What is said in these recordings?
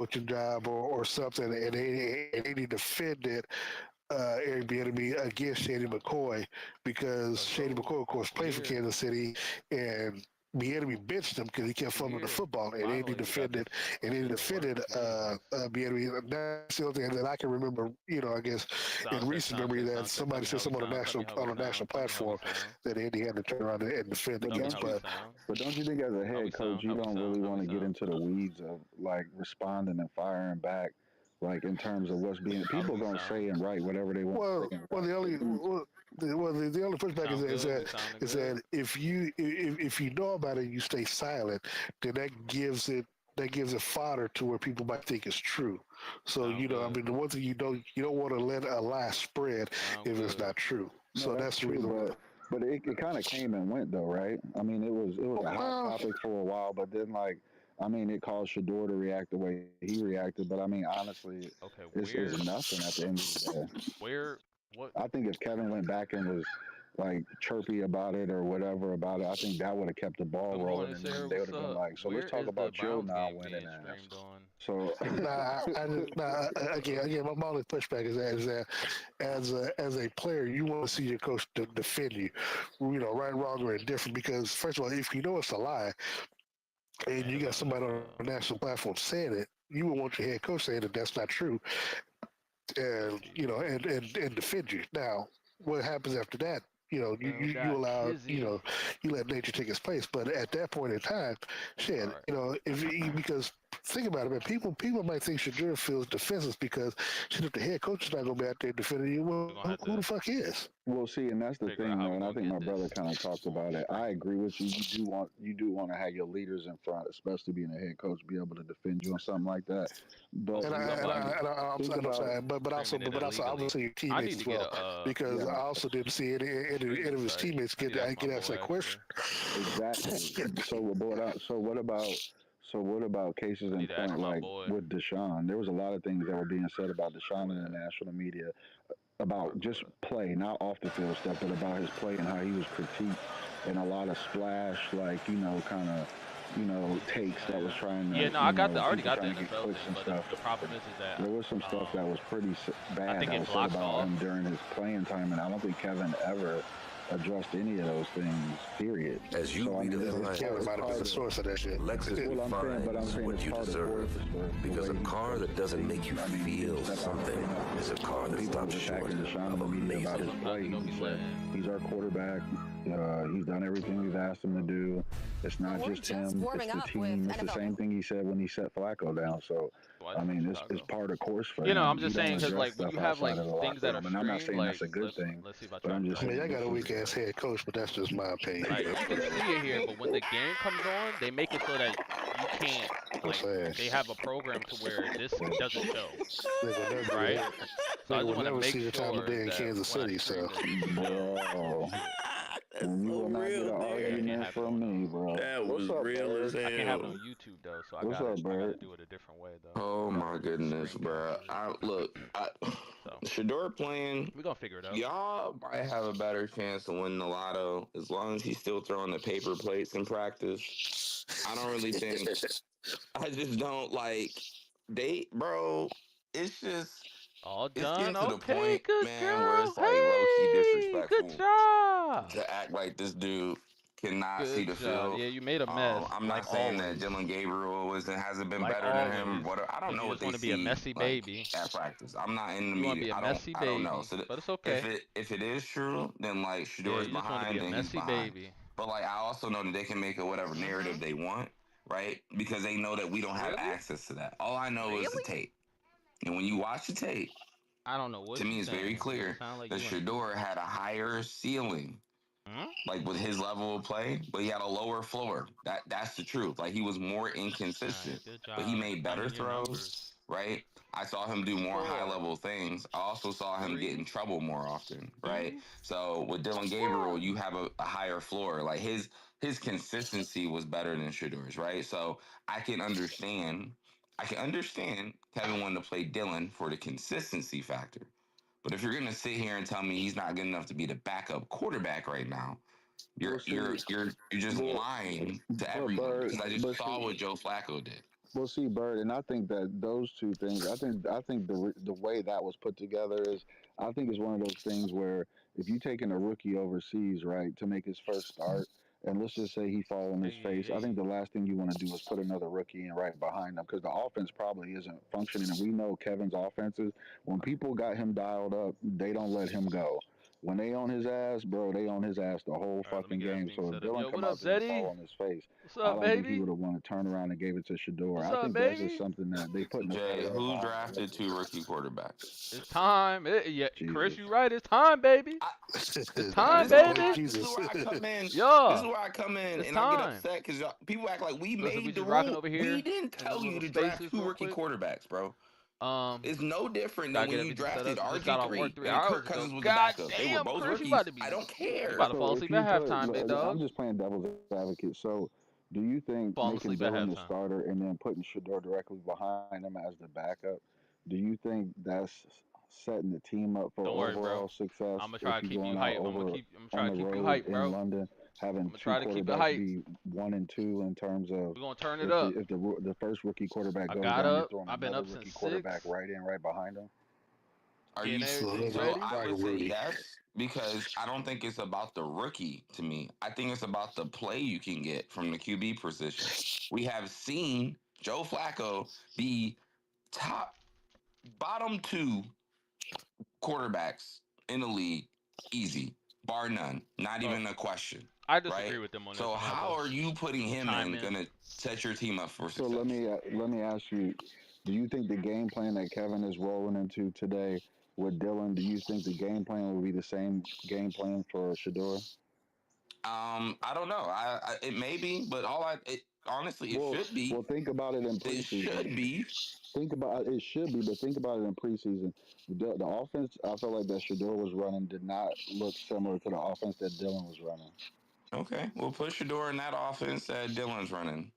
coaching job or something, and they defended Eric Bieniemy against Shady McCoy because Shady McCoy, of course, played for Kansas City, and Bieniemy benched him because he kept fumbling the football, and Andy defended Bieniemy. That's the only thing that I can remember. I guess in recent memory that somebody said something on a national platform that Andy had to turn around and defend against. But don't you think as a head coach, you don't really want to get into the weeds of like responding and firing back? Like in terms of what's being, people gonna say and write whatever they want. The only pushback is that if you know about it and you stay silent, then that gives it fodder to where people might think it's true. So I mean, the one thing you don't want to let a lie spread if it's not true. So that's the reason. But it kind of came and went though, right? I mean, it was a hot topic for a while, but then I mean, it caused Shedeur to react the way he reacted. But I mean, honestly, it's nothing at the end of the day. I think if Kevin went back and was like chirpy about it or whatever about it, I think that would have kept the ball rolling, and then they would have been like, "So let's talk about Joe now winning ass." So again, my only pushback is that as a player, you want to see your coach defend you, right, wrong, or indifferent. Because first of all, if you know it's a lie, and you got somebody on a national platform saying it, you would want your head coach saying that that's not true, and and defend you. Now, what happens after that? You allow you let nature take its place. But at that point in time, shit, because think about it, man. People might think Shedeur feels defenseless because if the head coach is not going to be out there defending you, well, who the fuck is? Well, see, and that's the thing, though, and I think my brother kind of talked about it. I agree with you. You do want to have your leaders in front, especially being a head coach, be able to defend you on something like that. But but also I would say your teammates as well, because I also didn't see any of his teammates get asked that question. Exactly. So what about cases in point like with Deshaun? There was a lot of things that were being said about Deshaun in the national media about just play, not off the field stuff, but about his play and how he was critiqued, and a lot of splash, kind of, takes that was trying to. Yeah, no, I already got the NFL thing, but the problem is that there was some stuff that was pretty bad that was said about him during his playing time, and I don't think Kevin ever addressed any of those things, period. As you read the Kevin might have been the source of that shit. Lexus defines what you deserve, because a car that doesn't make you feel something is a car that stops short of amazing. He's our quarterback. He's done everything we've asked him to do. It's not just him, it's the team. It's the same thing he said when he set Flacco down. So, I mean, it's part of course for him. I'm just saying, because, like, when you have, like, things that are and I'm not saying that's a good thing, but I'm just saying. I got a weak ass head coach, but that's just my opinion. Like, you can see it here, but when the game comes on, they make it so that you can't, like, they have a program to where this doesn't show. Right? So I just want to make sure the time of day in Kansas City, so. Bro. You will not get an argument from me, bro. That was real as hell. I can't have it on YouTube though, so I gotta do it a different way though. Oh my goodness, bro. Shedeur playing. We're gonna figure it out. Y'all might have a better chance to win the lotto as long as he's still throwing the paper plates in practice. I don't really think. I just don't like bro. It's just. All done. It's getting to the Okay, point, good man, job. where it's like low-key disrespectful. Good job. To act like this dude cannot see the field. Yeah, you made a mess. I'm not saying that Dylan Gabriel hasn't been better than him. I don't know what they see. You just want to be a messy baby at practice. I'm not in the media. You want to be a messy baby. I don't know. So but it's okay. If it is true, then like Shedeur's behind, then he's behind. Baby. But like I also know that they can make whatever narrative they want, right? Because they know that we don't have access to that. All I know is the tape. And when you watch the tape, I don't know what. To me, it's very clear that Shedeur had a higher ceiling, like with his level of play, but he had a lower floor. That's the truth. Like he was more inconsistent, but he made better throws, right? I saw him do more high-level things. I also saw him get in trouble more often, right? So with Dylan Gabriel, you have a higher floor. Like his consistency was better than Shedeur's, right? So I can understand Kevin wanted to play Dillon for the consistency factor. But if you're gonna sit here and tell me he's not good enough to be the backup quarterback right now, you're just lying to everyone. Because I just saw what Joe Flacco did. Well, see, Bird, and I think that those two things. I think the way that was put together is, I think it's one of those things where if you taking a rookie overseas, right, to make his first start, and let's just say he fall on his face, I think the last thing you want to do is put another rookie in right behind him because the offense probably isn't functioning. And we know Kevin's offenses. When people got him dialed up, they don't let him go. When they on his ass, bro, they on his ass the whole All right, let me fucking get game. everything So if set up. Dillon Yo, come what out up, there and fall Zeddy? on his face, What's I up, don't think he baby? would have wanted to turn around and gave it to Shedeur. What's I up, think that's just baby? something that they putting Jay, together who behind the drafted scenes. two rookie quarterbacks? It's time. Yeah, Chris, Jesus. you right. It's time, baby. I, It's now time, this is where baby. I come in. This is Yeah, where I come in, it's and I get time. upset because people act like we Listen, we made the just rocking rule. over We here didn't in the tell you little to draft spaces two real rookie quick. quarterbacks, bro. It's no different than Gotta when get you everything set drafted up. You just got off work RG3 3 and hours Kirk ago. Cousins was the God backup. They were damn, both Chris, you rookies. about to be, I don't you care. about to fall So if asleep you at put, halftime, big dog. I'm just playing devil's advocate. So do you think Falling making asleep at Dillon the halftime. starter and then putting Shedeur directly behind him as the backup, do you think that's setting the team up for Don't worry, bro. overall success I'm gonna try if to you're keep you going out hype. over I'm gonna on try to the keep you road hype, in bro. London, I'm having gonna two try to keep it quarterbacks hype. be 1 and 2 in terms of We're gonna turn it if the up. if the first rookie quarterback I goes got down, you're up. throwing I've been another up since rookie quarterback 6, right behind him? Are you getting everything so? ready. I Like would say Rudy. yes because I don't think it's about the rookie to me. I think it's about the play you can get from the QB position. We have seen Joe Flacco be top bottom two quarterbacks in the league, easy, bar none, not Oh, even a question, I disagree right? with them on this So one. I have how to are you putting him chime in in. gonna set your team up for So let success? me let me ask you: do you think the game plan that Kevin is rolling into today with Dylan? Do you think the game plan will be the same game plan for Shedeur? I don't know. It may be, but honestly, it Well, should be. well, think about it in It preseason. should be. Think about it should be, but think about it in preseason. The offense I felt like that Shedeur was running did not look similar to the offense that Dylan was running. Okay, we'll put Shedeur in that offense that Dylan's running.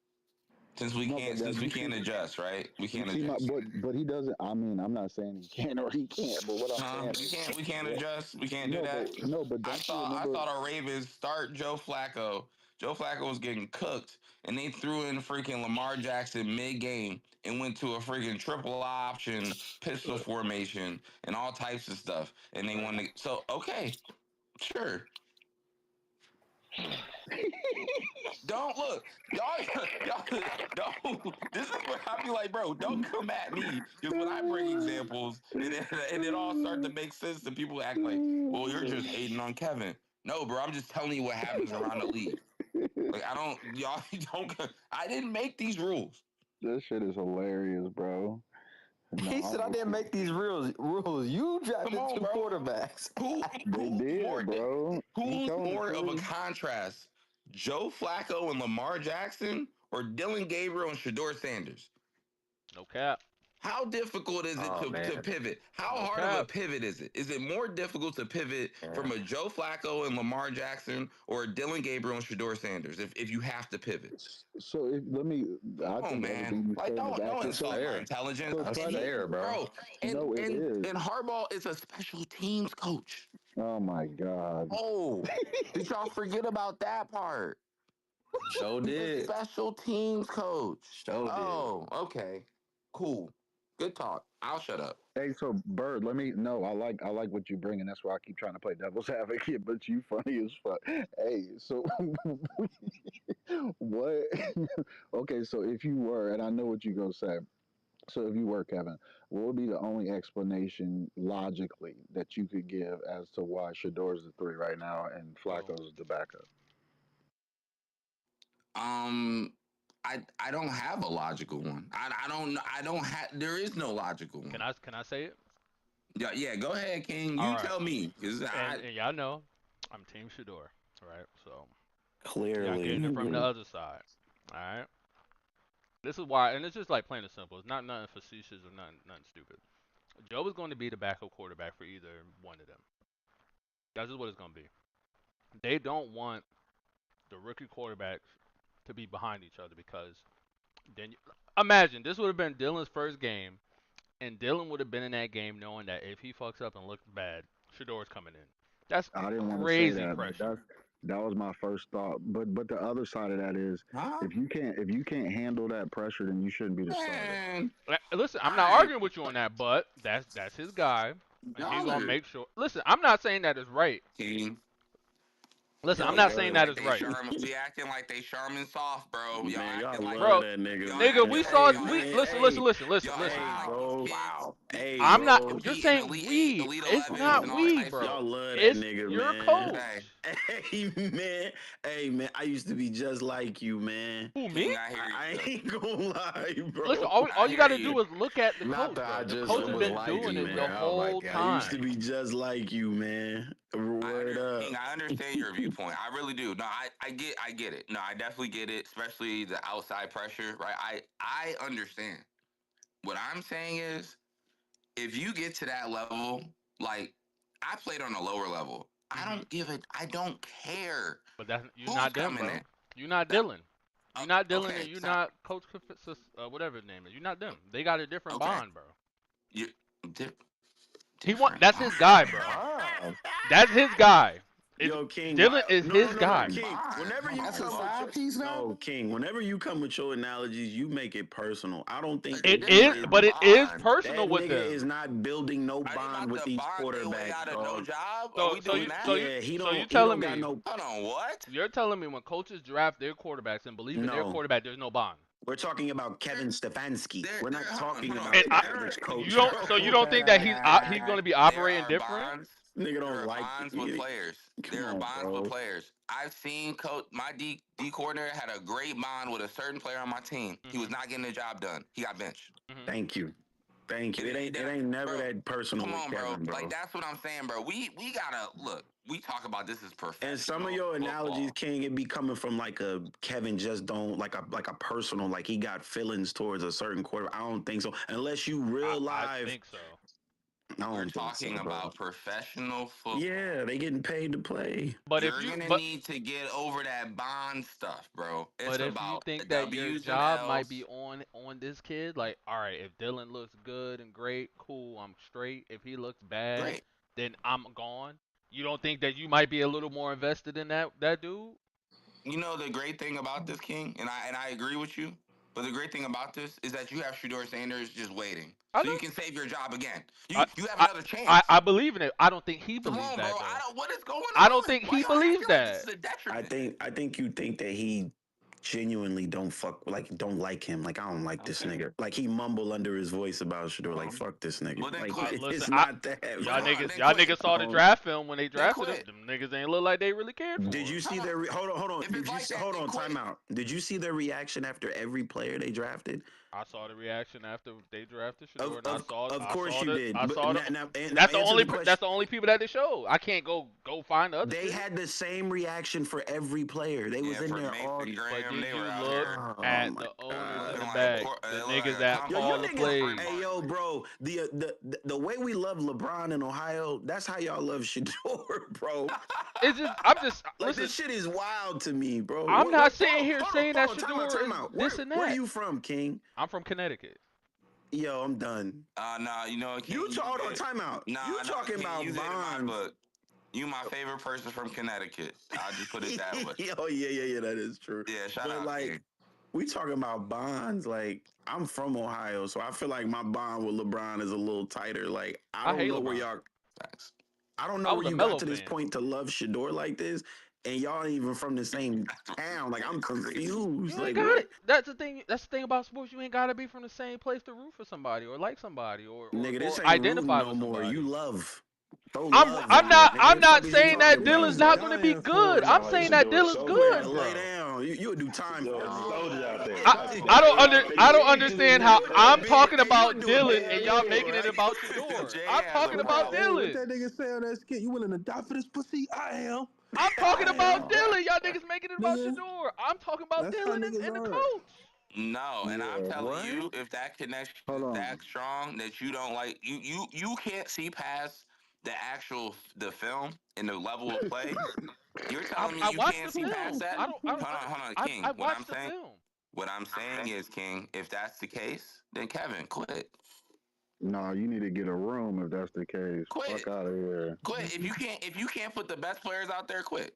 No, but Since we you can't see, adjust, right? We you can't see my, adjust. but he doesn't. I mean, I'm not saying he can or he can't, but what I'm Huh? saying is, We can't what, adjust. We can't do that. no, but don't you I remember? thought our Ravens start Joe Flacco. Joe Flacco was getting cooked, and they threw in freaking Lamar Jackson mid game and went to a freaking triple option pistol formation and all types of stuff, and they won. So okay, sure. Don't look, y'all don't. This is where I be like, bro, don't come at me because when I bring examples and it all start to make sense, and people act like, well, you're just hating on Kevin. No, bro, I'm just telling you what happens around the league. Like I don't, y'all don't. I didn't make these rules. This shit is hilarious, bro. No, He said I'm I with didn't you. make these rules. You Come drafted on, two bro. quarterbacks. Who They who's did, more bro. He who's telling the more of a truth. contrast, Joe Flacco and Lamar Jackson, or Dylan Gabriel and Shedeur Sanders? No cap. How difficult is it Oh to man, pivot? How No hard of a cap. pivot is it? Is it more difficult to pivot yeah. from a Joe Flacco and Lamar Jackson or Dylan Gabriel and Shedeur Sanders if you have to pivot? So let me. Come I on, think man. everything you Like said is don't accurate. That's insult my fair. intelligence. So That's And try to. fair, bro. bro, No, it is. and Harbaugh is a special teams coach. Oh my god. Oh, did y'all forget about that part? Show He's a did. special teams coach. Show did. Oh, okay. Cool. Good talk. I'll shut up. Hey, so Bird, let me. No, I like what you bring, and that's why I keep trying to play devil's advocate. But you funny as fuck. Hey, so what? Okay, so if you were, and I know what you gonna say. So if you were Kevin, what would be the only explanation logically that you could give as to why Shador's the three right now and So Flacco's the backup? Um, I don't have a logical one. I don't have. There is no logical can one. I say it? Yeah. Go ahead, King. All You right. tell me, cause And y'all know I'm Team Shedeur, right? So y'all Clearly. getting it from the other side. All right. This is why, and it's just like plain and simple. It's not nothing facetious or nothing stupid. Joe is going to be the backup quarterback for either one of them. That's just what it's going to be. They don't want the rookie quarterbacks to be behind each other because then imagine this would have been Dylan's first game, and Dylan would have been in that game knowing that if he fucks up and looks bad, Shador's coming in. That's I didn't want to say crazy that, but pressure. That was my first thought. But the other side of that is if you can't handle that pressure, then you shouldn't be the starter. Listen, I'm not arguing with you on that, but that's his guy, and he's gonna make sure. Listen, I'm not saying that is right. Listen, I'm not saying that is right. We acting like they Charmin soft, bro. Y'all Man, acting y'all like love that nigga. Nigga, we saw listen. Hey, bro. Wow. Hey, I'm not. bro. You're saying we. It's not we, bro. Y'all love that It's nigga, your man. coach. Hey, man. Hey, man. I used to be just like you, man. Who, me? I ain't gonna lie, bro. Listen, all you gotta do is look at the Not coach. that I The just coach has was been like doing you, it man. the whole time. I used to be just like you, man. Word up. King, I understand your viewpoint. I really do. No, I get it. No, I definitely get it, especially the outside pressure, right? I understand. What I'm saying is, if you get to that level, like I played on a lower level, I don't care. But you're not them, bro. You're not Dillon. You're not Dillon, and you're not Coach whatever his name is. You're not them. They got a different bond, bro. That's his guy, bro. That's his guy. Yo, King. Dillon is his guy. King, whenever you come with no, King, whenever you come with your analogies, you make it personal. I don't think it is, but it is personal with them. Is not building no bond with these quarterbacks. So you telling me? Hold on, what? You're telling me when coaches draft their quarterbacks and believe in their quarterback, there's no bond. We're talking about Kevin Stefanski. We're not talking about average coach. You don't think that he's going to be operating different? Nigga don't like bonds with players. There are bonds with players. I've seen my D coordinator had a great bond with a certain player on my team. He was not getting the job done. He got benched. Thank you. It ain't never that personal. Come on, Kevin, bro. Like that's what I'm saying, bro. We gotta look. We talk about this as professional. And some of your analogies, King, it be coming from like a Kevin just don't like a personal, like he got feelings towards a certain quarter. I don't think so. Unless you real life. I think so. We're talking about professional football. Yeah, they getting paid to play. But you're gonna need to get over that bond stuff, bro. But if you think that your job might be on this kid, like, all right, if Dillon looks good and great, cool, I'm straight. If he looks bad, then I'm gone. You don't think that you might be a little more invested in that dude? You know the great thing about this, King, and I agree with you. But the great thing about this is that you have Shedeur Sanders just waiting. So you can save your job again. You have another chance. I believe in it. I don't think he believes that, bro. What is going on? I don't think he believes that. I think you think that he genuinely don't like him. Like, I don't like this nigga. Like, he mumble under his voice about Shedeur. Like, fuck this nigga. Like, it's not that. Y'all niggas saw the draft film when they drafted him. Them niggas ain't look like they really cared for Did you see their hold on? Hold on, time out. Did you see their reaction after every player they drafted? I saw the reaction after they drafted Shedeur. Of course you did. That's the only people that they showed. I can't go find the other. They had the same reaction for every player. They was in there all. But did you look at the owners in the back? The niggas that call the plays. Hey yo, bro. The way we love LeBron in Ohio, that's how y'all love Shedeur, bro. Listen, this shit is wild to me, bro. I'm not sitting here saying that Shedeur is this and that. Where you from, King? I'm from Connecticut. Yo, I'm done. Nah, you know. Hold on, time out. Nah, you talking about bonds? You my favorite person from Connecticut. I'll just put it that way. Oh yeah, that is true. Yeah, shout out. Like, we talking about bonds. Like, I'm from Ohio, so I feel like my bond with LeBron is a little tighter. Like, I don't know where y'all. I don't know where you got to this point to love Shedeur like this. And y'all ain't even from the same town. Like, I'm confused. You ain't got it. That's the thing. That's the thing about sports. You ain't gotta be from the same place to root for somebody or like somebody or nigga, this ain't identify no with more. somebody. You love. I'm not saying that Dillon's not gonna be good. I'm saying that Dillon's good. Lay down. You would do time. I don't understand how I'm talking about Dillon and y'all making it about Shedeur. I'm talking about Dillon. What that nigga say on that skit? You willing to die for this pussy? I am. I'm talking about Dillon. Y'all niggas making it about Shedeur. I'm talking about Dillon and the coach. No, and I'm telling you, if that connection is that strong that you don't like, you can't see past the film and the level of play. You're telling me you can't see past that? Hold on, King. What I'm saying is, King, if that's the case, then Kevin, quit. No, you need to get a room if that's the case. Quit. Fuck out of here. Quit. If you can't put the best players out there, quit.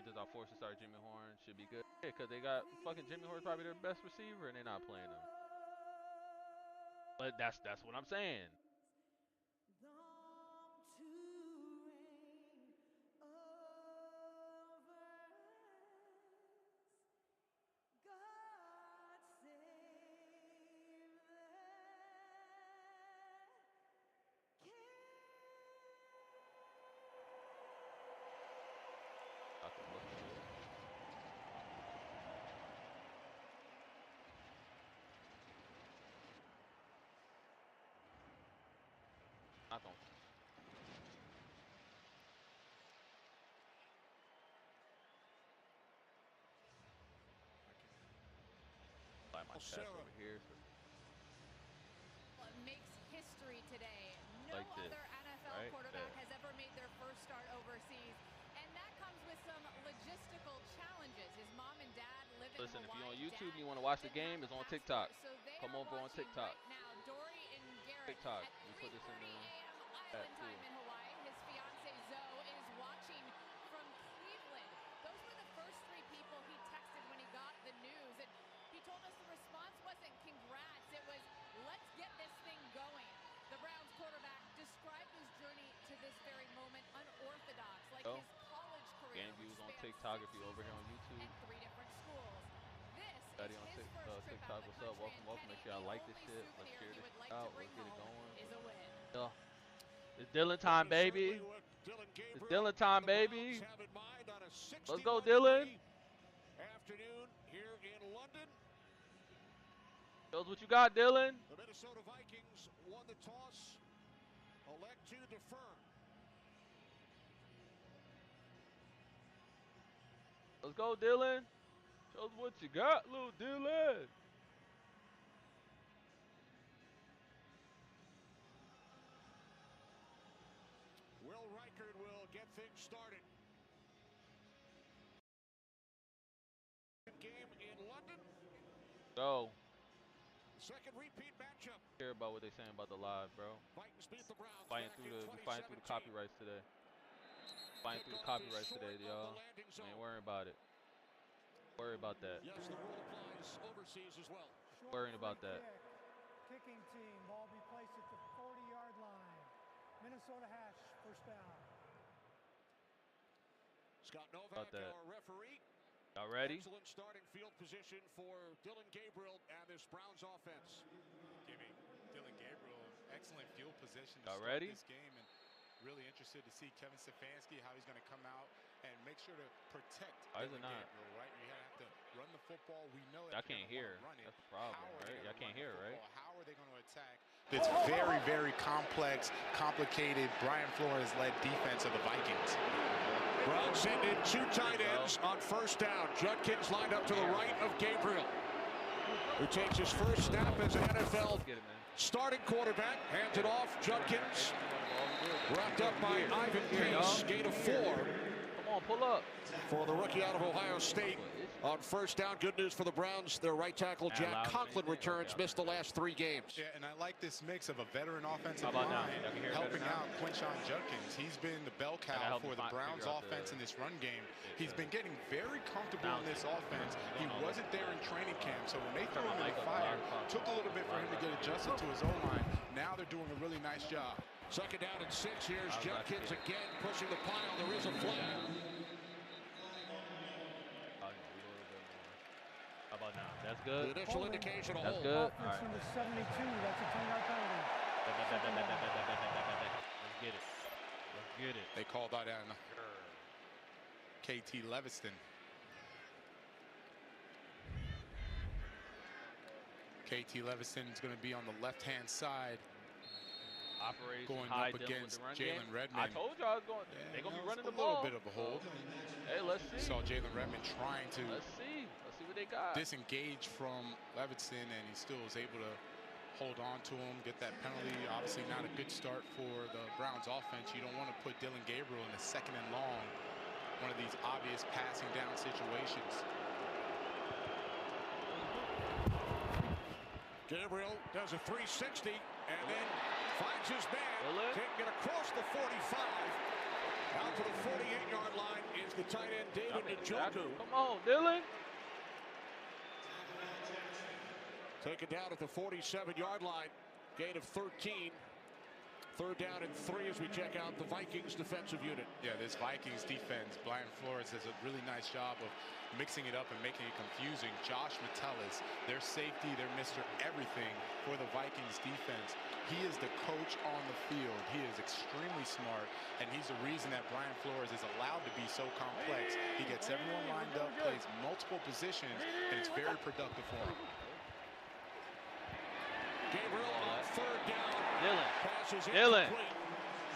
Panthers are forced to start Jimmy Horn. Should be good. Yeah, because they got fucking Jimmy Horn's probably their best receiver, and they're not playing him. But that's what I'm saying. Not gonna. Buy my chest over here. Makes history today. No other NFL quarterback has ever made their first start overseas. And that comes with some logistical challenges. His mom and dad live in Hawaii. Listen, if you're on YouTube and you want to watch the game, it's on TikTok. Come over on TikTok. Now, Dory and Garrett TikTok. at We put this in 3:40 a.m. Island time in Hawaii. His fiance Zoe is watching from Cleveland. Those were the first 3 people he texted when he got the news. And he told us the response wasn't congrats. It was, let's get this thing going. The Browns quarterback described his journey to this very moment unorthodox, like his college career. Game views on TikTok if you're over here on YouTube. And 3 different schools. This Study on TikTok. What's up? Welcome. Make sure y'all like this shit. Let's share this out. Let's get it going. It's Dillon time, baby. It's Dillon time, baby. Let's go, Dillon. Afternoon here in London. Shows what you got, Dillon. The Minnesota Vikings won the toss, elect to defer. Let's go, Dillon. Shows what you got, little Dillon. Will Reichard will get things started. Game in London. Go. Second repeat matchup. Care about what they saying about the live, bro. Vikings beat the Browns. Fighting through the copyrights today. Fighting through the copyrights today, y'all. Ain't worrying about it. Worry about that. Yes, the rule applies overseas as well. Worrying about that. Kicking team, ball be placed at the 40-yard line. Minnesota hash, first down. Scott Novak, our referee. Y'all ready? Excellent starting field position for Dillon Gabriel and this Browns offense. Giving Dillon Gabriel excellent field position to start this game, and really interested to see Kevin Stefanski, how he's going to come out and make sure to protect Dillon Gabriel, right? You have to run the football. We know that I can't hear. That's the problem, right? Y'all can't hear, right? How are they going to attack this very, very complex, complicated, Brian Flores-led defense of the Vikings? Browns send in 2 tight ends on first down. Judkins lined up to the right of Gabriel, who takes his first snap as an NFL starting quarterback. Hands it off. Judkins wrapped up by Ivan Pace. Gain of 4. Come on, pull up. For the rookie out of Ohio State. On first down, good news for the Browns. Their right tackle, Jack Conklin, returns. Missed the last 3 games. Yeah, and I like this mix of a veteran offensive line helping out Quinshon Judkins. He's been the bell cow for the Browns offense in this run game. He's been getting very comfortable in this offense. He wasn't there in training camp, so when they threw him in the fire, took a little bit for him to get adjusted to his O-line. Now they're doing a really nice job. Second down and 6. Here's Judkins again pushing the pile. There is a flag. How about now? That's good. The initial indication of That's hold. good. Offense from the 72. That's a 10-yard penalty. Let's get it. Let's get it. They called that on KT Leviston. KT Leviston is going to be on the left-hand side. Going up against Jalen Redmond. I told you I was going. Yeah, they're going to be running the ball. A little bit of a hold. Hey, let's see. Saw Jalen Redmond trying to. Let's see what they got. Disengage from Levinson, and he still was able to hold on to him, get that penalty. Obviously, not a good start for the Browns offense. You don't want to put Dillon Gabriel in a 2nd and long, one of these obvious passing down situations. Gabriel does a 360 and then finds his man. Can't get across the 45. Out down to the 48-yard line is the tight end, David Njoku. Come on, Dillon. Taken down at the 47-yard line. Gain of 13. Third down and 3 as we check out the Vikings defensive unit. Yeah, this Vikings defense, Brian Flores does a really nice job of mixing it up and making it confusing. Josh Metellus, their safety, their Mr. Everything for the Vikings defense. He is the coach on the field. He is extremely smart, and he's the reason that Brian Flores is allowed to be so complex. He gets everyone lined up, plays multiple positions, and it's very productive for him. Gabriel on third down. Dillon.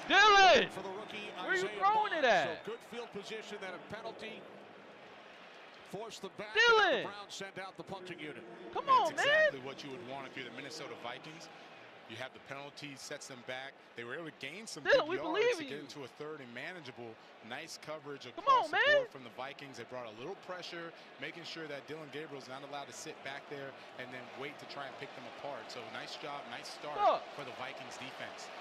Dillon! For the rookie, where are you Isaiah throwing Bond. it at? So good field position, then a penalty. Force them back. Dillon! The Browns send out the punting unit. Come on, man. man. Exactly what you would want if you're the Minnesota Vikings. You have the penalty, sets them back. They were able to gain some Dillon, big we yards to believe get you. into a third and manageable. Nice coverage Come across on, the man. board from the Vikings. They brought a little pressure, making sure that Dillon Gabriel's not allowed to sit back there and then wait to try and pick them apart. So nice job, nice start for the Vikings defense.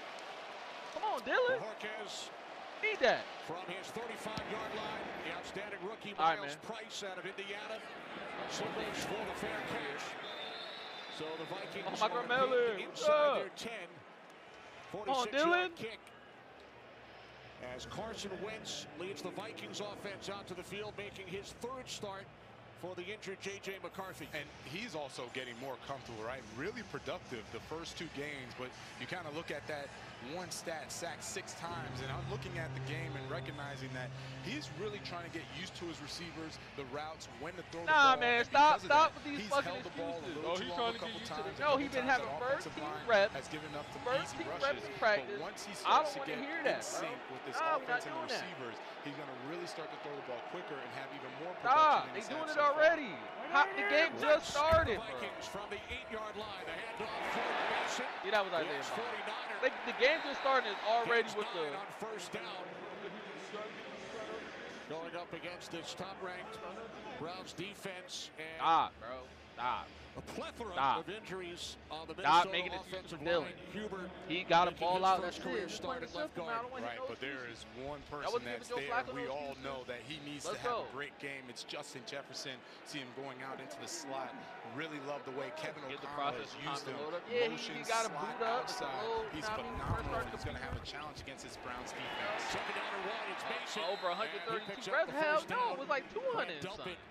Come on, Dillon. Jorquez Need that. from his 35-yard line. The outstanding rookie All right, Miles man. Price out of Indiana. Simmons for the fair catch. So the Vikings Oh, my are Miller. inside their 10. Come on, 46-yard Dillon. kick. As Carson Wentz leads the Vikings offense out to the field, making his third start for the injured J.J. McCarthy. And he's also getting more comfortable, right? Really productive the first 2 games, but you kind of look at that one stat, sacked 6 times, and I'm looking at the game and recognizing that he's really trying to get used to his receivers, the routes, when to throw the ball. Man, stop with these fucking excuses. Oh, he's trying to get used to it. No, he's been having first team reps. Has given up First team reps in practice. But once he I starts don't to want to get hear in that, sync with this we're not offense and doing the that. receivers, he's going to really start to throw the ball quicker and have even more production. Stop. than They he's doing had it so far. already. The game just started, The bro. Vikings from the 8-yard line. The handoff for Mason. See, that was Isaiah Yes, Bond. 49er. The game just started is already Gets with 9 the... on first down. Going up against this top-ranked Browns defense. And Stop, bro. Stop. a plethora Stop. of injuries on the Stop Minnesota making excuses offensive for Dillon. line. Hubert He got a making ball his out. first That's career it. start at left guard. Right, but there is one person wasn't that's giving Joe there. Flacco We no all excuses. know that he needs Let's to have go. a great game. It's Justin Jefferson. See him going out into the slot. Really love the way Kevin Get the O'Connell process has time used to him. load up. Yeah, Motion, he got a slot, boot up. It's a outside. little, He's I mean, phenomenal. first He's going to have a challenge against this Browns defense. Second down and 1. It's Mason. over And he 132 picks up reps. the Hell first no, down. it was like 200 and Dump something. it.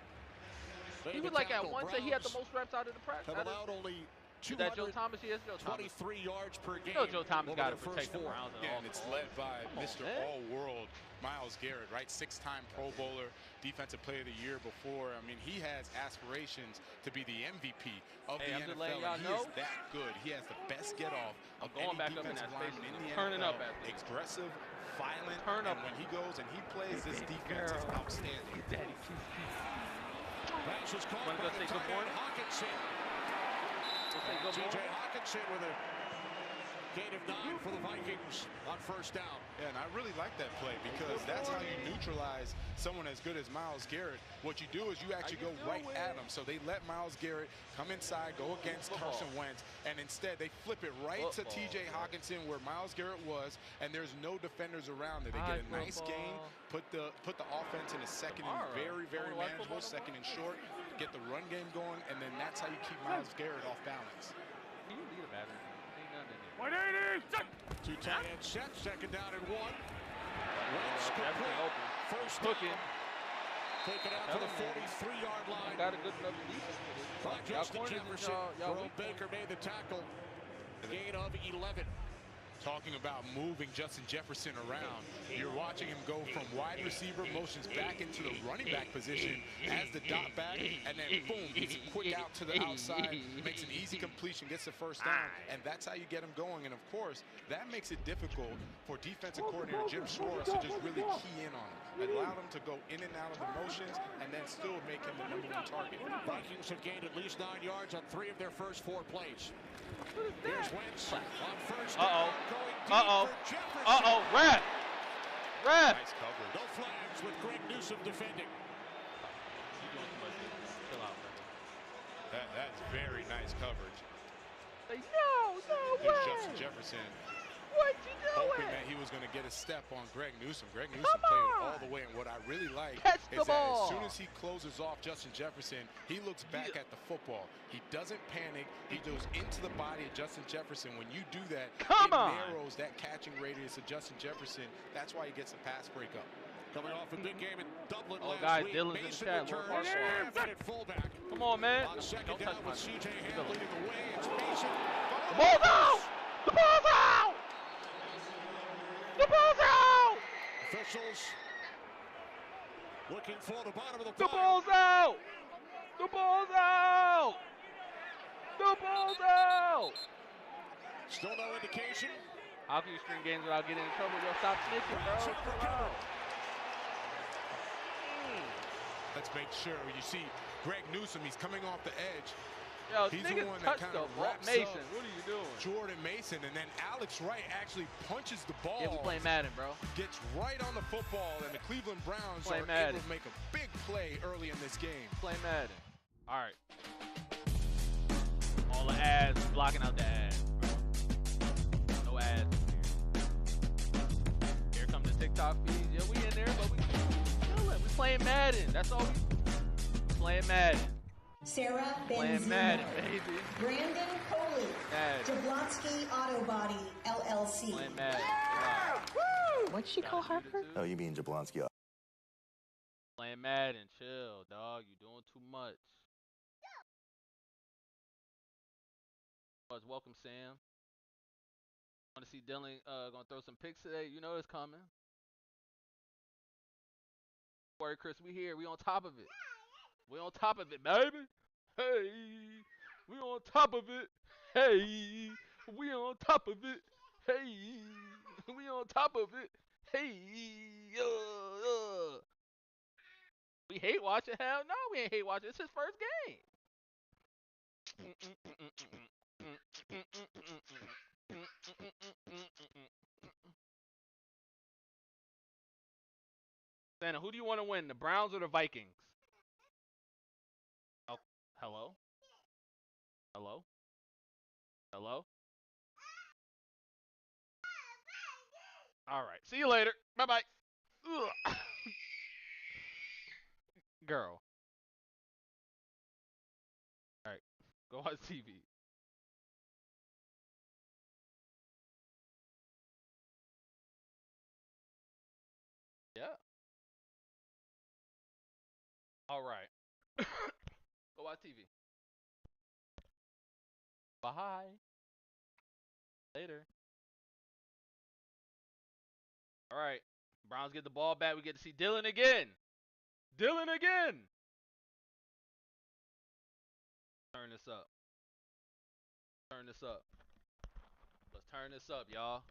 He Made was the like at tackle. one say he had the Browns most reps out of the practice. have allowed only Is that Joe Thomas? Yes, Joe Thomas. 23 yards per game. You know Joe Thomas over got to their protect first the 4. Browns. Yeah, and it's led by Come on, Mr. man. All-World, Myles Garrett, right? 6-time Pro Bowler, Defensive Player of the Year before. I mean, he has aspirations to be the MVP of the I'm just NFL. letting y'all He know. is that good. He has the best get-off of going any back up in defensive that space lineman in and the turning NFL. up at this. Aggressive, violent, Turn up. and when he goes and he plays, this defense is outstanding. Daddy, Pass is caught Wanna by go the say good tight end, morning? Hawkinson. Good T.J. morning. Hawkinson with a gain of 9 for the Vikings on first down. Yeah, and I really like that play because that's how you neutralize someone as good as Myles Garrett. What you do is you actually go right at him. So they let Myles Garrett come inside, go against Carson Wentz, and instead they flip it right to T.J. Hawkinson where Myles Garrett was, and there's no defenders around there. They get a nice gain, put the offense in a second and very, very manageable, second and short, get the run game going, and then that's how you keep Myles Garrett off balance. You need a battery. Ain't nothing in there. 2 tight end set, second down and 1. Wentz Everything complete. open. First Cooking. down. Take it out to the 43-yard line. Got a good enough defense for this. By Y'all Justin corners is Jefferson. y'all Jerome weak Baker made the tackle. Gain of 11. Talking about moving Justin Jefferson around, you're watching him go from wide receiver motions back into the running back position as the dot back, and then boom, he's quick out to the outside, makes an easy completion, gets the first down, and that's how you get him going. And of course, that makes it difficult for defensive coordinator Jim Schwartz to just really key in on him, allow him to go in and out of the motions, and then still make him the #1 target. Vikings have gained at least 9 yards on 3 of their first 4 plays. Here's Wentz on first down. Going deep for Jefferson. Ref. Nice coverage. No flags with Greg Newsome defending. Chill out, man. That's very nice coverage. No Here's way. Justin Jefferson. What you hoping that he was going to get a step on Greg Newsome. Greg Newsome played all the way, and what I really like is that as soon as he closes off Justin Jefferson, he looks back at the football. He doesn't panic. He goes into the body of Justin Jefferson. When you do that, it narrows that catching radius of Justin Jefferson. That's why he gets a pass breakup. Coming off a big game in Dublin guys, week. Dillon's in the chat. Fullback. Come on, man. On second Don't down touch with my CJ Ham leading the way. It's Mason. The ball's out! The ball's out! The ball's out! Officials looking for the bottom of the The pile. ball's out! The ball's out! The ball's out! Still no indication. How can you string games without getting in trouble? Yo, stop snitching, bro. Let's make sure. You see Greg Newsome, he's coming off the edge. Yo, he's the one that kind of wraps Mason, up what are you doing? Jordan Mason, and then Alex Wright actually punches the ball. Yeah, we playing Madden, bro. Gets right on the football, and the Cleveland Browns are able to make a big play early in this game. Play Madden. All right. All the ads, blocking out the ads, bro. No ads. Here come the TikTok feeds. Yeah, we in there, but we chilling. We playing Madden. That's all we playing Madden. Sarah Playing Benzino. Madden, baby. Brandon Coley. Madden. Jablonski Auto Body, LLC. Playing Madden. What'd she call Harper? Oh, you mean Jablonski. Playing Madden. Chill, dog. You doing too much. Welcome, Sam. Want to see Dillon gonna throw some picks today? You know it's coming. Don't worry, Chris. We here. We on top of it. We on top of it, baby. Hey, we on top of it. Hey, we on top of it. Hey, we on top of it. Hey, we hate watching? Hell no, we ain't hate watching. It's his first game. Santa, who do you want to win, the Browns or the Vikings? Oh, hello? Hello? Hello? All right. See you later. Bye-bye. Girl. All right. Go watch TV. Yeah. All right. Go watch TV. Bye. Later. All right. Browns get the ball back. We get to see Dillon again. Dillon again. Turn this up. Turn this up. Let's turn this up, y'all.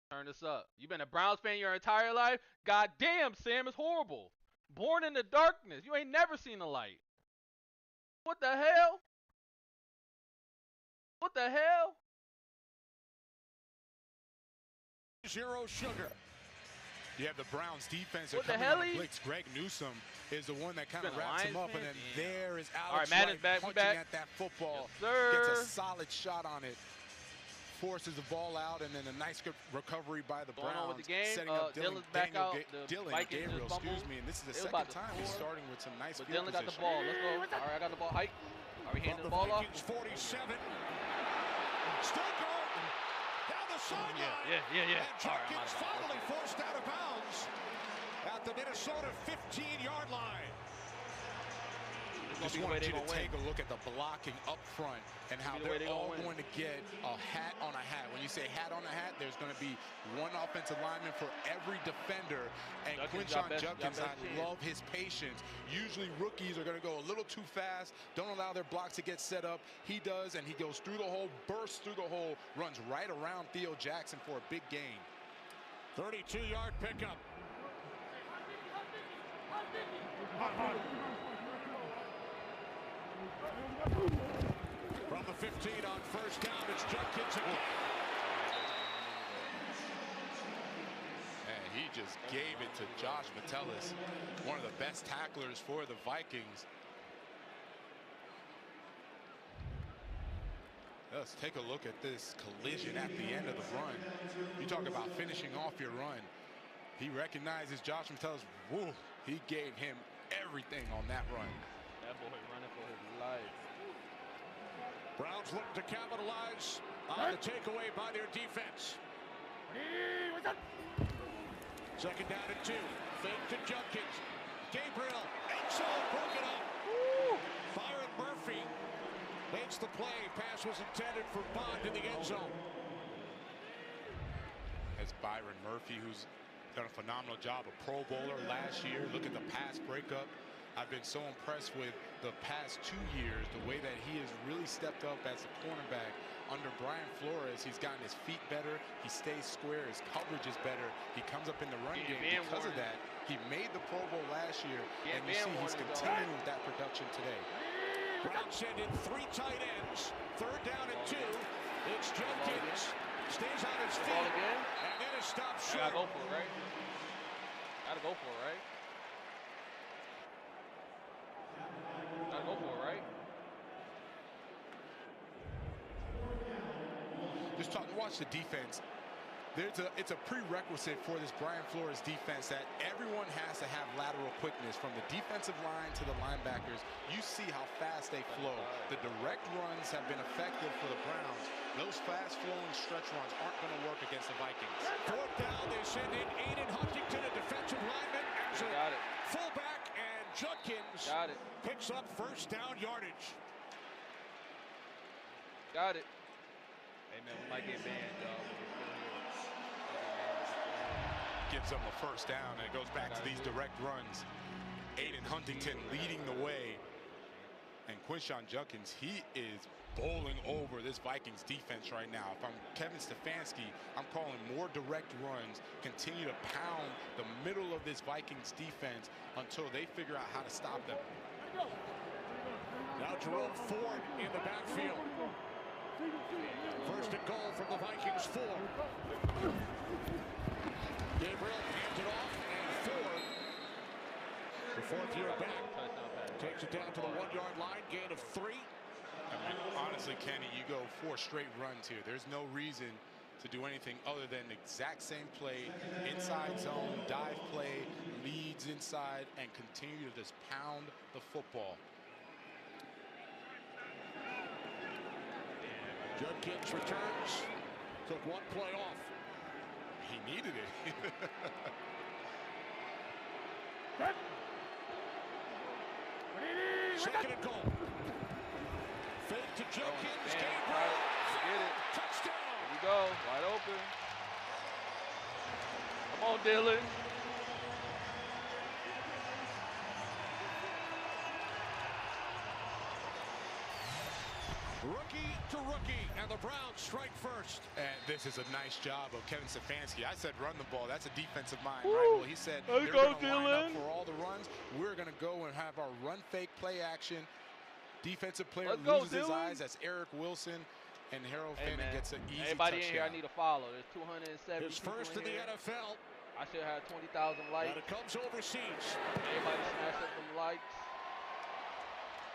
Turn this up. You been a Browns fan your entire life? God damn, Sam, it's horrible. Born in the darkness. You ain't never seen the light. What the hell? What the hell? Zero sugar. You have the Browns defense are What the coming hell on blitz. Greg Newsome is the one that kind of wraps him up, and then there is Alex Wright punching at that football. Yes, sir. Gets a solid shot on it. Forces the ball out, and then a nice recovery by the Browns. Going on with the game. Setting up Dillon's back out. Dillon, Vikings Gabriel, just fumbled. excuse me. And this is the second time he's starting with some nice But field Dillon got the position. ball. Let's go. All right, I got the ball. Hike. Are we handing the ball off? Vikings 47. Still going. Down the sideline. Yeah. And Jenkins finally forced out of bounds at the Minnesota 15-yard line. Just wanted you to take a look at the blocking up front and how they're all going to get a hat on a hat. When you say hat on a hat, there's going to be one offensive lineman for every defender. And Quinshon Judkins, I love his patience. Usually rookies are going to go a little too fast, don't allow their blocks to get set up. He does, and he goes through the hole, bursts through the hole, runs right around Theo Jackson for a big gain. 32-yard pickup. From the 15 on first down, it's Judkins again. And he just gave it to Josh Metellus, one of the best tacklers for the Vikings. Let's take a look at this collision at the end of the run. You talk about finishing off your run. He recognizes Josh McTellus. Woo, he gave him everything on that run. That boy running for his life. Browns look to capitalize on the takeaway by their defense. Second down and 2. Fake to Judkins. Gabriel. End zone. Broken up. Byron Murphy makes the play. Pass was intended for Bond in the end zone. That's Byron Murphy, who's done a phenomenal job. A Pro Bowler last year. Look at the pass breakup. I've been so impressed with the past 2 years, the way that he has really stepped up as a cornerback. Under Brian Flores, he's gotten his feet better. He stays square. His coverage is better. He comes up in the run game because of that. He made the Pro Bowl last year, and you see he's continuing with that production today. Browns send in 3 tight ends. Third down and 2. It's Judkins. Stays on his feet. And then is stopped short. Gotta go for it, right? Gotta go for it, right? Gotta go for it, right? Just watch the defense. It's a prerequisite for this Brian Flores defense that everyone has to have lateral quickness from the defensive line to the linebackers. You see how fast they flow. The direct runs have been effective for the Browns. Those fast-flowing stretch runs aren't going to work against the Vikings. Fourth down, they send in Aiden Huntington, a defensive lineman. Got it. Fullback, and Judkins picks up first down yardage. Got it. Hey, man, we might get banned, y'all. Gives them a first down, and it goes back to these direct runs. Aiden Huntington leading the way. And Quinshon Judkins, he is bowling over this Vikings defense right now. If I'm Kevin Stefanski, I'm calling more direct runs, continue to pound the middle of this Vikings defense until they figure out how to stop them. Now Jerome Ford in the backfield. First and goal from the Vikings 4. Gabriel hands it off, and Ford, the fourth-year back, takes it down to the 1-yard line, gain of 3. I mean, honestly, Kenny, you go 4 straight runs here. There's no reason to do anything other than the exact same play, inside zone, dive play, leads inside, and continue to just pound the football. Judkins returns, took 1 play off. He needed it. Second and goal. Fake to Judkins. Get it. Touchdown. Here we go. Wide open. Come on, Dillon. Rookie to rookie, and the Browns strike first. And this is a nice job of Kevin Stefanski. I said run the ball. That's a defensive mind, right? Well, he said they're going to line up for all the runs. We're going to go and have our run fake play action. Defensive player loses his eyes. That's Eric Wilson. And Harold Fanning gets an easy Everybody touchdown. in here, I need a follow. There's 270 His first in the here. NFL. I should have 20,000 likes. And it comes overseas. Everybody smash up them likes.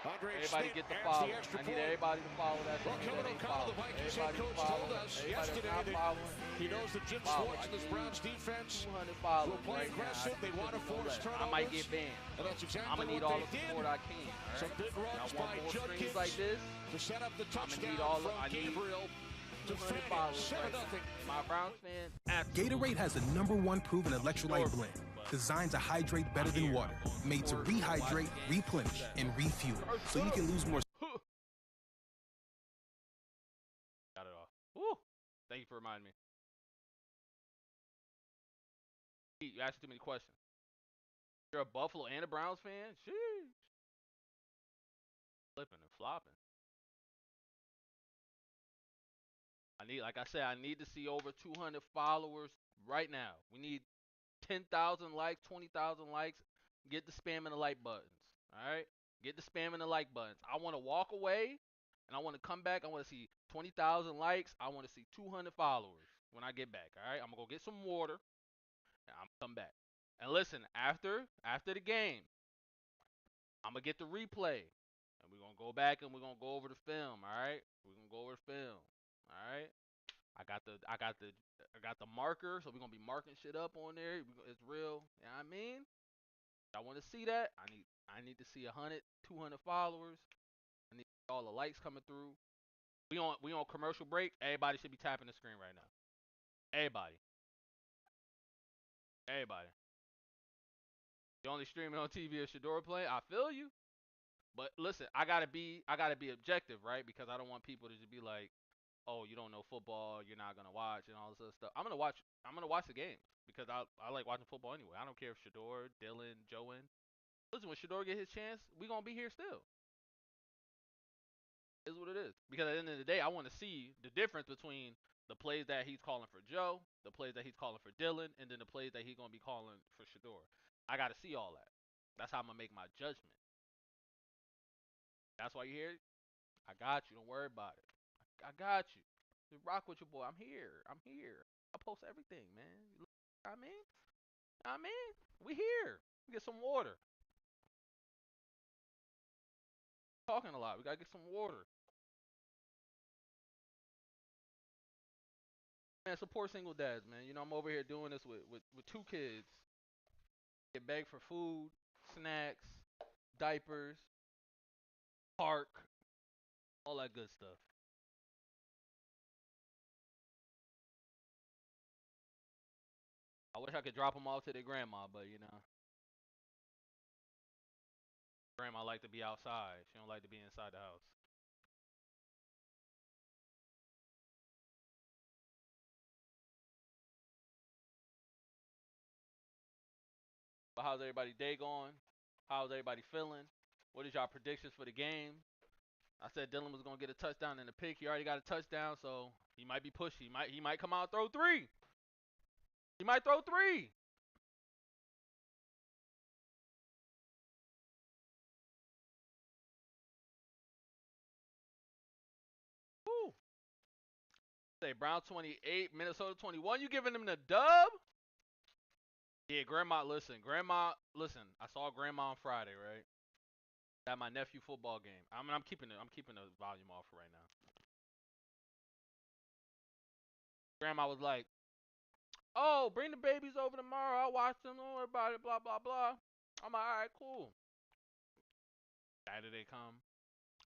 Andre Everybody Smith get the adds follow. the extra I need point. everybody to follow that. Well, Kevin O'Connell, the Vikings head coach, told us yesterday that he knows that Jim Schwartz and this Browns defense will play aggressive. They want to force turnovers. I might get banned. And that's exactly I'm gonna need all the support I can. Some big runs by Judkins like this to set up the touchdown from Gabriel to finish 7-0. My Browns fan. Gatorade has the #1 proven electrolyte blend, designed to hydrate better than water, made to rehydrate, replenish, and refuel, so you can lose more. Got it off. Woo! Thank you for reminding me. You asked too many questions. You're a Buffalo and a Browns fan? Sheesh. Flipping and flopping. Like I said, I need to see over 200 followers right now. We need 10,000 likes, 20,000 likes. Get the spam and the like buttons. All right? Get the spam and the like buttons. I want to walk away, and I want to come back. I want to see 20,000 likes. I want to see 200 followers when I get back. All right? I'm going to go get some water, and I'm going to come back. And listen, after the game, I'm going to get the replay. And We're gonna go back and we're gonna go over the film. All right, we're gonna go over the film. All right. I got the marker, so we're gonna be marking shit up on there. It's real. You know what I mean? I want to see that. I need to see 100, 200 followers. I need all the likes coming through. We on commercial break. Everybody should be tapping the screen right now. Everybody. You only streaming on TV if Shedeur playing. I feel you. But listen, I gotta be objective, right? Because I don't want people to just be like, oh, you don't know football, you're not gonna watch and all this other stuff. I'm gonna watch the games because I like watching football anyway. I don't care if Shedeur, Dillon, Joen. Listen, when Shedeur get his chance, we gonna be here still. Is what it is. Because at the end of the day, I want to see the difference between the plays that he's calling for Joe, the plays that he's calling for Dillon, and then the plays that he's gonna be calling for Shedeur. I gotta see all that. That's how I'm gonna make my judgment. That's why you hear it. I got you. Don't worry about it. I got you. Just rock with your boy. I'm here. I post everything, man. You know what I mean, we here. Get some water. Talking a lot. We gotta get some water. Man, support single dads, man. You know, I'm over here doing this with 2 kids. Get begged for food, snacks, diapers, park, all that good stuff. I wish I could drop them off to their grandma, but you know. Grandma like to be outside. She don't like to be inside the house. But how's everybody's day going? How's everybody feeling? What is y'all predictions for the game? I said Dillon was gonna get a touchdown and a pick. He already got a touchdown, so he might be pushy. He might come out and throw 3. He might throw 3. Woo. Say Browns 28, Minnesota 21. You giving them the dub? Yeah, Grandma. Listen. I saw Grandma on Friday, right? At my nephew football game. I'm keeping the volume off right now. Grandma was like, "Oh, bring the babies over tomorrow. I'll watch them. Don't worry about it. Blah blah blah." I'm like, "All right, cool." Saturday come.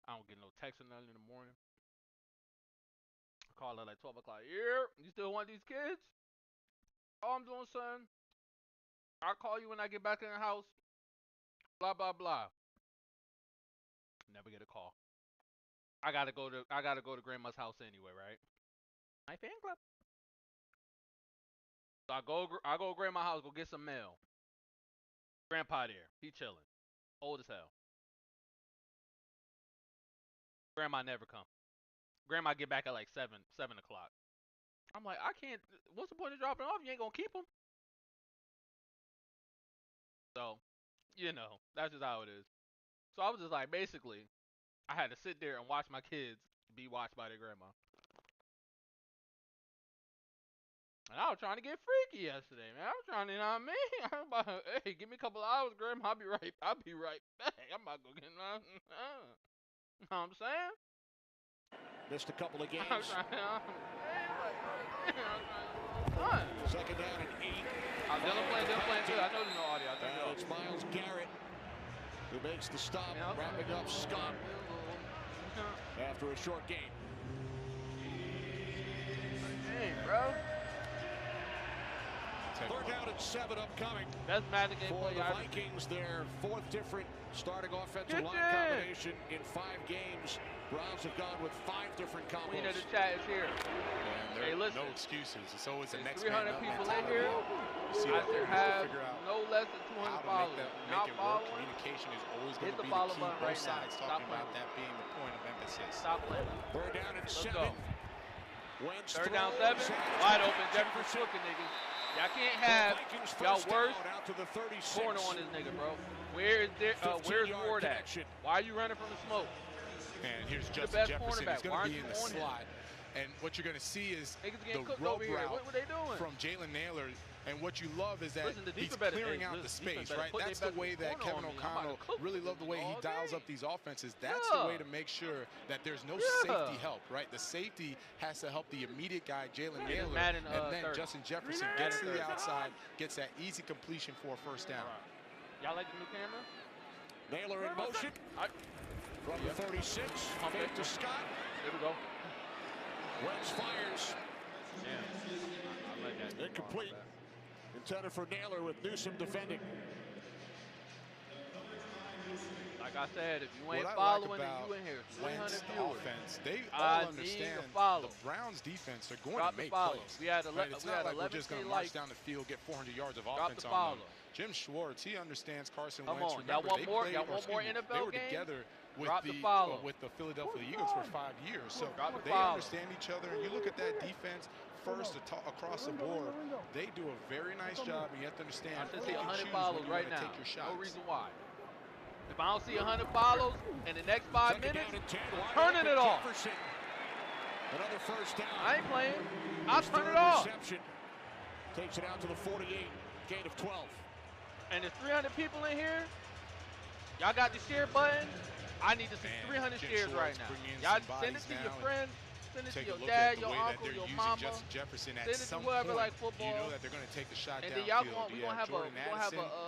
I don't get no text or nothing in the morning. I call her like 12 o'clock. Yeah, you still want these kids? All I'm doing, son. I'll call you when I get back in the house. Blah blah blah. Never get a call. I gotta go to Grandma's house anyway, right? My fan club. So I go to Grandma's house, go get some mail. Grandpa there, he chilling, old as hell. Grandma never come. Grandma get back at like 7 o'clock. I'm like, I can't. What's the point of dropping off? You ain't gonna keep them. So, you know, that's just how it is. So I was just like, basically, I had to sit there and watch my kids be watched by their grandma. And I was trying to get freaky yesterday, man. I was trying to, you know what I mean? I was about, hey, give me a couple of hours, grandma. I'll be right back. I'm about to go get my, you know what I'm saying? Missed a couple of games. Second down and 8. Dillon playing good. I know there's no audio. It's Myles Garrett who makes the stop, wrapping up Scott after a short game. Dang, bro. Third down and 7 upcoming. That's magic game for the Vikings. Their 4th different starting offensive line combination in 5 games. Browns have gone with 5 different combos. Queen of the chat is here. Hey, listen. No excuses. It's always the next 300 people in here. I have no less than 200 followers. Make it work. Communication is always going to be the key. Both sides talking about that being the point of emphasis. Stop playing. Third down and 7. Third down 7. Wide open. Jefferson cooking, niggas. Y'all can't have y'all worst corner on this nigga, bro. Where's Ward at? Why are you running from the smoke? And here's Justin Jefferson. He's going to be in the slot. And what you're going to see is the rub route what they doing? from Jalen Naylor. And what you love is that he's better, clearing out the space, right? That's the way that Kevin O'Connell really loved the way he dials up these offenses. That's the way to make sure that there's no safety help, right? The safety has to help the immediate guy, Jalen Naylor, and then Justin Jefferson gets to the outside, gets that easy completion for a first down. Y'all like the new camera? Naylor in motion. From the 36, fake to Scott. There we go. Wentz fires. I like that. Incomplete. Intended for Naylor with Newsom defending. Like I said, if you ain't following it, you in here. 300 viewers. Offense, they all understand the Browns defense are going to make plays. It's not like we're just going to march down the field, get 400 yards of offense on them. Jim Schwartz, he understands Carson Wentz. Y'all want more NFL They were together with the Philadelphia Eagles for 5 years, so they understand each other. And you look at that defense first across the board, they do a very nice job, and you have to understand. I see 100 follows right now. No reason why. If I don't see 100 follows in the next 5 minutes, I'm turning it off. Another first down. I ain't playing. I'll turn it off. Takes it out to the 48. Gain of 12. And there's 300 people in here. Y'all got the share button. I need to see 300 shares right now. Y'all send it to your friends. Send it to your dad, your uncle, your mama. Justin Jefferson at send it to whoever like football. You know that they're going to take the shot and then downfield. We're gonna have a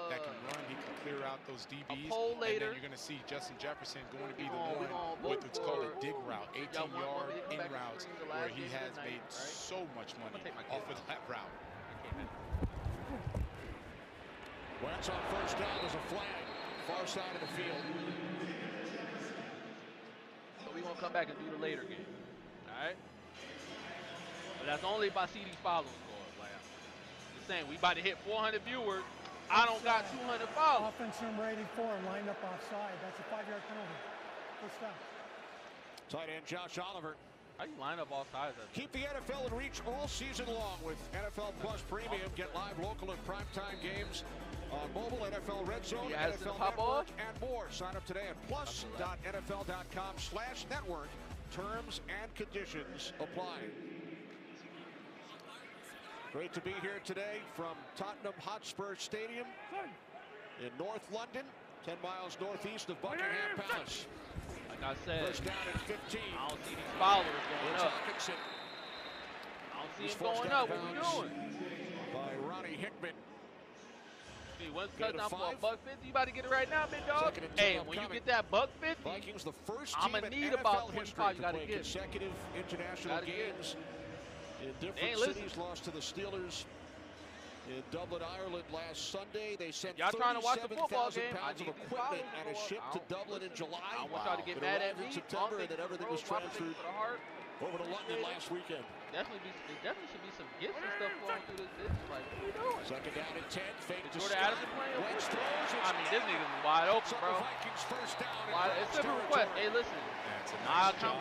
that can run. He can clear out those DBs. A poll later. And then you're going to see Justin Jefferson going to be the one with what's called a dig route, 18-yard in routes, where he has made so much money off of that route. Wentz on first down. There's a flag. Far side of the field. So we're going to come back and do the later game. All right? But that's only if I see these follows scores. Like, just saying, we about to hit 400 viewers. I don't got 200 follows. Offense number 84 lined up offside. That's a 5-yard penalty. First down. Tight end Josh Oliver. How you line up all sides? Keep the NFL in reach all season long with NFL Plus Premium. Get live, local, and primetime games on mobile, NFL Red Zone, NFL Network, and more. Sign up today at plus.nfl.com/network. Terms and conditions apply. Great to be here today from Tottenham Hotspur Stadium in North London, 10 miles northeast of Buckingham Palace. Like I said, first down at 15. I don't see these followers going up. I don't see them going up. What are you doing? By Ronnie Hickman. See, one touchdown for $150. You about to get it right now, big dog? Hey, when you get that $150, Vikings, the first I'm going to need about 25. You got to get consecutive international games in different cities. Lost to the Steelers in Dublin, Ireland last Sunday. They sent 37,000 pounds of equipment and a ship to Dublin in July. I want y'all to get mad at me. In September, and then everything was transferred over to London last weekend. Definitely should be some gifts and stuff flowing through this business. Like, what are you doing? Second down at 10. Fake to Jordan Addison playing? I mean, this nigga's wide open, bro. Vikings first down. It's a simple request. Hey, listen. It's a nice job.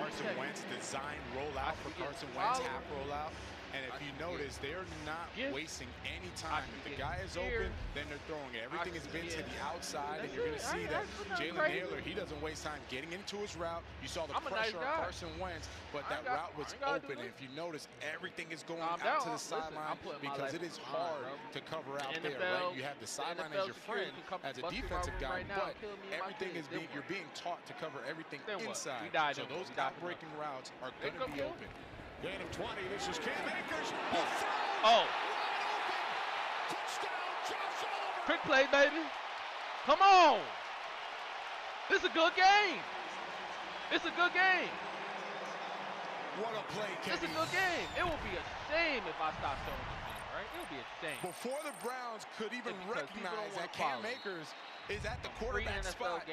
Carson Wentz design rollout for Carson Wentz, half rollout. And if you notice, they're not wasting any time. If the guy is open, then they're throwing it. Everything has been to the outside, and you're going to see that Jalen Naylor, he doesn't waste time getting into his route. You saw the pressure on Carson Wentz, but that route was open. And if you notice, everything is going out to the sideline because it is hard to cover out there, right? You have the sideline as your friend as a defensive guy, but everything is you're being taught to cover everything inside. So those out-breaking routes are going to be open. Gain of 20. This is Cam Akers. Oh. Quick play, baby. Come on. This is a good game. It's a good game. What a play, Kevin. It's a good game. It will be a shame if I stop showing this game, right? It will be a shame. Before the Browns could even recognize that Cam Akers is at the quarterback spot.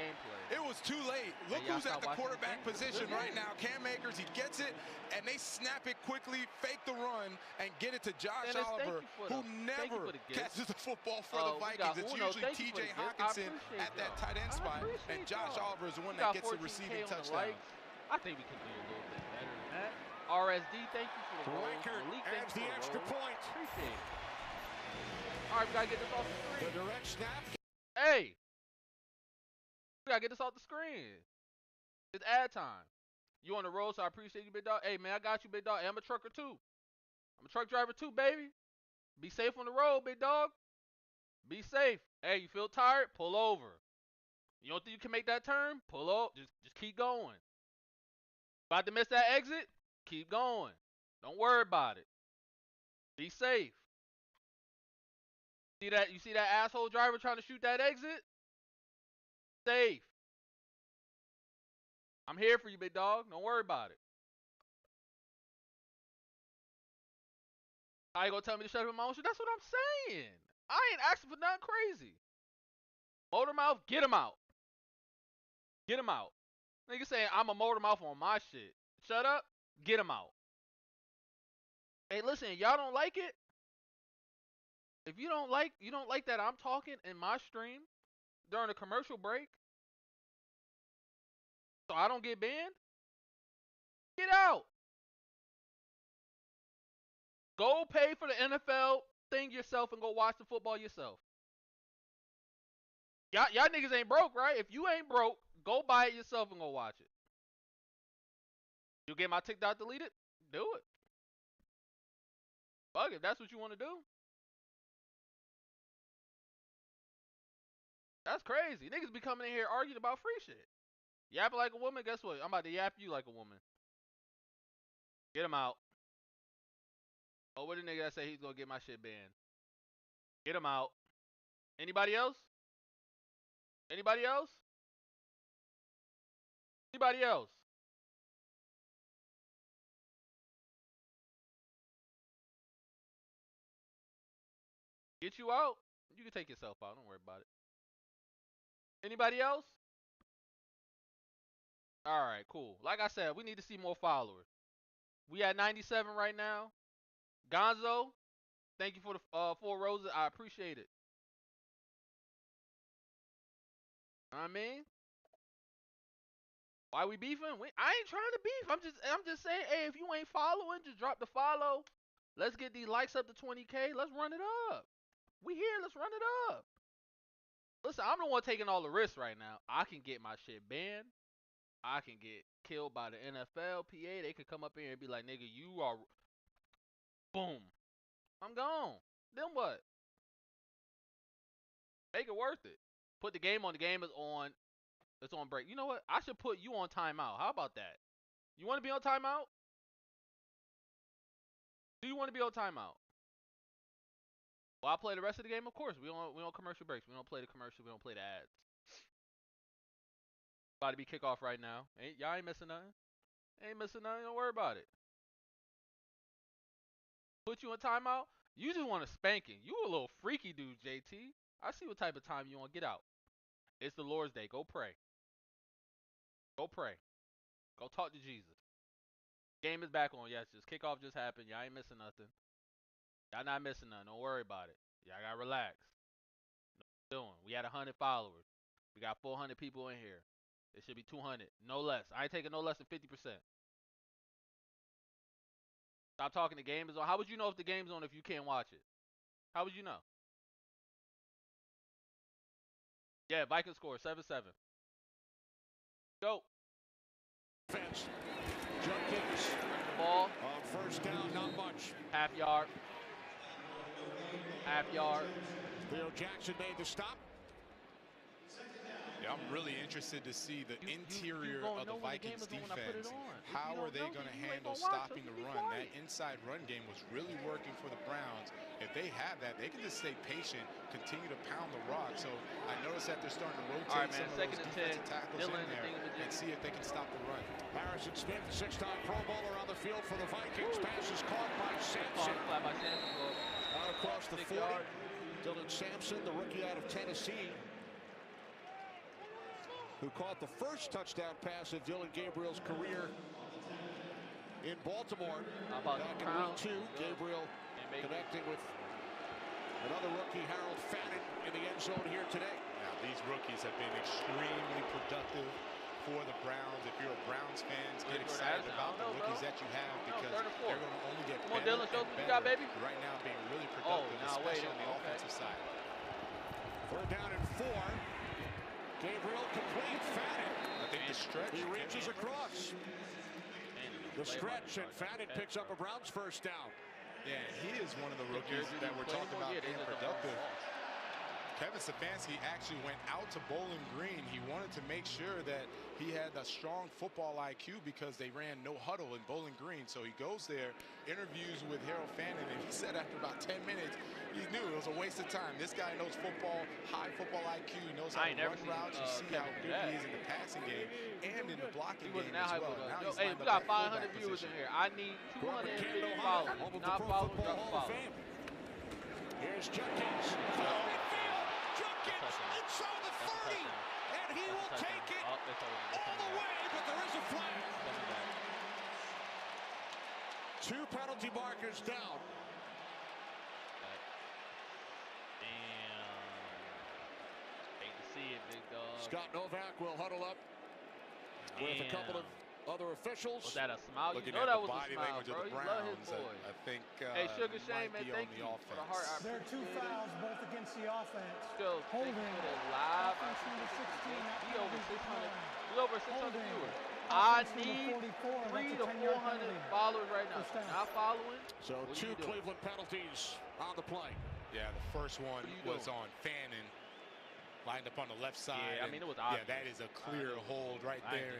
It was too late. Look who's at the quarterback position right now. Cam Akers, he gets it, and they snap it quickly, fake the run, and get it to Josh Oliver, who never catches the football for the Vikings. It's usually T.J. Hawkinson at that tight end spot, and Josh Oliver is the one that gets the receiving touchdown. I think we can do a little bit better than that. RSD, thank you for the Riker adds the extra point. Appreciate it. All right, we got to get this off the screen. The direct snap. Hey. We got to get this off the screen. It's ad time. You on the road, so I appreciate you, big dog. Hey, man, I got you, big dog. Hey, I'm a trucker, too. I'm a truck driver, too, baby. Be safe on the road, big dog. Be safe. Hey, you feel tired? Pull over. You don't think you can make that turn? Pull up. Just keep going. About to miss that exit? Keep going. Don't worry about it. Be safe. You see that asshole driver trying to shoot that exit? Safe. I'm here for you, big dog. Don't worry about it. How you gonna tell me to shut up in my own shit? That's what I'm saying. I ain't asking for nothing crazy. Motor mouth, get him out. Get him out. Nigga saying I'm a motor mouth on my shit. Shut up. Get him out. Hey, listen, y'all don't like it? If you don't like that I'm talking in my stream during a commercial break, so I don't get banned, get out. Go pay for the NFL thing yourself and go watch the football yourself. Y'all niggas ain't broke, right? If you ain't broke, go buy it yourself and go watch it. You get my TikTok deleted? Do it. Fuck it, that's what you want to do. That's crazy. Niggas be coming in here arguing about free shit. Yapping like a woman, guess what? I'm about to yap you like a woman. Get him out. Oh, what the nigga that say he's gonna get my shit banned? Get him out. Anybody else? Anybody else? Anybody else? Get you out? You can take yourself out. Don't worry about it. Anybody else? All right, cool. Like I said, we need to see more followers. We at 97 right now. Gonzo, thank you for the 4 roses. I appreciate it. I mean, why we beefing? I ain't trying to beef. I'm just saying, hey, if you ain't following, just drop the follow. Let's get these likes up to 20K. Let's run it up. We here. Let's run it up. Listen, I'm the one taking all the risks right now. I can get my shit banned. I can get killed by the NFL, PA. They could come up here and be like, nigga, you are... Boom. I'm gone. Then what? Make it worth it. Put the game on. The game is on. It's on break. You know what? I should put you on timeout. How about that? You want to be on timeout? Do you want to be on timeout? Well, I'll play the rest of the game, of course. We don't commercial breaks. We don't play the commercial. We don't play the ads. About to be kickoff right now. Y'all ain't missing nothing. Ain't missing nothing. Don't worry about it. Put you in timeout. You just want a spanking. You a little freaky dude, JT. I see what type of time you want. Get out. It's the Lord's Day. Go pray. Go pray. Go talk to Jesus. Game is back on. Yes, just kickoff just happened. Y'all ain't missing nothing. Y'all not missing nothing. Don't worry about it. Y'all gotta relax. No doing. We had 100 followers. We got 400 people in here. It should be 200. No less. I ain't taking no less than 50%. Stop talking. The game is on. How would you know if the game's on if you can't watch it? How would you know? Yeah, Vikings score 7-7. Go. Defense. Junkins. Ball. First down, not much. Half yard. Half yard. Theo Jackson made the stop. Yeah, I'm really interested to see the interior of the Vikings defense. How are they going to handle stopping the run? That inside run game was really working for the Browns. If they have that, they can just stay patient, continue to pound the rock. So I noticed that they're starting to rotate some of those defensive tackles in there and see if they can stop the run. Harrison Smith, 6-time Pro Bowler on the field for the Vikings. Pass is caught by Sampson. Out across the 40. Dillon Sampson, the rookie out of Tennessee, who caught the first touchdown pass of Dylan Gabriel's career in Baltimore. Back in week 2, Gabriel connecting with another rookie, Harold Fannin, in the end zone here today. Now, these rookies have been extremely productive for the Browns. If you're a Browns fan, get excited about the rookies that you have because they're going to only get better and better. Right now, being really productive, especially on the offensive side. 4th down and 4. Gabriel complete. Fannin. I think the stretch. He reaches across. to The stretch, and Fannin picks up a Browns first down. Yeah, he is one of the rookies that we're talking about being productive. Kevin Stefanski actually went out to Bowling Green. He wanted to make sure that he had a strong football IQ because they ran no huddle in Bowling Green. So he goes there, interviews with Harold Fannin, and he said after about 10 minutes, he knew it was a waste of time. This guy knows football, high football IQ. He knows how to run routes. You see how good he is in the passing game and in the blocking game as well. Now he's hey, we got 500 viewers in here. I need 250 followers. Not following, drop follow. Here's Judkins. Judkins inside the 30, and he will take it all the way, but there is a flag. 2 penalty markers down. Hate to see it, big dog. Scott Novak will huddle up with a couple of other officials. Was that a smile? You know that was a smile, bro. You love his boy. I think hey, Sugar Shane, man, thank you for the heart. There are 2 fouls, both against the offense. Still, holding. Live. We over 600. We over 600 viewers. I need 300 to 400 followers right now. Not following. So 2 Cleveland penalties on the play. Yeah, the first one was on Fannin, lined up on the left side. Yeah, I mean, it was obvious. Yeah, that is a clear hold right there.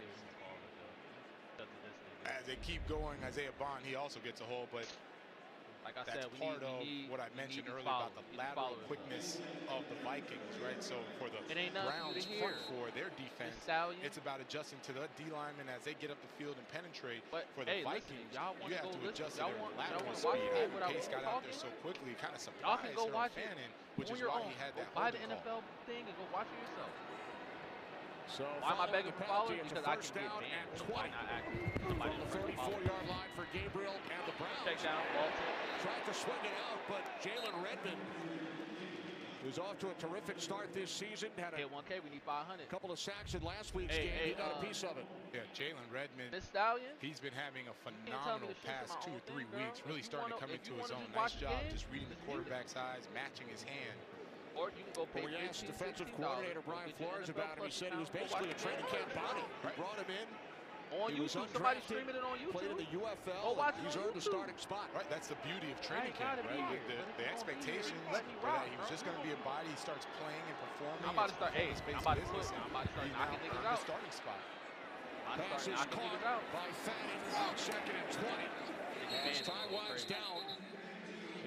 As they keep going, Isaiah Bond, he also gets a hold, but like I that's said, part of what I mentioned earlier about the lateral quickness of the Vikings, right? So for the Browns front four, their defense, it's about adjusting to the D linemen as they get up the field and penetrate. But for the Vikings, you have to adjust to their lateral speed. Pace got out there so quickly, kind of surprised Fannin, which is why he had that buy the holding NFL thing and go watch it yourself. So why am I begging for followers? Because I can get down banned. at 20. From the 34-yard line for Gabriel and the Browns. Take down, Walter. Tried to swing it out, but Jalen Redmond, who's off to a terrific start this season, had a 1K. We need 500. Couple of sacks in last week's game. He got a piece of it. Yeah, Jalen Redmond. This Stallion. He's been having a phenomenal past 2 or 3 weeks. Really starting to come into his own. Nice job just reading the quarterback's eyes, matching his hand. Or you can go pay we asked defensive coordinator Brian Flores about him. He said he was basically a training camp body. He brought him in. On YouTube, somebody streaming it on YouTube. Played in the UFL. He's earned a starting spot. Right, that's the beauty of training camp, right? The expectations were that he was just going to be a body. He starts playing and performing. I'm about to start. Hey, I'm about to start knocking niggas out. Starting spot. Pass is caught by Fannin on 2nd and 20. As time winds down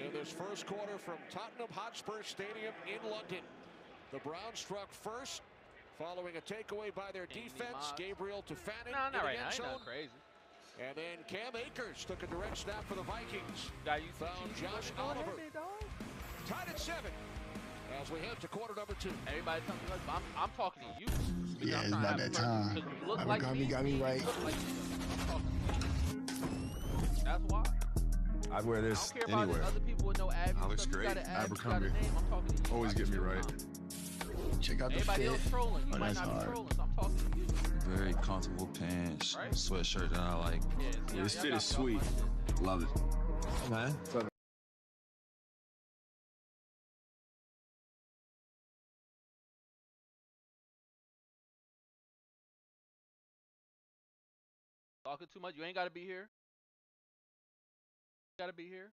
in this first quarter from Tottenham Hotspur Stadium in London. The Browns struck first, following a takeaway by their defense. Gabriel to Fannin in the end zone. Crazy. And then Cam Akers took a direct snap for the Vikings. Found Josh Oliver. Tied at 7 as we head to quarter number 2. Everybody tell me, I'm talking to you. Yeah, it's about that time. Abercrombie got me right. That's why. I'd wear this I don't care anywhere. About other people with no abs. That looks great. Abercrombie. Always get me right. Check out the Everybody fit. Else trolling. You Oh, might that's not hard. be trolling, so I'm talking to you. Very comfortable pants, Right? sweatshirt that I like. Yeah, This fit is sweet. Love it. Man. Talking too much. You ain't got to be here. Got to be here.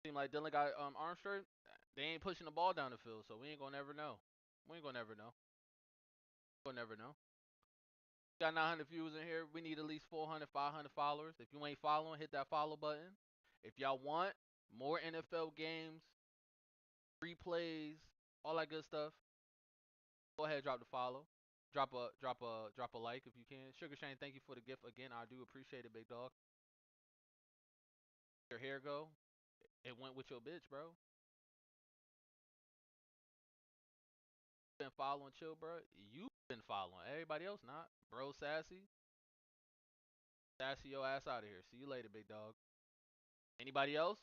Seem like Dillon got arm strength. They ain't pushing the ball down the field, so we ain't gonna never know. We ain't gonna never know. We'll never know. Got 900 viewers in here. We need at least 400, 500 followers. If you ain't following, hit that follow button. If y'all want more NFL games, replays, all that good stuff, go ahead, drop the follow. Drop a like if you can. Sugar Shane, thank you for the gift again. I do appreciate it, big dog. Your hair go. It went with your bitch, bro. Been following Chill, bro. You been following. Everybody else not. Bro, sassy. Sassy your ass out of here. See you later, big dog. Anybody else?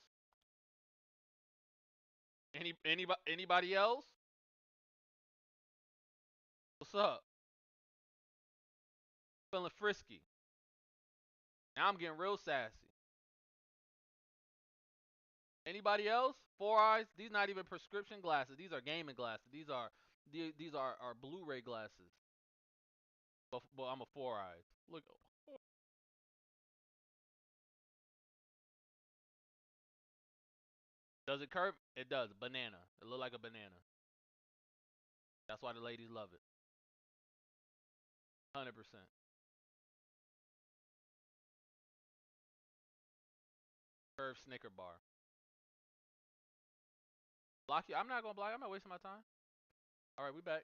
Anybody else? What's up? Feeling frisky. Now I'm getting real sassy. Anybody else? 4 eyes. These not even prescription glasses. These are gaming glasses. These are Blu-ray glasses. But I'm a 4 eyes. Look. Does it curve? It does. Banana. It look like a banana. That's why the ladies love it. 100%. Curved Snicker bar. Block you. I'm not gonna block. I'm not wasting my time. All right, we back.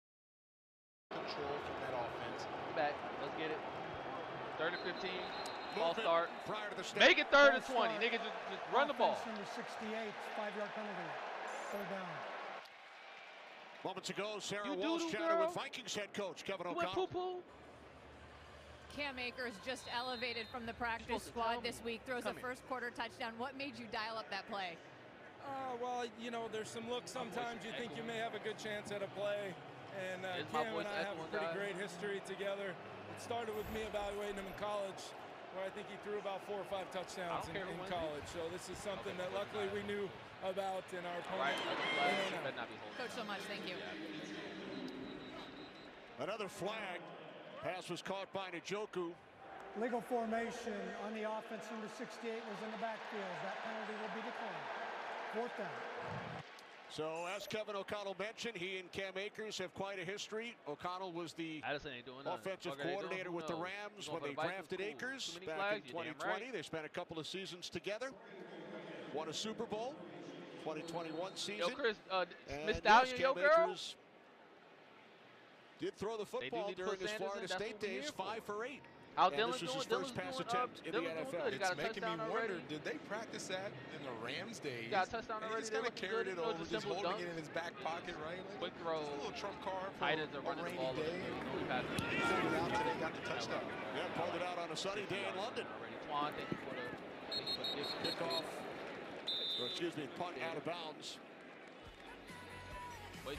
Control from that offense. We back. Let's get it. 3rd and 15. Ball Movement start. Prior to the snap. Make it 3rd and 20. Nigga, just run the ball. Number 68, 5-yard penalty. 3rd down. Moments ago, Sarah You Walsh doo-doo, chatted girl. with Vikings head coach Kevin You went O'Connell. poo-poo. Cam Akers just elevated from the practice squad this week, throws a first quarter touchdown. What made you dial up that play? Well, you know, there's some looks sometimes you think you may have a good chance at a play. And Cam and I have a pretty great history together. It started with me evaluating him in college, where I think he threw about 4 or 5 touchdowns in college. So this is something that luckily we knew about in our opponent. Coach, so much. Thank you. Another flag. Pass was caught by Njoku. Legal formation on the offense. Number 68 was in the backfield. That penalty will be declined. 4th down. So, as Kevin O'Connell mentioned, he and Cam Akers have quite a history. O'Connell was the offensive coordinator with the Rams when they drafted Akers back in 2020. They spent a couple of seasons together. Won a Super Bowl, 2021 season. Yo, Chris, Miss And Stallion, yo, Cam girl. Akers did throw the football need to during put his Sanders Florida in. That's State what we're days, here for. 5 for 8. How And Dillon's this was his doing? first pass Dillon's attempt in the doing NFL. good. He got It's a making me touchdown wonder, already. did they practice that in the Rams days? Got a touchdown And already. he just kind of carried it over, just simple holding dunk. it in his back pocket, right? Like, Quick throw. just a little trump card for Tight ends are a running the rainy ball. day. Pulled Pulled it out today, got the touchdown. Yeah, pulled it out on a sunny day in London. Twan, thank you for the gift. Kickoff, or excuse me, punt out of bounds.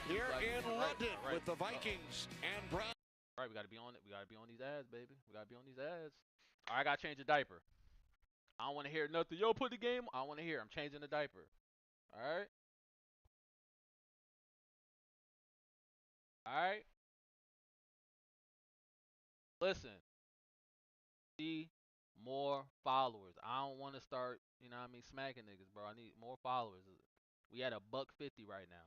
Here in London with the Vikings and Browns. All right, we gotta be on it. We gotta be on these ads, baby. We gotta be on these ads. All right, I gotta change the diaper. I don't want to hear nothing. Yo, put the game. I don't want to hear. I'm changing the diaper. All right. All right. Listen. See more followers. I don't want to start, you know what I mean, smacking niggas, bro. I need more followers. We at $150 right now.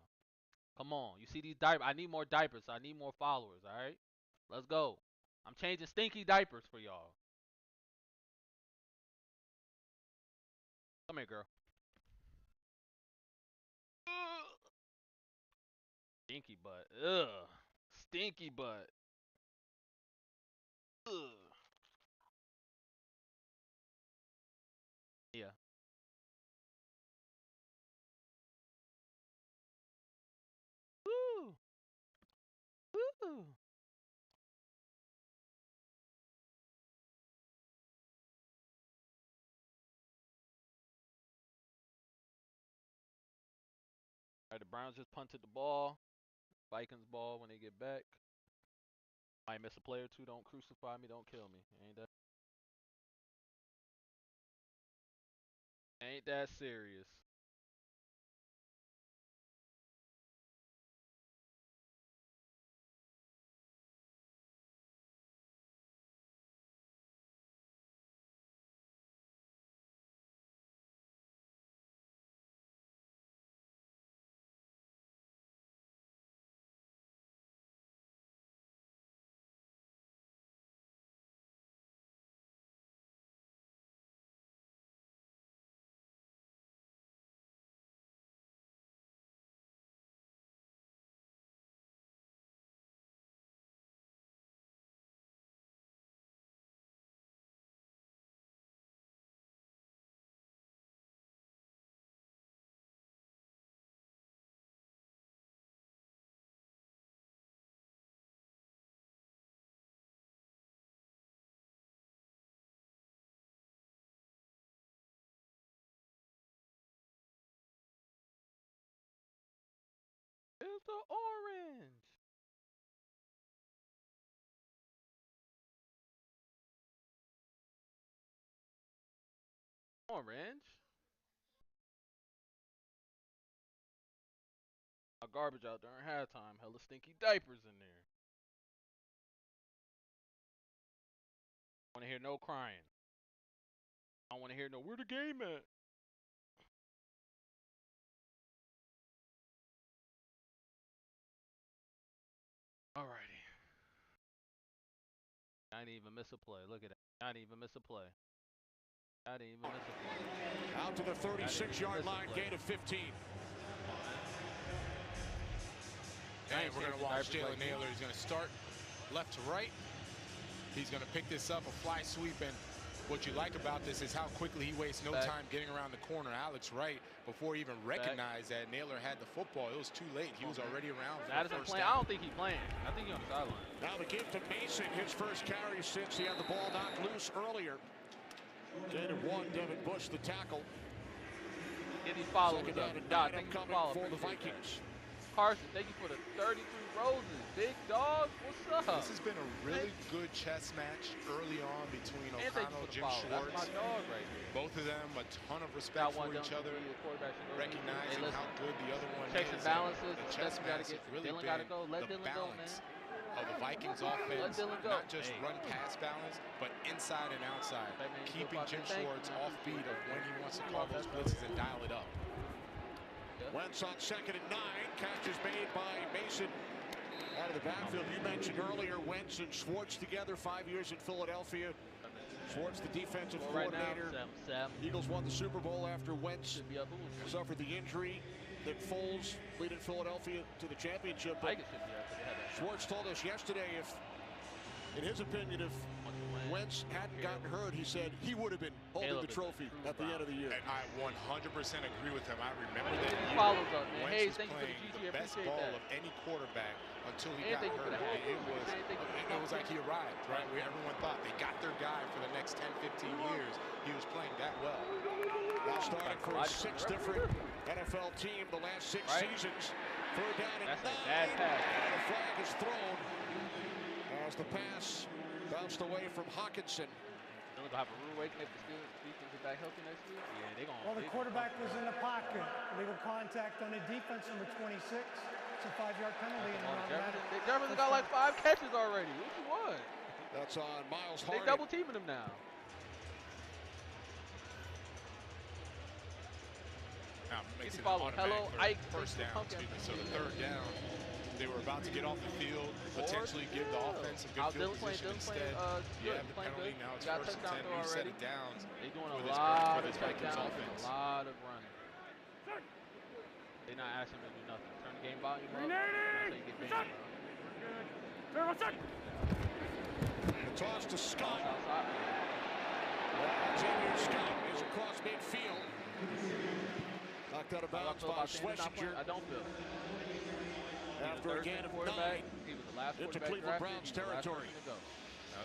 Come on. You see these diapers? I need more diapers. So I need more followers, all right? Let's go. I'm changing stinky diapers for y'all. Come here, girl. Stinky butt. Ugh. Stinky butt. Ugh. Yeah. Woo. Woo. All right, the Browns just punted the ball. Vikings ball when they get back. Might miss a play or two. Don't crucify me. Don't kill me. Ain't that serious. It's the orange. Orange. A garbage out during halftime. Hella stinky diapers in there. hear no crying. I don't want to hear no, where the game at? Alrighty. I didn't even miss a play. Look at that. I didn't even miss a play. I didn't even miss a play. Out to the 36-yard line, gain of 15. And we're going to watch Jalen Naylor. He's going to start left to right. He's going to pick this up, a fly sweep, and what you like about this is how quickly he wastes no time getting around the corner. Alex Wright, before he even recognized that Naylor had the football, it was too late. He was already around for the first down. I don't think he's playing. I think he's on the sideline. Now the give to Mason, his first carry since he had the ball knocked loose earlier. Gain of 1, Devin Bush, the tackle. Get these followers Second down and up. 9 upcoming for the Vikings. Carson, thank you for the 33 roses. Big dog, what's up? This has been a really good chess match early on between O'Connell and Jim Schwartz. That's my dog right here. Both of them, a ton of respect for each other, recognizing how good the other one checks is. And balances. The chess match has really Dylan been gotta go. Let the Dylan go, man. balance of the Vikings offense, not just run-pass balance, but inside and outside, keeping Jim Schwartz off beat of when he wants to call those blitzes and dial it up. Wentz on 2nd and 9. Catch is made by Mason out of the backfield. You mentioned earlier Wentz and Schwartz together, 5 years in Philadelphia. Schwartz, the defensive coordinator. Eagles won the Super Bowl after Wentz suffered the injury that Foles leading Philadelphia to the championship. But Schwartz told us yesterday, if, in his opinion, if Wentz hadn't gotten hurt, he said he would have been holding the trophy at the end of the year. And I 100% agree with him. I remember that year. Wentz was playing the best ball of any quarterback until he got hurt. It was like he arrived, right? Where everyone thought they got their guy for the next 10, 15 years. He was playing that well. Now starting for 6 different NFL teams the last 6 seasons. 3rd down and 9. And a flag is thrown as the pass bounced away from Hawkinson. They're going to have a rude awakening if the Steelers defense is back healthy next week. Yeah, they're going to. Well, the quarterback was in the pocket. Legal contact on the defense, number 26. It's a 5-yard penalty. Jefferson got like 5 catches already. What you want? That's on Miles Harding. They double teaming him now. Now makes it an automatic first down. So the 3rd down, they were about to get off the field, potentially give the offense a good field position instead. You have the penalty, now it's 1st and 10, new set of downs for this Vikings offense. A lot of running. They're not asking him to do nothing. Turn the game volume up. The toss to Scott. Xavier Scott is across midfield. Knocked out of bounds by Schlesinger. I don't feel. After a gain of 9 into Cleveland Browns territory.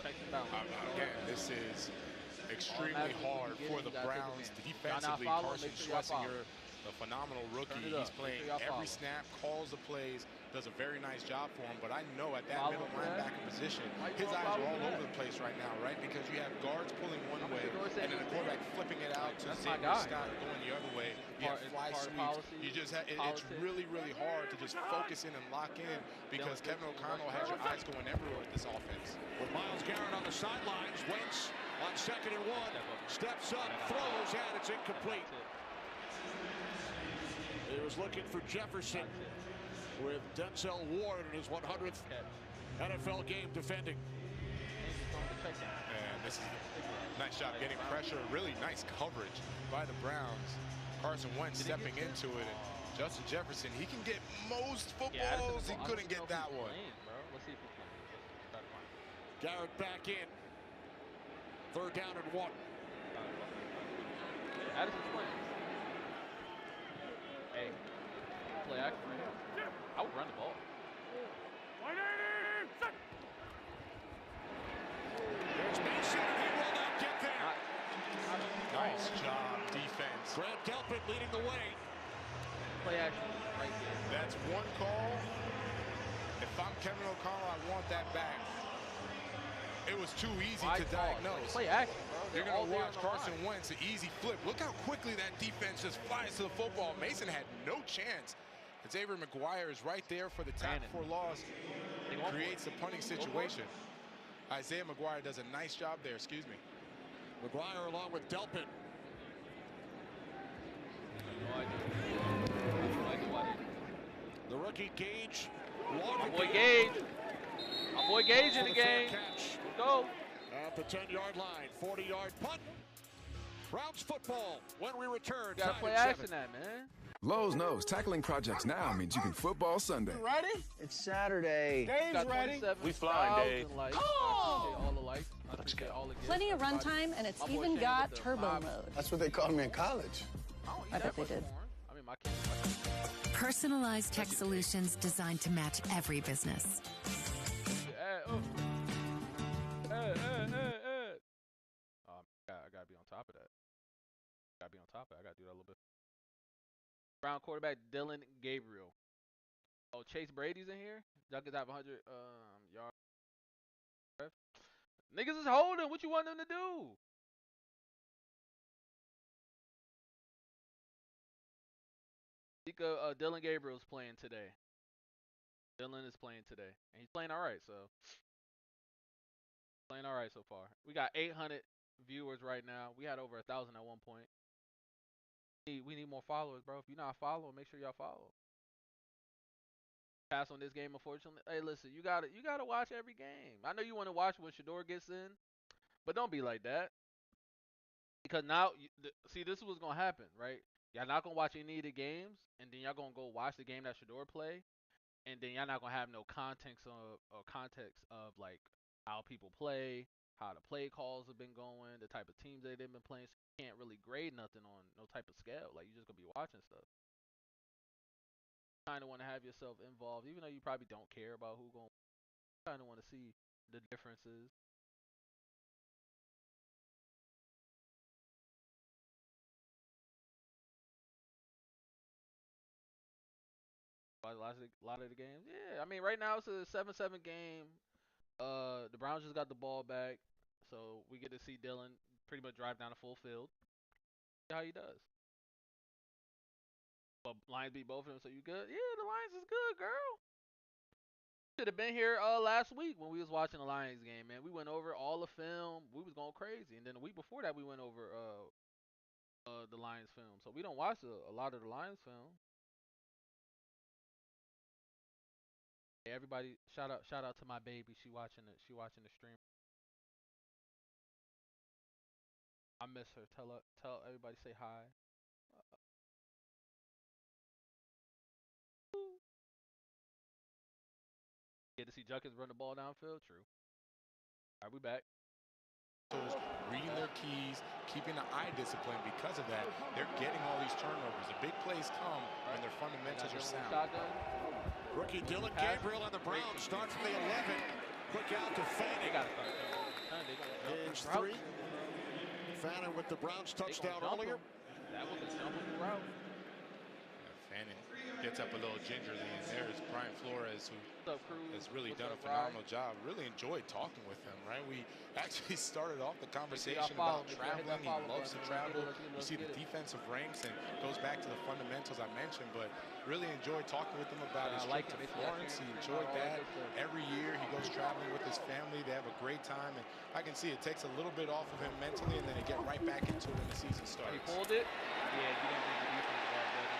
Again, this is extremely hard for the Browns defensively. Carson Schlesinger, a phenomenal rookie. He's playing every snap, calls the plays, does a very nice job for him. But I know at that middle linebacker position, his eyes are all over the place right now, right? Because you have guards pulling one way, and then the quarterback flipping it out to Xavier Scott going the other way. You have fly sweeps. You just have, it's really, really hard to just focus in and lock in because Kevin O'Connell has your eyes going everywhere with this offense. With Myles Garrett on the sidelines, Wentz on 2nd and 1, steps up, throws, and it's incomplete. He was looking for Jefferson with Denzel Ward in his 100th NFL game defending. And this is a nice job getting pressure, really nice coverage by the Browns. Carson Wentz stepping into it, and Justin Jefferson, he can get most footballs. He couldn't get that one. Let's see if he can. Garrett back in. 3rd down and 1. Addison's playing. Hey, play action right here. I would run the ball. There's Mason, and he will not get there. Nice job, defense. Grant Delpit leading the way. Play action right there. That's one call. If I'm Kevin O'Connell, I want that back. It was too easy to diagnose. Play action, bro. You're going to watch Carson Wentz, an easy flip. Look how quickly that defense just flies to the football. Mason had no chance. Xavier McGuire is right there for the tackle for loss. Creates a punting situation. Isaiah McGuire does a nice job there. Excuse me. McGuire along with Delpit. The rookie Gage. My boy Gage. My boy Gage in the game. Let's go. At the 10-yard line, 40-yard punt. Browns football when we return. Gotta play action that, man. Lowe's knows tackling projects now means you can football Sunday. Ready? It's Saturday. Dave's ready. We flying, Dave. All the lights. Let's go. Plenty of runtime, and it's even got turbo mode. That's what they called me in college. I bet they did. Personalized tech solutions designed to match every business. I gotta be on top of that. I gotta do that a little bit. Brown quarterback Dillon Gabriel. Oh, Chase Brady's in here. Duckers have 100 yards. Niggas is holding. What you want them to do? Dillon Gabriel's playing today. Dillon is playing today, and he's playing all right. So far. We got 800 viewers right now. We had over 1,000 at one point. We need more followers, bro. If you're not following, make sure y'all follow. Pass on this game, unfortunately. Hey, listen, you gotta watch every game. I know you want to watch when Shedeur gets in, but don't be like that. Because now, see, this is what's gonna happen, right? Y'all not gonna watch any of the games, and then y'all gonna go watch the game that Shedeur play, and then y'all not gonna have no context of like how people play, how the play calls have been going, the type of teams that they've been playing. So you can't really grade nothing on no type of scale. Like, you're just gonna be watching stuff. Kind of want to have yourself involved, even though you probably don't care about who going. Kind of want to see the differences. A lot of the games, yeah. I mean, right now it's a 7-7 game. The Browns just got the ball back, so we get to see Dillon pretty much drive down the full field. See how he does. But Lions beat both of them, so you good? Yeah, the Lions is good, girl. Should have been here last week when we was watching the Lions game, man. We went over all the film. We was going crazy, and then the week before that we went over the Lions film. So we don't watch a lot of the Lions film. Hey, everybody, shout out to my baby. She watching the stream. I miss her. Tell everybody, say hi. Get to see Junkins run the ball downfield. True. All right, we back. Reading their keys, keeping the eye discipline. Because of that, they're getting all these turnovers. The big plays come when their fundamentals are sound. Rookie Dillon Gabriel and the Browns start from the 11. Quick out to Fanning. It's 3. Fanning with the Browns touchdown earlier. That was a jumping route. Fanning gets up a little gingerly, and there's Brian Flores, who has really done a phenomenal job. Really enjoyed talking with him, right? We actually started off the conversation about traveling. He loves to travel. You see the defensive ranks, and goes back to the fundamentals I mentioned, but really enjoyed talking with him about his trip to Florence. He enjoyed that. Every year he goes traveling with his family. They have a great time, and I can see it takes a little bit off of him mentally, and then they get right back into it when the season starts. He pulled it. Yeah, you didn't read the defense that, brother.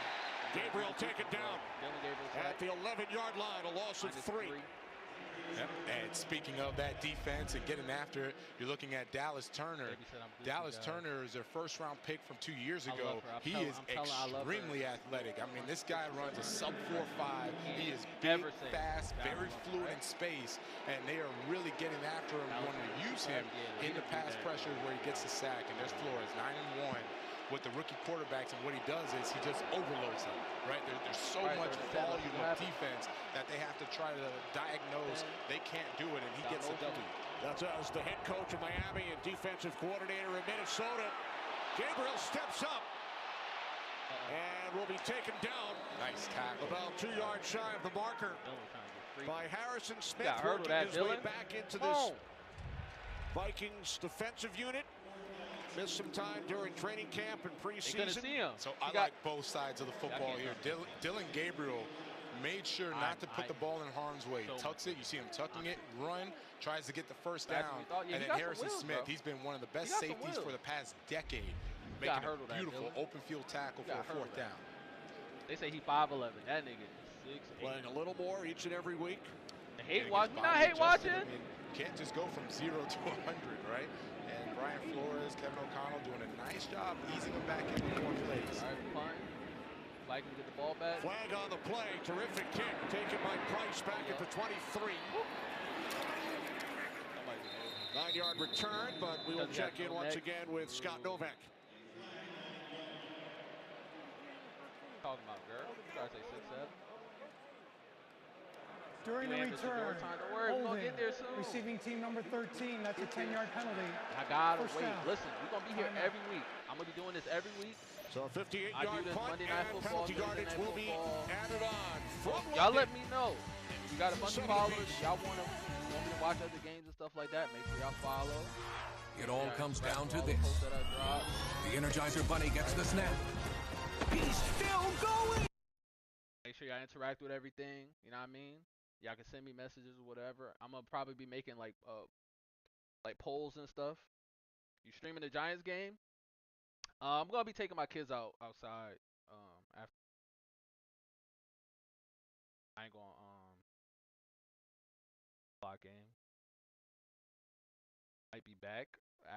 Gabriel taken down at the 11-yard line, a loss of 3. Yep. And speaking of that defense and getting after it, you're looking at Dallas Turner. Dallas Turner is their first-round pick from 2 years ago. He is extremely athletic. I mean, this guy runs a sub-4.5. He is big, fast, very fluid in space, and they are really getting after him, wanting to use him in the pass pressure where he gets the sack. And there's Flores, 9-1. With the rookie quarterbacks, and what he does is he just overloads them, right? There's so much volume of defense that they have to try to diagnose. They can't do it, and he gets the W. That's as the head coach of Miami and defensive coordinator in Minnesota. Gabriel steps up and will be taken down. Nice tackle. About 2 yards shy of the marker by Harrison Smith, working his way back into this Vikings defensive unit. Missed some time during training camp and preseason. See him. So I like both sides of the football here. Dillon Gabriel made sure not to put the ball in harm's way. Tucks it. You see him tucking it, run, tries to get the first down. And then Harrison Smith, he's been one of the best safeties for the past decade, making a beautiful open field tackle for a fourth down. They say he 5'11". That nigga is 6'8". Playing a little more each and every week. Hate watch. We not hate watching. I mean, can't just go from 0 to 100, right? And Brian Flores, Kevin O'Connell doing a nice job easing him back into more plays. All right, fine. Vikings get the ball back. Flag on the play. Terrific kick taken by Price back at the 23. 9-yard return, but we will check in once again with Scott Novak. Talking about, girl. You gotta say 6'7". During the return, holding, receiving team number 13. That's a 10-yard penalty. I gotta wait. Listen, we're gonna be here every week. I'm gonna be doing this every week. So a 58-yard punt and penalty yardage will be added on. Y'all let me know. You got a bunch of followers. Y'all want me to watch other games and stuff like that? Make sure y'all follow. It all comes down to this. The Energizer Bunny gets the snap. He's still going. Make sure y'all interact with everything. You know what I mean? Y'all can send me messages or whatever. I'm gonna probably be making like polls and stuff. You streaming the Giants game? I'm gonna be taking my kids outside after. I ain't going clock game. Might be back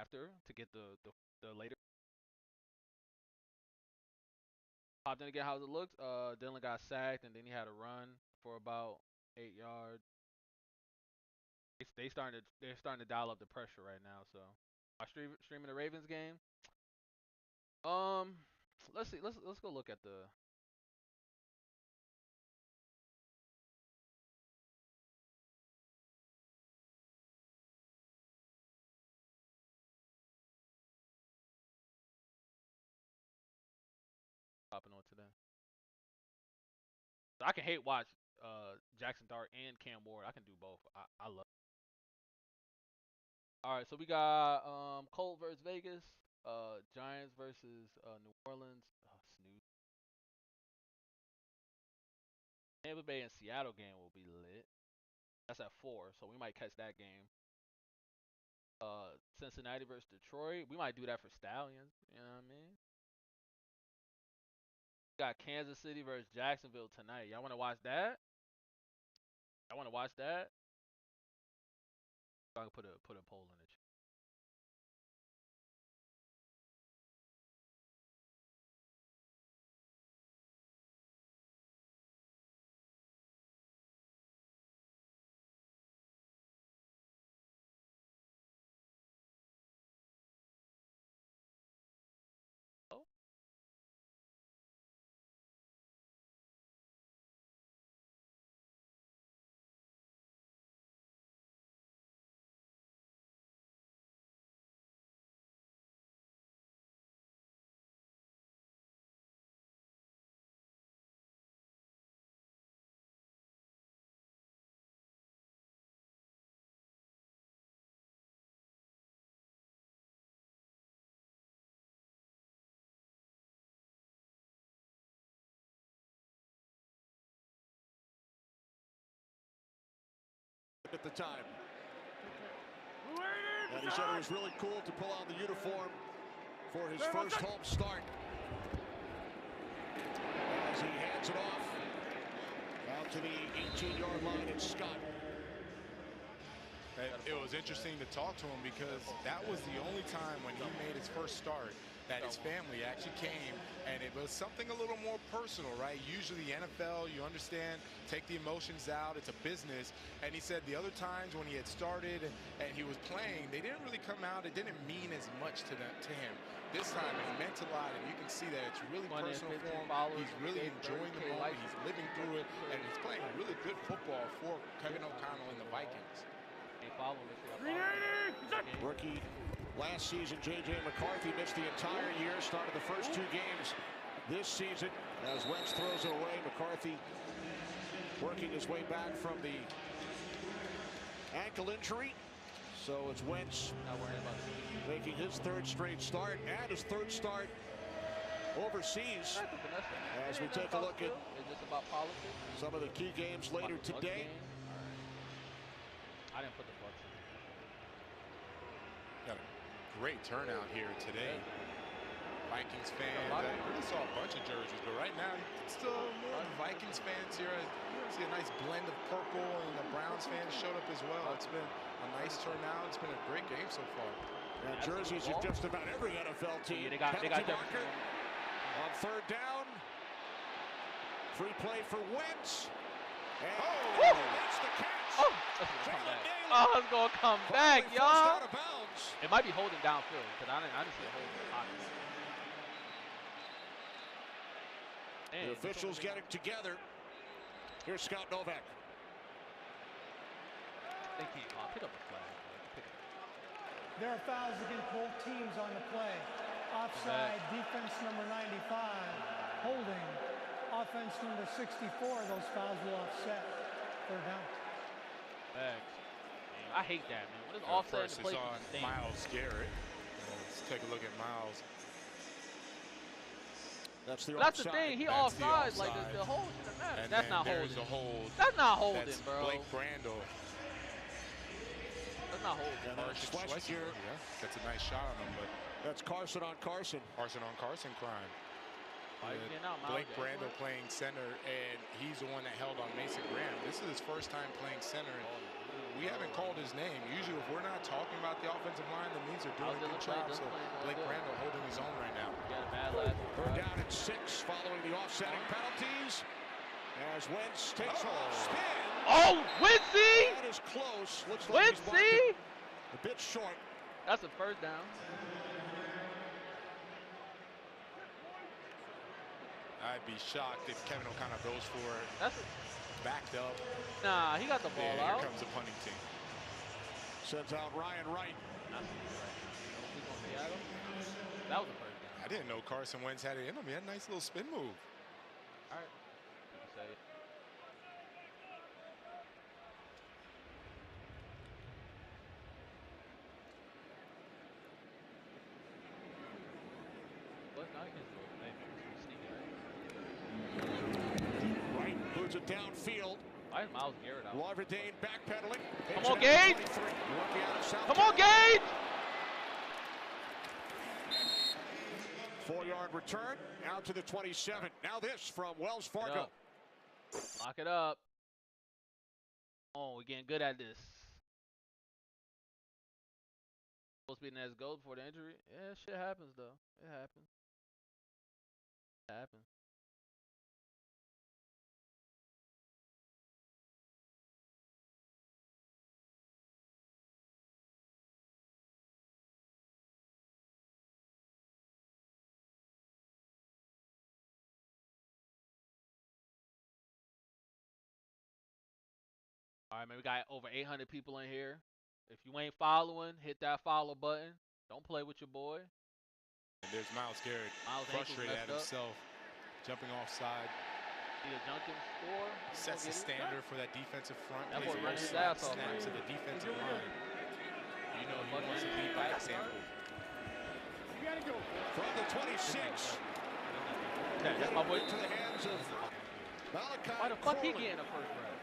after to get the later. Popped in again. How's it looked? Dillon got sacked and then he had a run for about 8 yards. They're starting to dial up the pressure right now. So I streaming the Ravens game. Let's see. Let's go look at the. Popping on today. I can hate watch Jackson Dart and Cam Ward. I can do both. I love it. All right, so we got Colts versus Vegas, Giants versus New Orleans. Snooze. Tampa Bay and Seattle game will be lit. That's at 4, so we might catch that game. Cincinnati versus Detroit. We might do that for Stallions. You know what I mean? Got Kansas City versus Jacksonville tonight. Y'all want to watch that? Y'all want to watch that? I can put a poll in the chat. At the time. And he said it was really cool to pull out the uniform for his first home start. As he hands it off out to the 18-yard line, it's Scott. It was interesting to talk to him because that was the only time when he made his first start that his family actually came, and it was something a little more personal, right? Usually the NFL, you understand, take the emotions out, it's a business. And he said the other times when he had started and he was playing, they didn't really come out, it didn't mean as much to him. This time it meant a lot, and you can see that it's really personal for him. He's really enjoying the moment, he's living through it, and he's playing really good football for Kevin O'Connell and the Vikings. Rookie last season, J.J. McCarthy missed the entire year, started the first 2 games this season. As Wentz throws it away, McCarthy working his way back from the ankle injury. So it's Wentz making his 3rd straight start and his 3rd start overseas. As we take a look at some of the key games later today. I didn't put the Bucks in. Got a great turnout here today. Vikings fans. I really saw a bunch of jerseys, but right now, still more Vikings fans here. I see a nice blend of purple, and the Browns fans showed up as well. It's been a nice turnout. It's been a great game so far. Yeah, jerseys of just about every NFL team. They got Marker on third down. Free play for Wentz. And that's the catch. Oh, that's gonna come back. Oh, it's gonna come back, y'all. It might be holding downfield because I didn't see a hold in the pocket. The officials getting together. Here's Scott Novak. They can't pick up the flag. There are fouls against both teams on the play. Offside, defense number 95. Holding, offense number 64. Those fouls will offset. Third down. Thanks. I hate that, man. What is offset in the play? First is on Myles Garrett. Let's take a look at Myles. That's the thing. He offside. Like the hold shouldn't matter. That's not holding. Hold. That's not holding, bro. Blake Brandel. That's not holding. Yeah, that's a nice shot on him, but that's Carson on Carson. Carson on Carson crime. Blake Brandel playing center, and he's the one that held on Mason Graham. This is his first time playing center, and we haven't called his name. Usually, if we're not talking about the offensive line, that means they're doing a good job. So Blake Brandel holding his own right now. Third down at 6 following the offsetting penalties. As Wentz takes off spin. Oh, Wentzy! That is close. Looks like Wentzy! A bit short. That's a first down. I'd be shocked if Kevin O'Connor goes for it. That's backed up. Nah, he got the ball out. Here comes the punting team. Sends out Ryan Wright. That was the first down. I didn't know Carson Wentz had it in him. He had a nice little spin move. All right. Say it. Wright moves it downfield. Why is Myles Garrett out? Larverdane backpedaling. Come on, Gage! Come on, Gage! 4-yard return out to the 27. Now this from Wells Fargo. Lock it up. Oh, we're getting good at this. Supposed to be as goal before the injury. Yeah, shit happens though. It happens. It happens. All right, man, we got over 800 people in here. If you ain't following, hit that follow button. Don't play with your boy. And there's Myles Garrett, frustrated at himself, jumping offside. Junkins score. Sets the standard for that defensive front. That boy running his ass off. Snaps to the defensive line. You know he wants to be by example. From the 26. That's my boy. To the hands of Malachi. Why the fuck he getting a first round?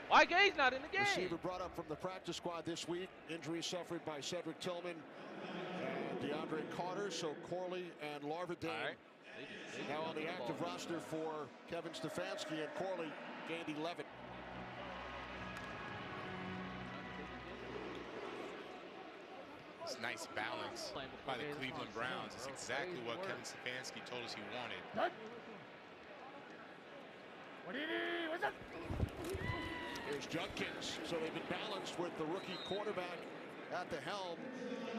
Why Gage not in the game? Receiver brought up from the practice squad this week. Injury suffered by Cedric Tillman and DeAndre Carter. So Corley and Larverdane now on the active roster for Kevin Stefanski, and Corley gained 11. It's nice balance by the Cleveland Browns. It's exactly what Kevin Stefanski told us he wanted. What's up? Here's Judkins. So they've been balanced with the rookie quarterback at the helm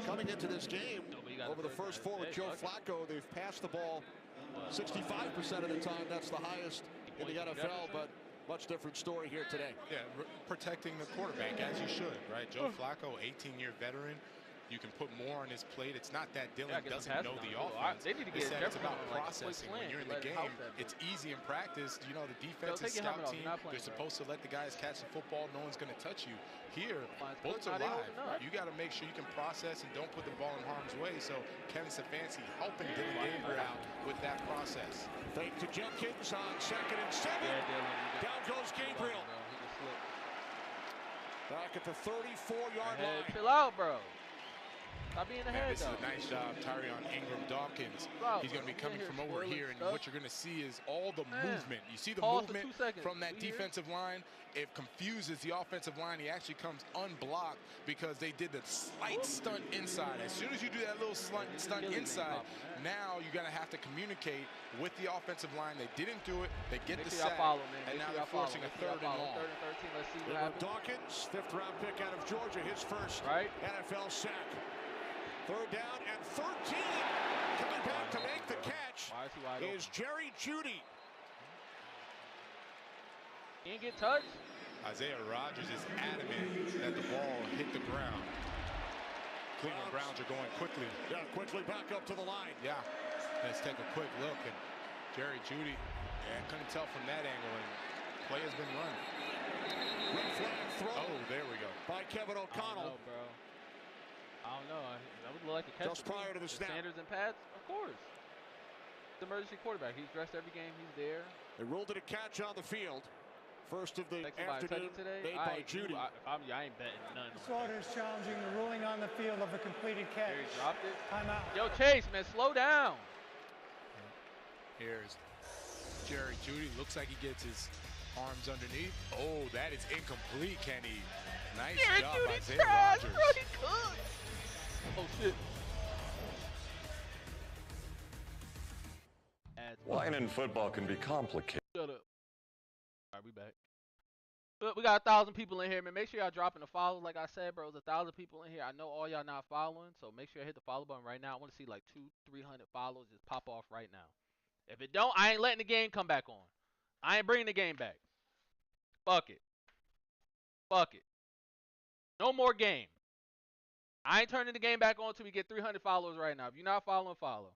coming into this game. Over the first 4 with Joe Flacco, they've passed the ball 65% of the time. That's the highest in the NFL, but much different story here today. Yeah, protecting the quarterback as you should, right? Joe Flacco, 18-year veteran. You can put more on his plate. It's not that Dillon doesn't know the offense. They need to get it's about processing. When you're in the game, it's easy in practice. You know, the defensive scout team, they're supposed to let the guys catch the football. No one's going to touch you. Here, bullets are live. You got to make sure you can process and don't put the ball in harm's way. So Kevin Stefanski helping Dillon Gabriel out with that process. Fake to Jenkins on 2nd and 7. Down goes Gabriel. Back at the 34-yard line. Chill out, bro. Stop being ahead, this is a nice job, Tyrion Ingram Dawkins. He's going to be coming from over here, and what you're going to see is all the movement. You see the movement from that defensive line. It confuses the offensive line. He actually comes unblocked because they did the slight stunt inside. As soon as you do that little stunt inside, now you're going to have to communicate with the offensive line. They didn't do it. They get the sack, and now they're forcing a 3rd and long. 3rd and 13. Let's see what happens. Dawkins, 5th-round pick out of Georgia, his first NFL sack. 3rd down and 13. Coming back to make the catch is Jerry Jeudy. Can't get touched. Isaiah Rodgers is adamant that the ball hit the ground. Cleveland Browns are going quickly. Yeah, quickly back up to the line. Yeah. Let's take a quick look. And Jerry Jeudy, couldn't tell from that angle. And play has been run. Red flag throw. Oh, there we go. By Kevin O'Connell. Bro. I don't know. That would look like a catch. Just prior to the snap. Sanders and pads, of course. The emergency quarterback. He's dressed every game. He's there. They ruled it a catch on the field. First of the afternoon made by Jeudy. I ain't betting none. Slaughter is challenging the ruling on the field of a completed catch. He dropped it. Timeout. Yo, Chase, man, slow down. Here's Jerry Jeudy. Looks like he gets his arms underneath. Oh, that is incomplete, Kenny. Nice job, Isaiah Rodgers. Bro, he could. Oh, shit. Line in football can be complicated. Shut up. All right, we back. Look, we got 1,000 people in here, man. Make sure y'all dropping the follows. Like I said, bro, there's 1,000 people in here. I know all y'all not following, so make sure you hit the follow button right now. I want to see like 200-300 follows just pop off right now. If it don't, I ain't letting the game come back on. I ain't bringing the game back. Fuck it. Fuck it. No more game. I ain't turning the game back on until we get 300 followers right now. If you're not following, follow.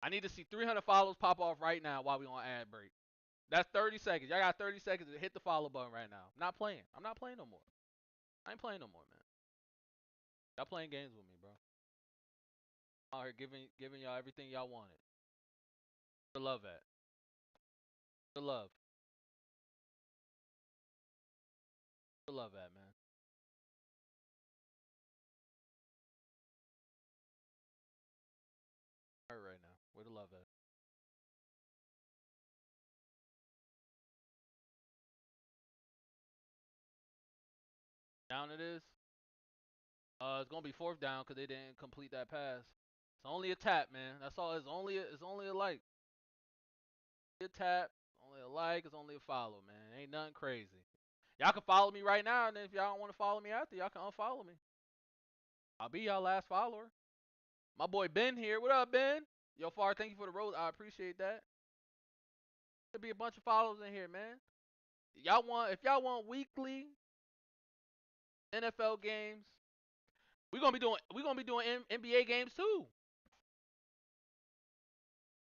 I need to see 300 follows pop off right now while we on ad break. That's 30 seconds. Y'all got 30 seconds to hit the follow button right now. I'm not playing. I'm not playing no more. I ain't playing no more, man. Y'all playing games with me, bro. I'm out here giving y'all everything y'all wanted. The love at. The love. The love at, man. All right now. Where the love at? Down it is. It's gonna be 4th down because they didn't complete that pass. It's only a tap, man. That's all. It's only a like. A tap. Only a like. It's only a follow, man. Ain't nothing crazy. Y'all can follow me right now, and then if y'all don't want to follow me after, y'all can unfollow me. I'll be y'all last follower. My boy Ben here. What up, Ben? Yo, Far, thank you for the rose. I appreciate that. There'll be a bunch of followers in here, man. If y'all want weekly NFL games, we're gonna be doing NBA games too.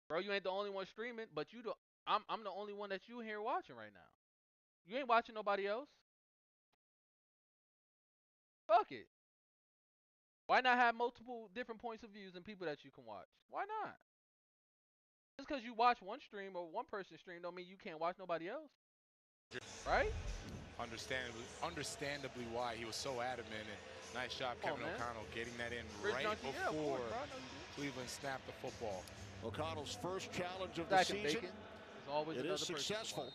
Bro, you ain't the only one streaming, but I'm the only one that you here watching right now. You ain't watching nobody else. Fuck it. Why not have multiple different points of views and people that you can watch? Why not? Just because you watch one stream or one person stream don't mean you can't watch nobody else. Right? Understandably why he was so adamant. And nice job, Kevin O'Connell, getting that in right before Cleveland snapped the football. O'Connell's first challenge of the season. It is successful.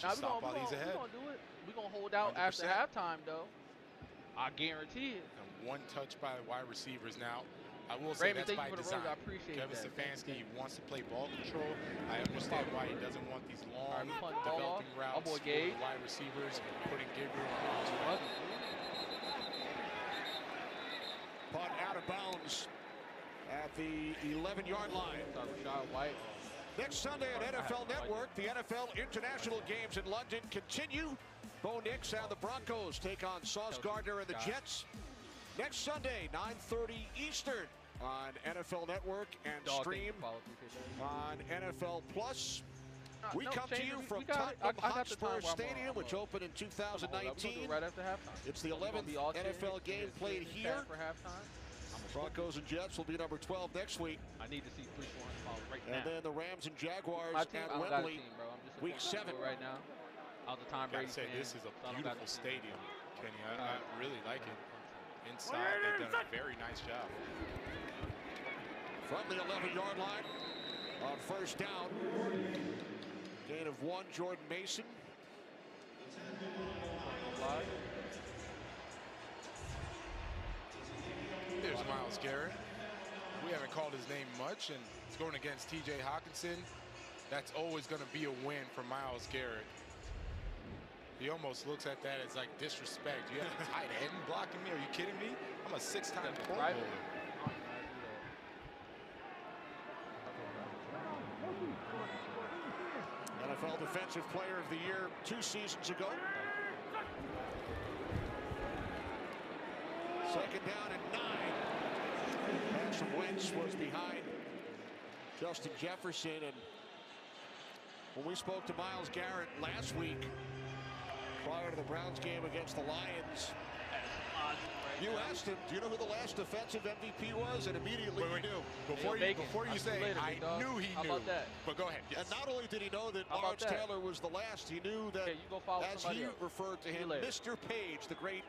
Now we're gonna do it. We're gonna hold out 100%. After halftime, though. I guarantee it. And one touch by wide receivers now. I will say that's by design. I appreciate Kevin Stefanski wants to play ball control. I understand why he doesn't want these long developing routes for the wide receivers, putting Gabriel on. Punt out of bounds at the 11-yard line. Rashad White. Next Sunday on NFL Network, the NFL International Games in London continue. Bo Nix and the Broncos take on Sauce Gardner and the Jets. Next Sunday, 9:30 Eastern on NFL Network and stream on NFL Plus. We come to you from Tottenham Hotspur Stadium, which opened in 2019. It's the 11th NFL game played here. Broncos and Jets will be number 12 next week. I need to see 3-1 right now. And then the Rams and Jaguars at Wembley, week 7. Right now. I gotta say, this is a beautiful stadium, Kenny. I really like it. Inside, they've done a very nice job. From the 11-yard line on first down. Gain of 1, Jordan Mason. There's Myles Garrett. We haven't called his name much, and it's going against T.J. Hockenson. That's always going to be a win for Myles Garrett. He almost looks at that as like disrespect. You have a tight end blocking me? Are you kidding me? I'm a 6-time Pro Bowler. NFL Defensive Player of the Year 2 seasons ago. Second down and 9. Pass from Wentz was behind Justin Jefferson. And when we spoke to Myles Garrett last week, prior to the Browns game against the Lions, you asked him, do you know who the last defensive MVP was? And immediately he knew. Before you say, I knew he knew. But go ahead. Yes. And not only did he know that Lawrence Taylor was the last, he knew that, as he referred to him, Mr. Page, the great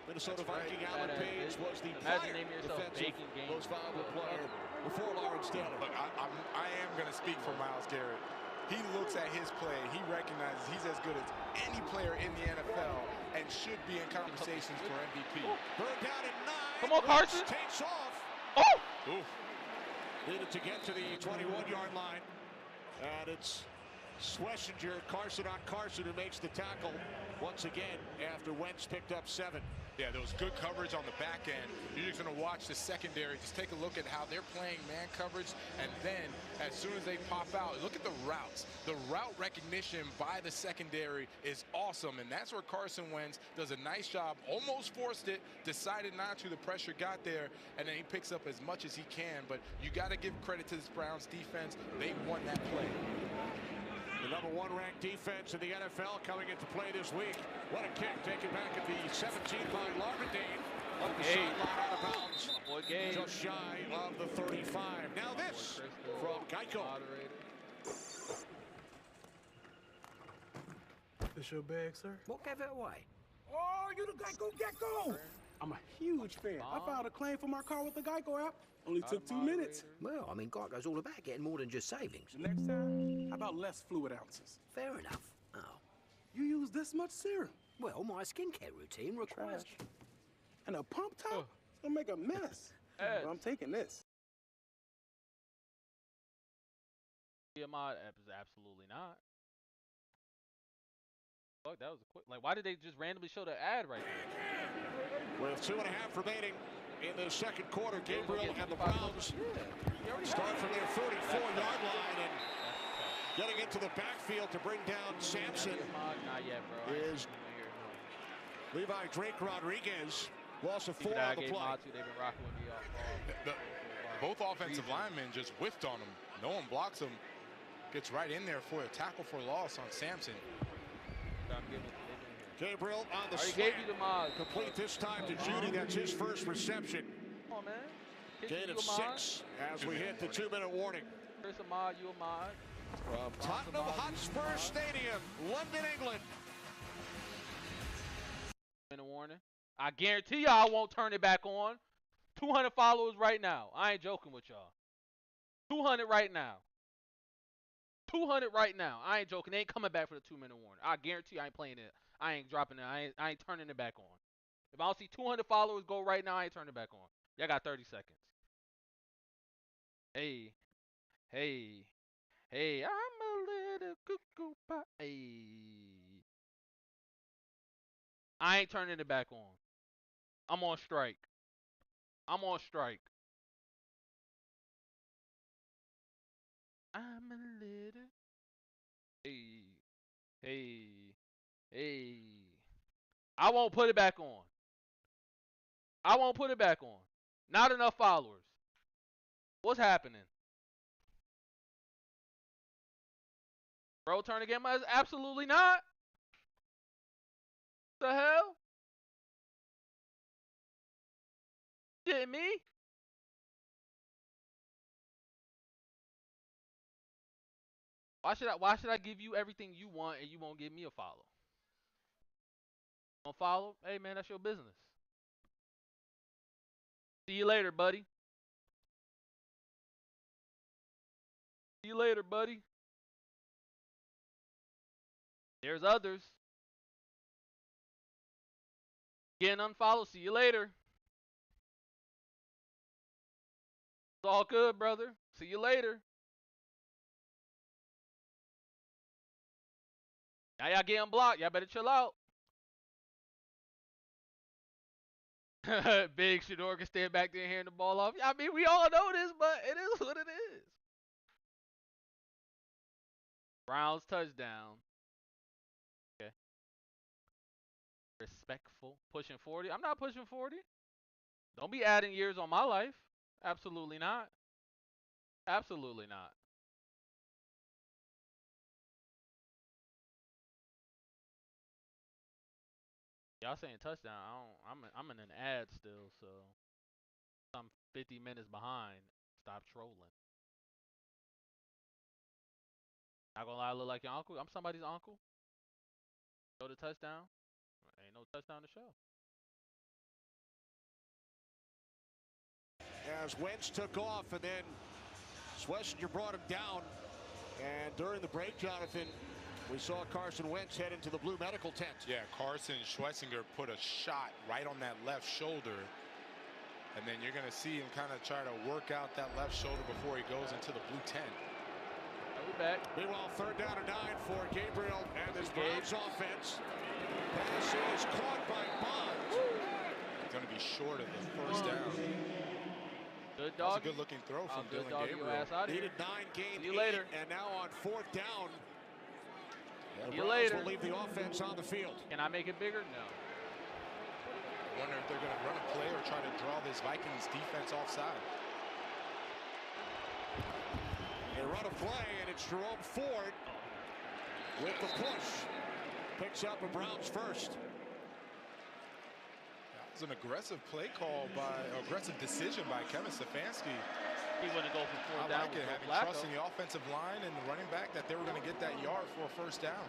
Minnesota Viking Alan Page, was the prior defensive most valuable player before Lawrence Taylor. Look, I am going to speak for Myles Garrett. He looks at his play. He recognizes he's as good as any player in the NFL and should be in conversations for MVP. Third down and 9. Come on, Carson. Takes off. Oh! Oof. Needed to get to the 21-yard line. And it's Schlesinger, Carson on Carson, who makes the tackle once again after Wentz picked up 7. Yeah, there was good coverage on the back end. You're just going to watch the secondary. Just take a look at how they're playing man coverage. And then as soon as they pop out, look at the routes. The route recognition by the secondary is awesome. And that's where Carson Wentz does a nice job. Almost forced it, decided not to. The pressure got there. And then he picks up as much as he can. But you got to give credit to this Browns defense. They won that play. The number 1 ranked defense in the NFL coming into play this week. What a kick, taken back at the 17 by Larmadane. Up the sideline, out of bounds. Just shy of the 35. Now this from Geico. This your bag, sir? What gave it away? Oh, you the Geico Gecko! I'm a huge fan. I filed a claim for my car with the Geico app. Only took 2 minutes. Well, I mean, Geico's all about getting more than just savings. The next time, how about less fluid ounces? Fair enough. Oh. You use this much serum? Well, my skincare routine requires... And a pump top? It's gonna make a mess. Well, I'm taking this. Absolutely not. Fuck, that was quick. Like, why did they just randomly show the ad right there? With 2.5 remaining in the second quarter, Gabriel and the Browns start from their 34-yard line, and getting into the backfield to bring down Sampson is Levi Drake Rodriguez. Loss of 4 on the play. Both offensive linemen just whiffed on him. No one blocks him. Gets right in there for a tackle for loss on Sampson. Gabriel on the slant. Complete this time to Judy. That's his first reception. Come on, man. Gain of 6 as we hit the 2-minute warning. Chris Ahmad, you Ahmad. From Tottenham Hotspur Stadium, London, England. Minute warning. I guarantee y'all I won't turn it back on. 200 followers right now. I ain't joking with y'all. 200 right now. 200 right now. I ain't joking. They ain't coming back for the 2-minute warning. I guarantee I ain't playing it. I ain't dropping it. I ain't turning it back on. If I don't see 200 followers go right now, I ain't turning it back on. Y'all got 30 seconds. Hey. Hey. Hey. I'm a little cuckoo pie. Hey. I ain't turning it back on. I'm on strike. I'm on strike. I'm a little I won't put it back on. I won't put it back on. Not enough followers. What's happening? Bro, turn again? Absolutely not. The hell? Shitting me? Why should I give you everything you want and you won't give me a follow? Don't follow? Hey man, that's your business. See you later, buddy. See you later, buddy. There's others. Getting unfollowed. See you later. It's all good, brother. See you later. Now y'all getting blocked. Y'all better chill out. Big Shedeur can stand back there hearing the ball off. I mean, we all know this, but it is what it is. Browns touchdown. Okay. Respectful. Pushing 40. I'm not pushing 40. Don't be adding years on my life. Absolutely not. Absolutely not. Y'all saying touchdown. I'm in an ad still, so I'm 50 minutes behind. Stop trolling. Not gonna lie, I look like your uncle. I'm somebody's uncle. Show the touchdown. Ain't no touchdown to show. As Wentz took off, and then Schlesinger brought him down. And during the break, Jonathan, we saw Carson Wentz head into the blue medical tent. Yeah, Carson Schlesinger put a shot right on that left shoulder. And then you're going to see him kind of try to work out that left shoulder before he goes into the blue tent. Back. Meanwhile, 3rd down and 9 for Gabriel and this Browns offense. Pass is caught by Bonds. It's going to be short of the first down. Good dog. That's a good-looking throw from Dillon Gabriel. Needed 9, gained 8, later. and now on 4th down. See you later. Will leave the offense on the field. Can I make it bigger? No. I wonder if they're going to run a play or try to draw this Vikings defense offside. They run a play, and it's Jerome Ford with the push. Picks up a Browns first. That was an aggressive play call aggressive decision by Kevin Stefanski. He wouldn't go for 4th down. I like it, having trust in the offensive line and the running back that they were going to get that yard for a 1st down.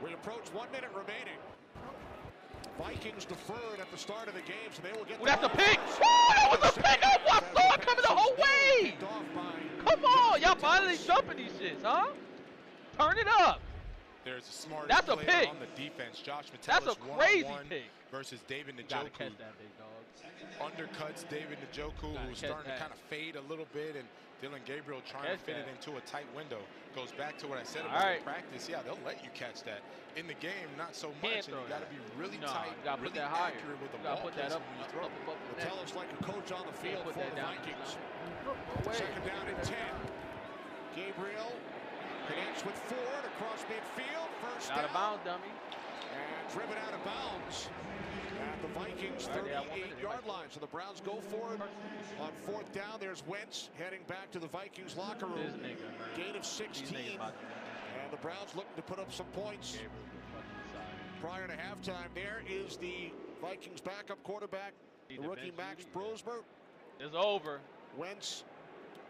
We approach 1 minute remaining. Vikings deferred at the start of the game, so they will get. That's a pick! That was a pick! I saw it coming the whole way! Come on! Y'all finally jumping these shits, huh? Turn it up! There's a smart player pick on the defense. Josh Metellus. That's a crazy pick. Versus David Njoku. Gotta catch that big dog. Undercuts David Njoku, who's starting to kind of fade a little bit, and Dillon Gabriel trying to fit it into a tight window. Goes back to what I said about practice. Yeah, they'll let you catch that. In the game, not so much. And you got to be really tight, really accurate with the ball placement when you throw. Metellus like a coach on the field for the Vikings. 2nd down and 10. Gabriel connects with Ford across midfield. 1st down. Out of bounds, dummy. And driven out of bounds at the Vikings 38-yard line. So the Browns go for it on 4th down. There's Wentz heading back to the Vikings locker room. Gain of 16. And the Browns looking to put up some points. Prior to halftime, there is the Vikings backup quarterback, the rookie Max Brosmer. It's over. Wentz,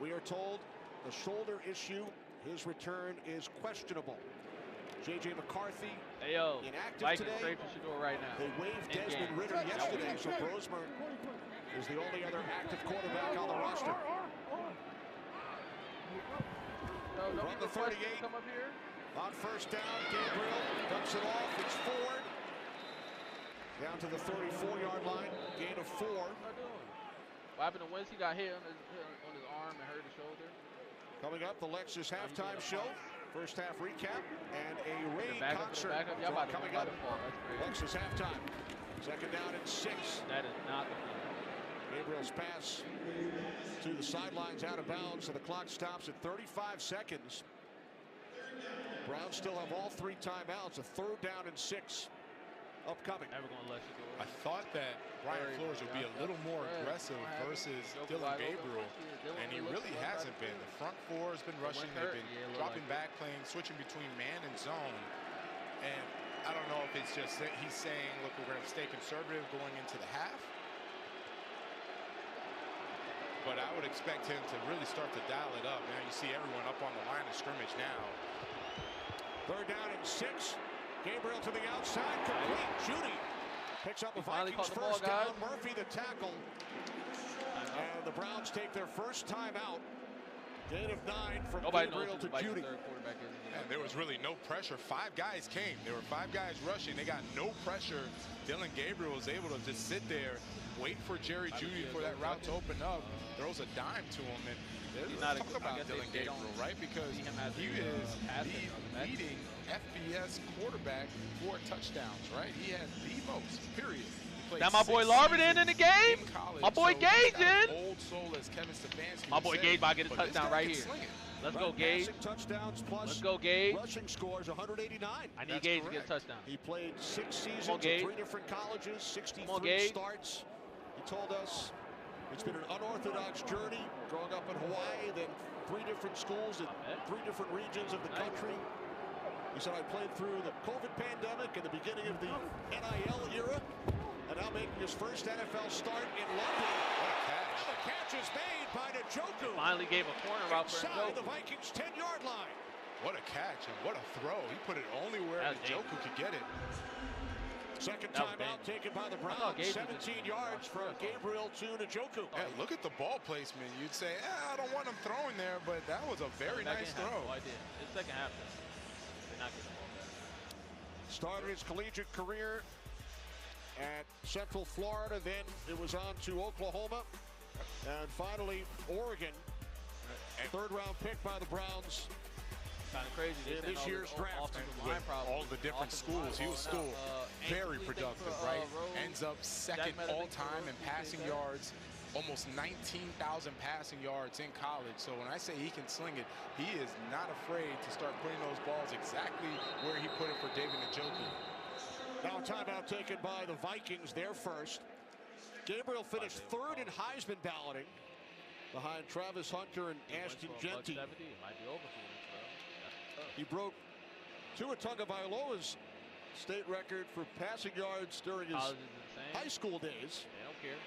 we are told, the shoulder issue. His return is questionable. J.J. McCarthy inactive Vikings today. straight for Shedeur right now. They waived Desmond Ridder yesterday, so Brosmer is the only other active quarterback on the roster. From the 38, come up here. On 1st down, Gabriel dumps it off. It's Ford. Down to the 34-yard line. Gain of 4. What happened to Wentz? He got hit on his arm and hurt his shoulder. Coming up, the Lexus halftime show. 1st half recap and a Ray concert coming up. Lexus halftime. 2nd down and 6. That is not the play. Gabriel's pass to the sidelines out of bounds, so the clock stops at 35 seconds. Browns still have all 3 timeouts. A 3rd down and 6. upcoming. Never gonna let Shedeur. I thought that Brian Flores would be a little more aggressive versus Dillon Gabriel, and he really hasn't been. The front four has been rushing. They've been dropping back, switching between man and zone. And I don't know if it's just that he's saying, look, we're going to stay conservative going into the half. But I would expect him to really start to dial it up. Now you see everyone up on the line of scrimmage now. 3rd down and 6. Gabriel to the outside, complete. Judy picks up the Vikings first down. Murphy the tackle. And the Browns take their first timeout. Gain of 9 from Gabriel to Judy. And there was really no pressure. 5 guys came. There were 5 guys rushing. They got no pressure. Dillon Gabriel was able to just sit there, wait for Jerry Judy for that route to open up, throws a dime to him. And let's talk about Dillon Gabriel, right? Because he is the leading FBS quarterback for touchdowns, right? He has the most, period. Now my boy Larvin in the game. My boy Gage in. Old soul as Kevin Stefanski. My boy Gage about to get a touchdown right here. Let's go, Gage. Touchdowns plus Let's go, Gage. Rushing scores 189. I need Gage to get a touchdown. He played 6 seasons at 3 different colleges, 63 starts. He told us it's been an unorthodox journey growing up in Hawaii, then 3 different schools in 3 different regions of the country. He said, I played through the COVID pandemic and the beginning of the NIL era, and now making his first NFL start in London. What a catch. The catch is made by Njoku. Finally gave a corner route for Njoku. The Vikings 10-yard line. What a catch and what a throw. He put it only where Njoku could get it. Second timeout taken by the Browns. 17 yards from Gabriel to Njoku. Yeah, look at the ball placement. You'd say, I don't want him throwing there, but that was a very nice throw. I did. It's second half. They're not getting the ball back. Started his collegiate career at Central Florida, then it was on to Oklahoma, and finally Oregon. 3rd round pick by the Browns. Kind of crazy. In this year's draft. With all the different schools, he was still very productive, right? Ends up 2nd all-time in passing yards, almost 19,000 passing yards in college. So when I say he can sling it, he is not afraid to start putting those balls exactly where he put it for David Njoku. Now a timeout taken by the Vikings, their first. Gabriel finished 3rd in Heisman balloting behind Travis Hunter and Ashton Genty. He broke Tua Tagovailoa's state record for passing yards during his high school days. They don't care.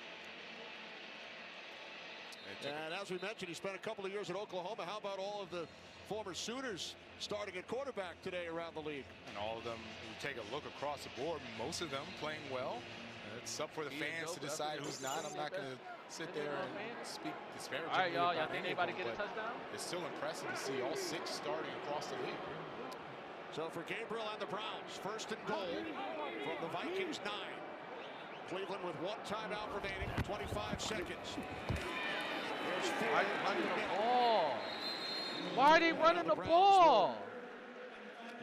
And as we mentioned, he spent a couple of years at Oklahoma. How about all of the former Sooners starting at quarterback today around the league? And all of them, you take a look across the board, most of them playing well. It's up for the fans to decide who's not. I'm not going to sit there and speak disparagingly. All right, y'all think anybody get a touchdown? It's still impressive to see all 6 starting across the league. So for Gabriel and the Browns, 1st and goal from the Vikings 9. Cleveland with 1 timeout remaining, 25 seconds. Why are they running the ball? Why are they running the ball?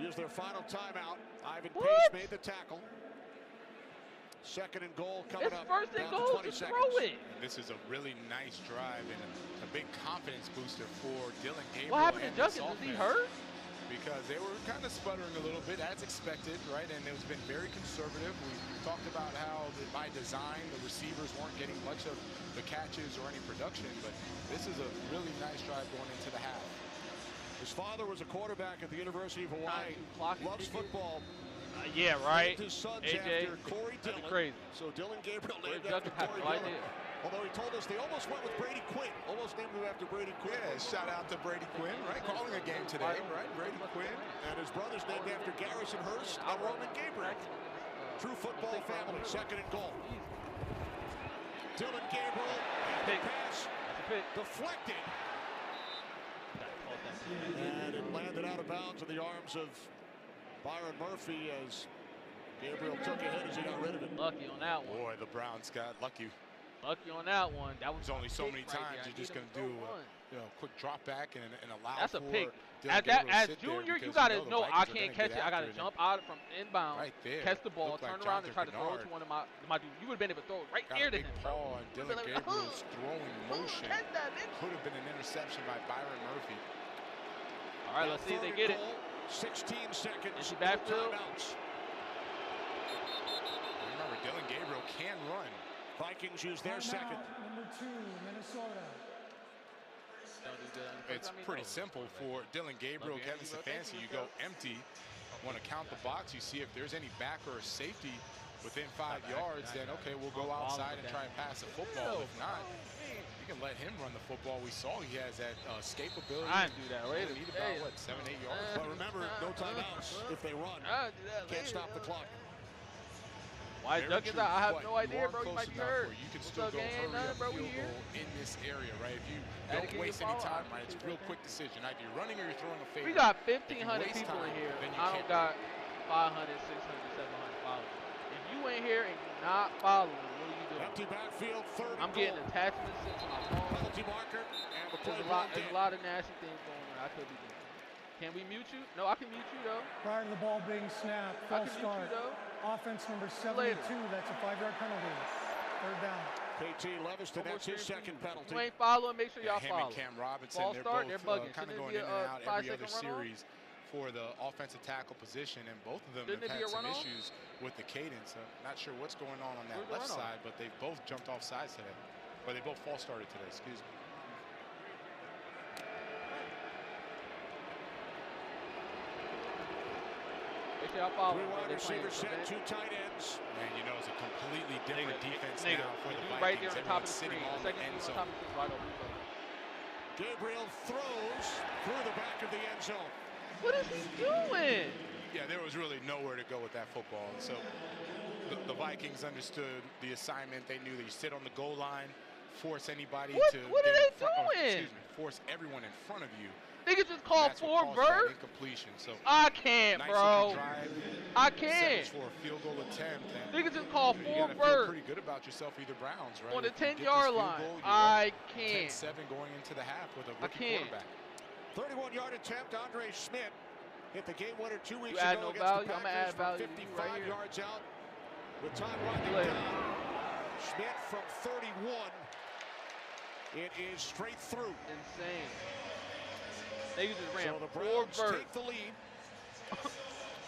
Use their final timeout. Ivan Pace made the tackle. 2nd and goal coming up. 1st and goal, just throw it. And this is a really nice drive and a big confidence booster for Dillon Gabriel. What happened to Justice? Was he hurt? Because they were kind of sputtering a little bit, as expected, right? And it's been very conservative. We talked about how, by design, the receivers weren't getting much of the catches or any production, but this is a really nice drive going into the half. His father was a quarterback at the University of Hawaii. Loves football. Yeah, right. His sons AJ, after Corey Dillon. Crazy. So Dillon Gabriel named after Corey Dillon. Although he told us they almost went with Brady Quinn. Almost named him after Brady Quinn. Yeah, shout out to Brady Quinn, right? Calling a game today, right? Brady Quinn. And his brother's named after Garrison Hurst and Roman Gabriel. True football family. 2nd and goal. Dillon Gabriel and the pass deflected. And it landed out of bounds in the arms of Byron Murphy as Gabriel took a hit as he got rid of it. Lucky on that one. Boy, the Browns got lucky. Lucky on that one. That was only so many times you're just going to do a quick drop back and allow that's a for pick. As junior, you got to know I can't catch it. I got to jump out from inbound, right there, catch the ball, turn around and try to throw it to one of my dudes. You would have been able to throw it right there to him. Paul and Dillon Gabriel's throwing motion could have been an interception by Byron Murphy. All right, let's see if they get it. 16 seconds. Is he backfield? can run. Vikings use their second. Number 2, Minnesota. It's pretty simple for Dillon Gabriel, Kevin Stefanski. You go empty, want to count the box. You see if there's any backer or safety within 5 yards, then okay, we'll go outside and try and pass the football. If not, you can let him run the football. We saw he has that escape ability. I do that later. Need about, what, 7, 8 yards? But remember, no timeouts if they run. Can't stop the clock. Why Judkins out? I have no idea, bro. You might be hurt. You can still go hurry up field goal in this area, right? If you don't waste any time, right, it's a real quick decision. Either you're running or you're throwing a fade. We got 1,500 people in here. I don't got 500, 600, 700 followers. If you ain't here and you're not following, what are you doing? Empty backfield, third. I'm getting attachments sent to my phone. Penalty marker, and the play There's a lot of nasty things going on. I could be doing. Can we mute you? No, I can mute you though. Prior to the ball being snapped, false start. Offense number 72, that's a 5-yard penalty. Third down. KT Leviston, that's his second penalty. You ain't following, make sure y'all follow. Him and Cam Robinson, false they're start, both kind of going in and out every other series for the offensive tackle position, and both of them have had some issues with the cadence. Not sure what's going on that left side, but they've both jumped off sides today. Or they both false started today, excuse me. Three wide receivers set, 2 tight ends. Man, you know, it's a completely different defense now for the Vikings. Right there on the top of the sitting screen. on the end zone. Gabriel throws through the back of the end zone. What is he doing? Yeah, there was really nowhere to go with that football. And so the Vikings understood the assignment. They knew that you sit on the goal line, force anybody to what are they doing? Force everyone in front of you. Niggas just called 4 verts. Incompletion. So I can't, nice bro. Drive, I can't. For a field goal attempt. Niggas just called 4 verts. You feel pretty good about yourself, either Browns, right? On the 10-yard line. I can't. 10-7 going into the half with a rookie quarterback. 31-yard attempt. Andre Schmidt hit the game winner 2 weeks add ago no against value. the I'm gonna add Packers value from 55 yards out. With time winding down, Schmidt from 31. It is straight through. Insane. Niggas just ran so the 4 Browns verts take the lead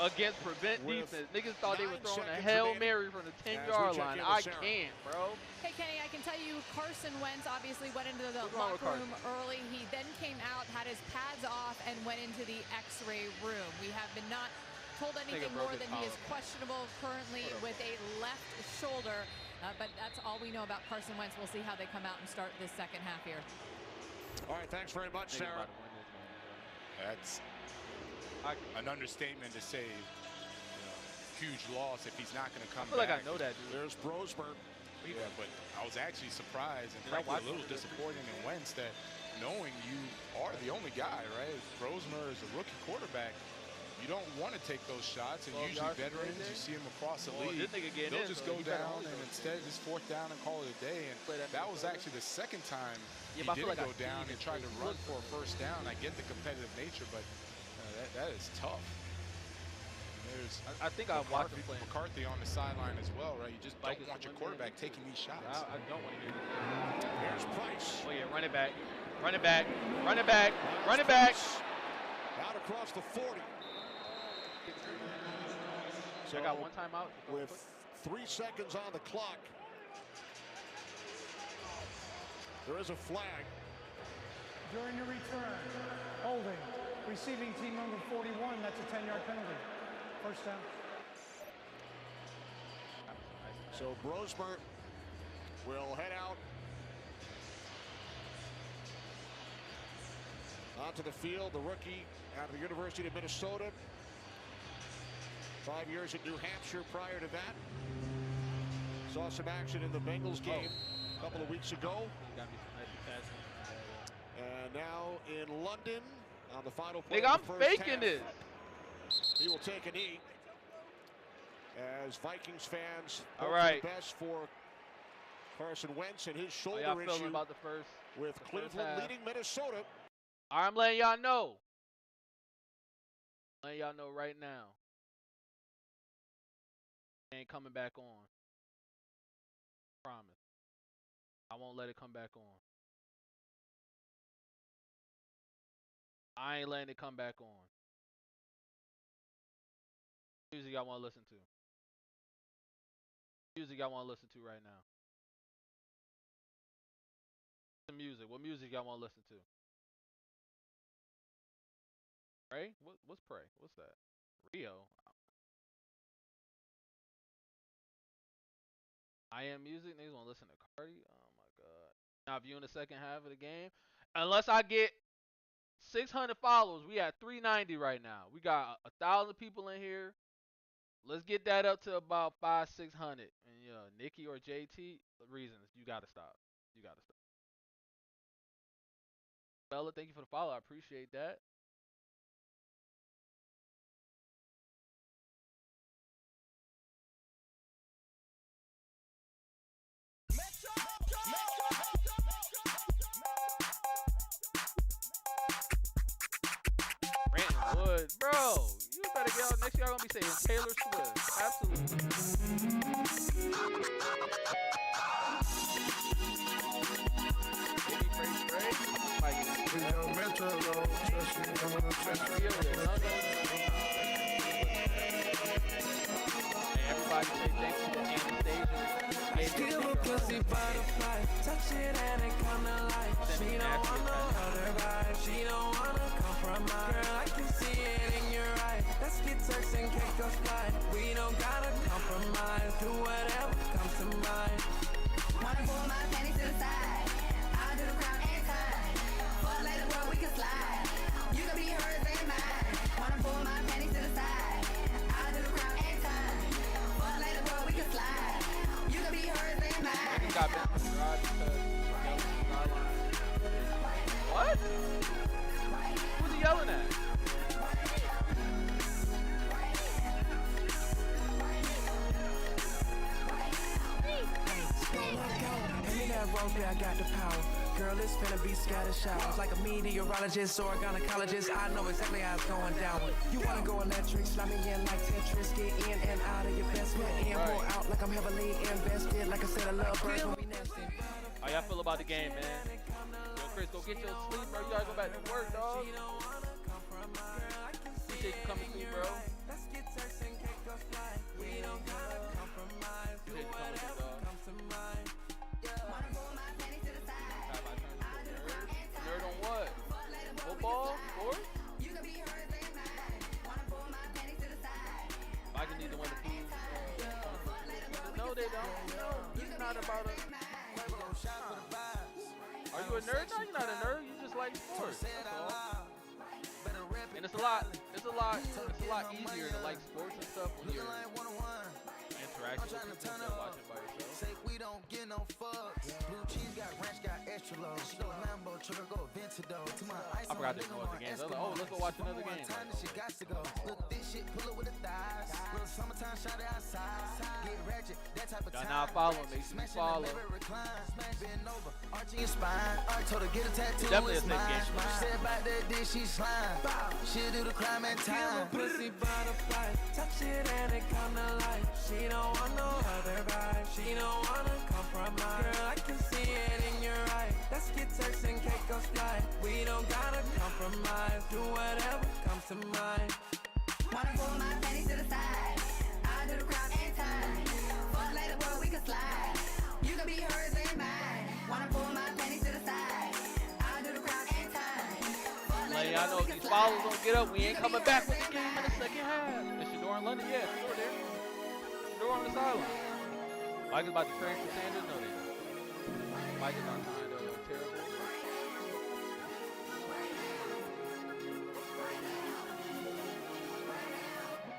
against prevent defense. Niggas thought they were throwing a Hail Mary from the 10-yard line. I can't, bro. Hey, Kenny, I can tell you Carson Wentz obviously went into the locker room early. He then came out, had his pads off, and went into the X-ray room. We have been not told anything more than he is questionable currently with a left shoulder. But that's all we know about Carson Wentz. We'll see how they come out and start this second half here. All right, thanks very much, Sarah. That's an understatement to say huge loss if he's not going to come back. I feel like I know that, dude. There's Brosmer. Yeah, but I was actually surprised and frankly a little disappointed in Wentz that knowing you are the only guy, right? Brosmer is a rookie quarterback. You don't want to take those shots, and usually veterans, you see them across the league, they'll just go down and instead just 4th down and call it a day. And that was actually the second time he didn't go down and tried to run for a 1st down. I get the competitive nature, but that is tough. There's I think I watched him playing. McCarthy on the sideline as well, right? You just don't want your quarterback taking these shots. I don't want to hear this. Here's Price. Oh yeah, run it back. Run it back. Run it back. Run it back. Out across the 40. So I got 1 timeout. With 3 seconds on the clock. There is a flag. During the return, holding. Receiving team number 41, that's a 10-yard penalty. 1st down. So Brosmer will head out onto the field. The rookie out of the University of Minnesota. 5 years at New Hampshire prior to that. Saw some action in the Bengals game a couple of weeks ago. And now in London on the final play. Nigga, I'm faking this. He will take a knee as Vikings fans hope for the best for Carson Wentz and his shoulder issue about the first, with Cleveland leading Minnesota. I'm letting y'all know. Letting y'all know right now. Ain't coming back on. Promise. I won't let it come back on. I ain't letting it come back on. Music y'all want to listen to. music y'all want to listen to right now? The music. What music y'all want to listen to? Pray? What's Pray? What's that? Rio. I Am Music. Niggas want to listen to Cardi. Oh my god. Not viewing the second half of the game. Unless I get 600 followers. We at 390 right now. We got 1,000 people in here. Let's get that up to about 500-600. And Nikki or JT, reasons you gotta stop. You gotta stop. Bella, thank you for the follow. I appreciate that. Brandon Wood, bro, you better get out. Next year I'm gonna be saying Taylor Swift. Absolutely. Everybody say thanks to Anastasia. Feel a pussy butterfly, touch it and it come to life. She don't want no other vibe, she don't wanna compromise. Girl, I can see it in your eyes. Let's get Turks and Caicos fly. We don't gotta compromise, do whatever comes to mind. Wanna pull my panties to the side, I'll do the crowd and time. Fuck later, bro, we can slide. You can be hers and mine. Wanna pull my panties to the side, I'll do the crowd and time. Fuck later, bro, we can slide. You can be hers and mine. Got back from the garage because what? Who's he yelling at? I got the power. Girl, it's finna be scattered showers. Like a meteorologist or a gynecologist, I know exactly how it's going down. You wanna go electric, slide me in like Tetris. Get in and out of your best fit in, pour out like I'm heavily invested. Like I said, I love birds when we nesting. How y'all feel about the game, man? Yo, Chris, go get your sleep, bro. You gotta go back to work, dog. Appreciate you coming through, bro. Let's get Turks and Caicos fly. We don't gotta compromise. Do whatever comes to mind. Nerd on what? Football? Sports? I just need to win the food. No, they don't. No, this is not about a... Are you a nerd? No, you're not a nerd. You just like sports. And it's a lot easier to like sports and stuff when you're interacting with people and watching by yourself. We don't get no fucks. Blue cheese got ranch, got extra low. She go Lambo, trigger go Ventador. To my ice, I forgot to know what the game. I was like, oh, let's go watch another game. She got to go. Look, this shit, pull it with the thighs. Real summertime, shot it outside. Get ratchet, that type of time. Y'all not following, make sure you follow. Bend over, arching your spine. I told her get a tattoo. Definitely a mine. safe game. She said about that dish, she slime. She'll do the crime and time. Pussy butterfly, touch it and it come to life. She don't want no other vibe. She don't wanna compromise. Girl, I can see it in your eyes. Let's get Turks and Caicos fly. We don't gotta compromise. Do whatever comes to mind. Wanna pull my panties to the side, I'll do the crowd and time. Fuck later, bro, we can slide. You can be hers and mine. Wanna pull my panties to the side, I'll do the crowd and time. Like, y'all know if these followers don't get up, we ain't coming back with the game in the second half. Is Shedeur in London? Yeah, Shedeur there. Shedeur on the sideline. Mike is about to trade for Sanders? No, they don't. Mike is not kind of terrible.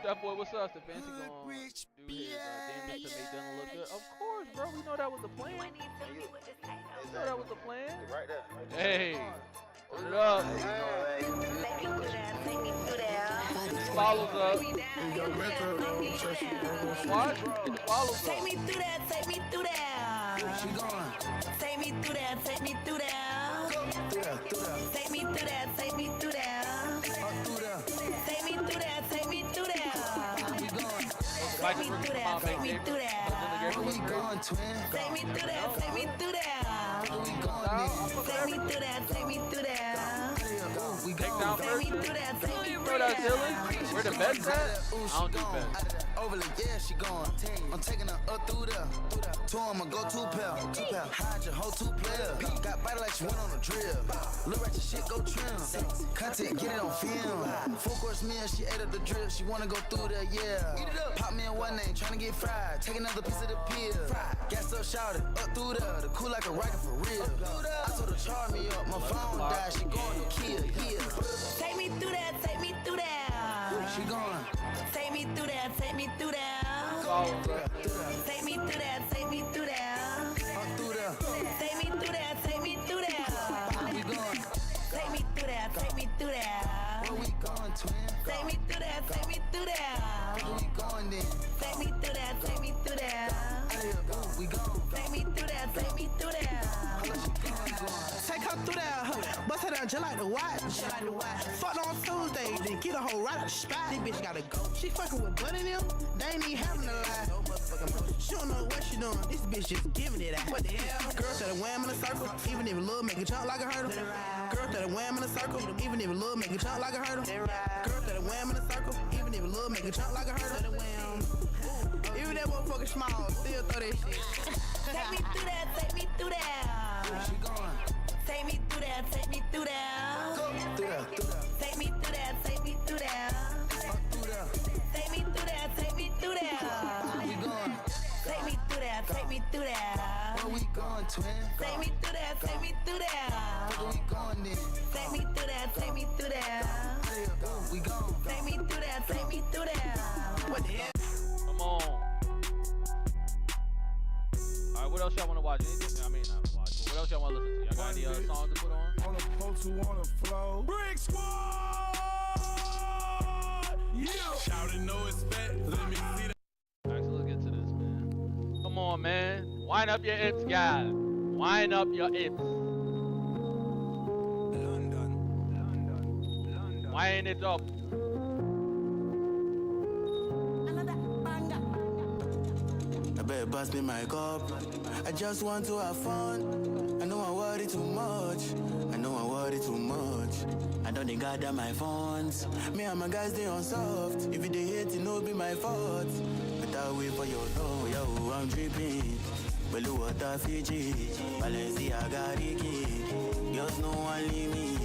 That boy, what's up? Stefanski going to do his damage to make Dillon look good? Of course, bro. We know that was the plan. We know that was the plan. Right there. Hey, turn it up. Get the follows up. What? Get the follows up. Take me through that, take me through that. Take me through that, take me through that. Take me through that, take me through that. Take me through that, take me through that. Take me through that, take me through that. Where we going, twin? Take me through that, take me through that. Take me through that, take me through that. Take down first. You know that, Dillon? Where the bets at? I don't do bets. overly, yeah, she going. I'm taking her up through there. Two on my go-to pair. Hide your whole 2 player. Got body like she went on a drill. Look at your shit, go trim. Content, get it on film. Full course meal, she ate up the drip. She wanna go through there, yeah. Pop me in one name, tryna get fried. Take another piece of the pill. Gas up, shouted, up through there. The cool like a rocket for real. I told her charge me up, my phone died. She going to kill, yeah. Take me through that, take me through that. She going. Take me through that, take me through that. Take me through that, take me through that. Up through there. Take me through that, take me through that. We going. Take me through that, take me through that. Where we going, twin? Take me through that, take me through that. Where we going then? Take me through that, take me through that. We going. Take me through that, take me through that. Take her through there, bust her down just like the watch. Fuck on Tuesday, then get a whole right out the spot. This bitch gotta go. She fucking with Buddy them, they ain't even having a lie. She don't know what she doing, this bitch just giving it out. What the hell? Girl that a wham in a circle, even if a little make a jump like a hurdle. Girl that a wham in a circle, even if a little make a jump like a hurdle. Girl that a wham in a circle, even if a little make a jump like a hurdle. Even that motherfucker small, still throw that shit. Take me through that, take me through that. She going. Take me through that, take me through that. Through there. Take me through that, take me through that. Through there. Take me through that, take me through that. We going. Take me through that, take me through that. Where we going, twin? Take me through that, take me through that. Where we going then? Take me through that, take me through that. We going. Take me through that, take me through that. What the hell? Come on. Alright, what else y'all want to watch? Anything? I mean, not watch, but what else y'all want to listen to? Y'all got any songs to put on? On the post who on the flow. Brick Squad! Yeah! Shouting no respect, let me see that. Alright, so let's get to this, man. Come on, man. Wind up your hips, guys. Wind up your hips. London. Wind it up. I better pass me my cup. I just want to have fun. I know I worry too much. I know I worry too much. I don't think God my phones. Me and my guys they on soft. If you they hate it, no be my fault. But I wait for your door, yo, I'm dripping. Blue water Fiji, Balenciaga Ricky. Girls no one leave me.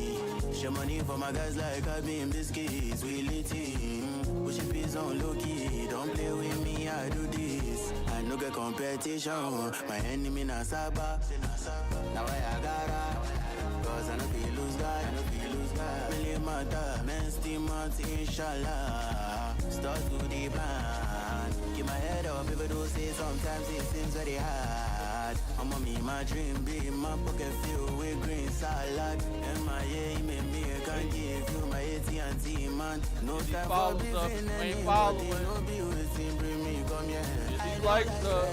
Share money for my guys like I beam biscuits. We lit in. Push a piece on low key. Don't play with me, I do this. I no get competition. My enemy na Saba. Now I gotta. Cause I no feel lose guy. Really matter. Men still months, inshallah. Start to the plan. Keep my head up, people do say sometimes it seems very hard. I'm on me, my dream big, my pocket filled with green salad. MIA, me, I can give you my AT&T, man. No time for beefing anybody, no be waiting, bring me, come here. I like the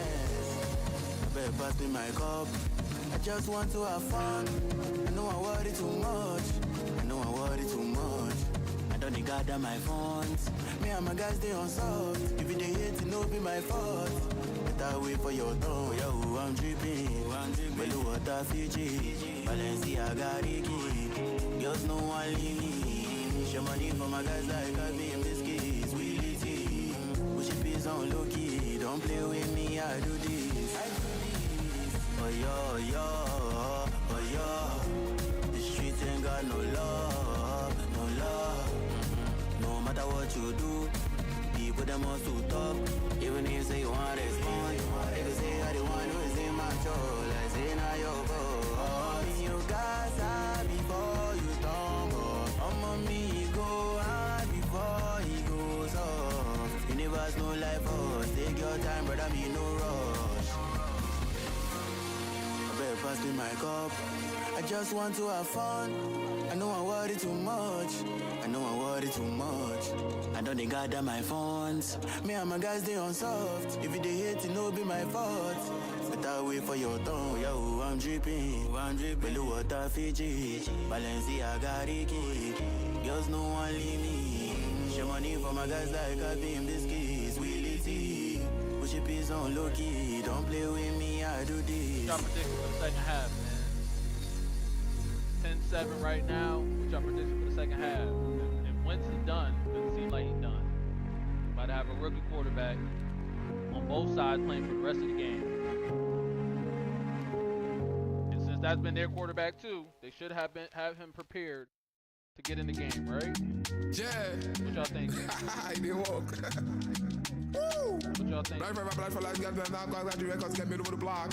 better pass me my cup. I just want to have fun. I know I worry too much. I know I worry too much. I don't need God my phones. Me and my guys they on soft. If you they hate it, no be my fault. But I wait for your door, yo, I'm dripping. Blue water Fiji, Balenciaga Ricky. Girls no one leave me. Share money for my guys like I beam biscuits. We lit it. Push a piece on low key. Don't play with me, I do this. Oh yo, oh yo. The streets ain't got no love, no love. No matter what you do, people them on to talk. Even if you say you want to respond, if you say I don't want to, it's in my control. I say now your fault. You guys high before you tumble. I'm on me, go high before he goes off. Universe no life for us. Take your time, brother, me no rush. I better pass me my cup. I just want to have fun. I know I worry too much. I know I worry too much. I don't think God my phones. Me and my guys they on soft. If you they hate it, no be my fault. But I wait for your tongue, yo, I'm dripping. Blue water Fiji, Balenciaga Ricky. Girls no one leave me. Share money for my guys like I beam biscuits. We lit it. Push a piece on low key. Don't play with me, I do this. What's y'all prediction for the second half, man? 10-7 right now. What's y'all prediction for the second half? If Wentz is done, doesn't seem like he's done. About to have a rookie quarterback on both sides playing for the rest of the game. And since that's been their quarterback too, they should have him prepared to get in the game, right? Yeah. What y'all think? They walk. Woo! What y'all think? Life for life, get them down, got the records, get me over the block.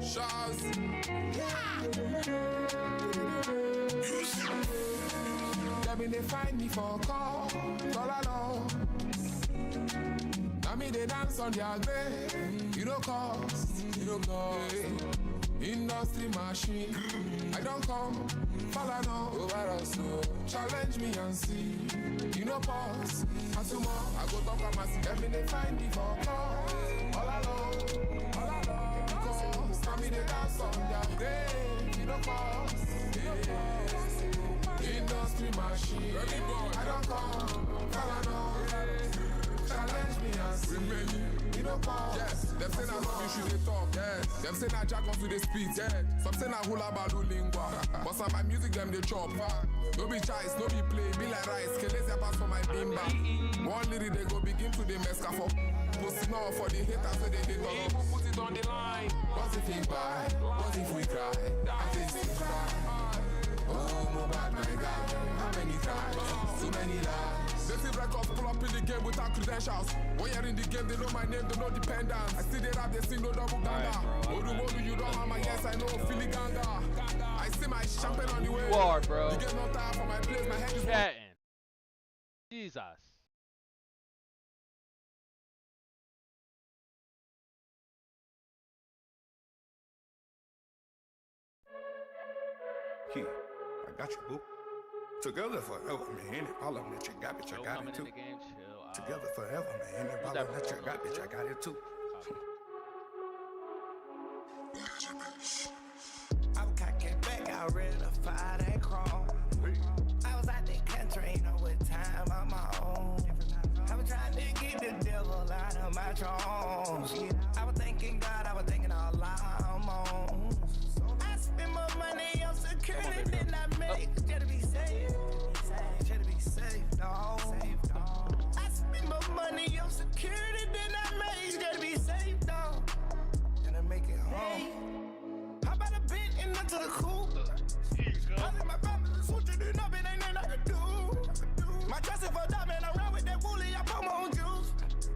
Shaz. They find me for a call all alone. Now me they dance on their grave. You don't cost. Industry machine. I don't come, follow now. Over us, challenge me and see. You know pause. And tomorrow I go talk about my see. They find me for a call all alone. Because now me they dance on their grave. You don't cost. Industry machine. I don't come, follow now. Challenge me and see. You know pause. Yes, them say that love you should talk. Yes, them say that Jack wants to they speak. Yeah, some say that hula balu lingua. But some my music them they chop. No be choice, no be play, be like rice. Kelese pass for my bimba. One lyric they go begin to the mesca for. Pussy now for the haters so they hate us. Put it on the line. What if we buy? What if we cry? That is we cry. Oh, my bad, my God. How many times? Too many lies. They see records pull up in the game without credentials. When you're in the game, they know my name, they know dependence. I see they rap, they sing no double ganga. Modu, you don't have my yes, I know Philly ganga. I see my champagne on the way. You are, bro. You get no time for my place, my head is chatting. Jesus. Yeah, I got you, boo. Together forever, man. All of them that you got, bitch, I got it too. Together forever, man. All of them that you got, bitch, I got it too. I was cocking back, I ready to fire that chrome. I was out the country, ain't know what time on my own. I was trying to get the devil out of my drones. I was thanking God, I was thinking all I'm on. I spend more money on security than I make. Just to be safe. Just to be safe, dog. I spend more money on security than I make. Just to be safe, dog. And I make it home. How about a bit and into the coop? I think my family switching it up, it ain't nothing I can do. My dressing for diamond, I run with that woolly, I put my own juice.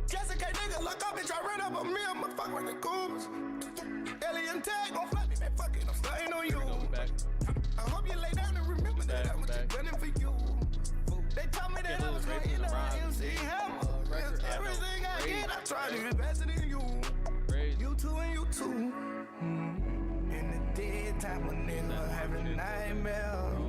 Jessica nigga, look up, bitch, I ran up a meal, I'ma fuck with the goons. Alien tag gon' fly me, man, fuck it, I'm starting on you. I hope you lay down and remember that I was just gunning for you. They told me that I was gonna end up on MC Hammer. Everything I get, I try to invest it in you. You too and you too. In the dead time, a nigga having nightmares.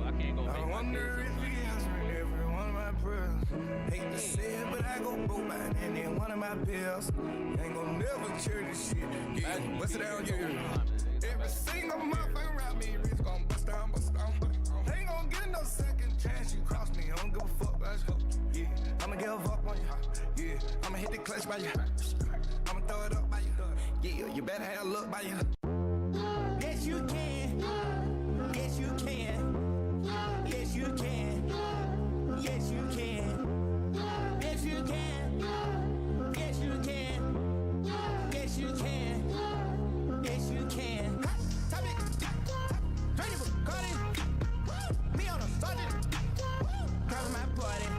I wonder if he answered every one of my prayers. Hate to say it, but I go broke by any one of my bills. Ain't gon' never cheer this shit. Yeah, bust it down, yeah. Every single motherfucker around me, Rich gon' bust down, bust down. Ain't gon' get no second chance. You cross me, I don't give a fuck about you. Yeah, I'ma give up on you. Yeah, I'ma hit the clutch by you. I'ma throw it up by you. Yeah, you better have a look by you. Yes, you can. Yes, you can. Yes, you can. Yes, you can. Yes, you can. Yes, you can. Yes, you can. Yes, you can. Top it. Drainable. Caught it. Me on a budget. Cover my party.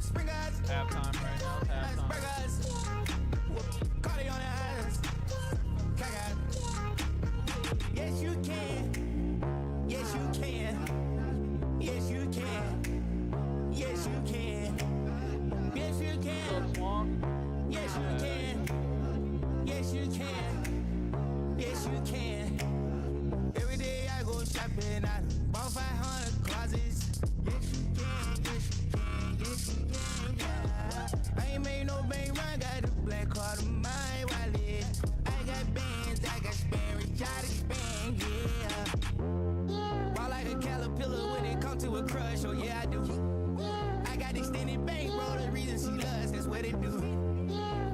Spring eyes. Halftime right now. Halftime. Spring eyes. Cardi on the eyes. Yes, you can. Yes, you can. Yes, you can. Yes, you can. Yes, you can. Yes, you can. Yes, you can. Yes, you can. Every day I go shopping, I bought 500 closets. Yes, you can. Yes, you can. Yes, you can. Yeah. I ain't made no bank run, got a black card in my wallet. I got bands, I got Spanish, I expand, yeah. Ball like a caterpillar when it comes to a crush, oh yeah I do. I got extended bankroll, the reason she loves, that's what it do.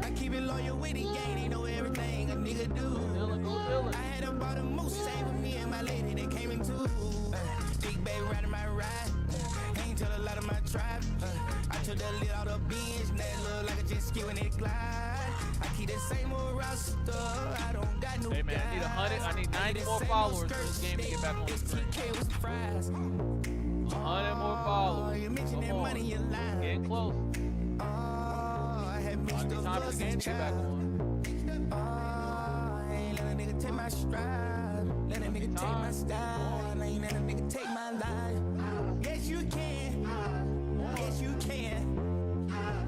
I keep it loyal with the gang, they know everything a nigga do. I had to bought a moose, same with me and my lady, they came in too. Big baby riding my ride, tell a lot of my tribe. I took that lid out of beans, that look like a jet ski when it glide. I keep that same old roster, I don't got no. Hey man, I need 100. I need 90 more followers for this game to get back on the screen. 100 more followers. Come on, getting close. Time for the game to get back on. Ain't let a nigga take my stride. Let a nigga take my style. Ain't let a nigga take my life. Yes, you can. Yes, you can.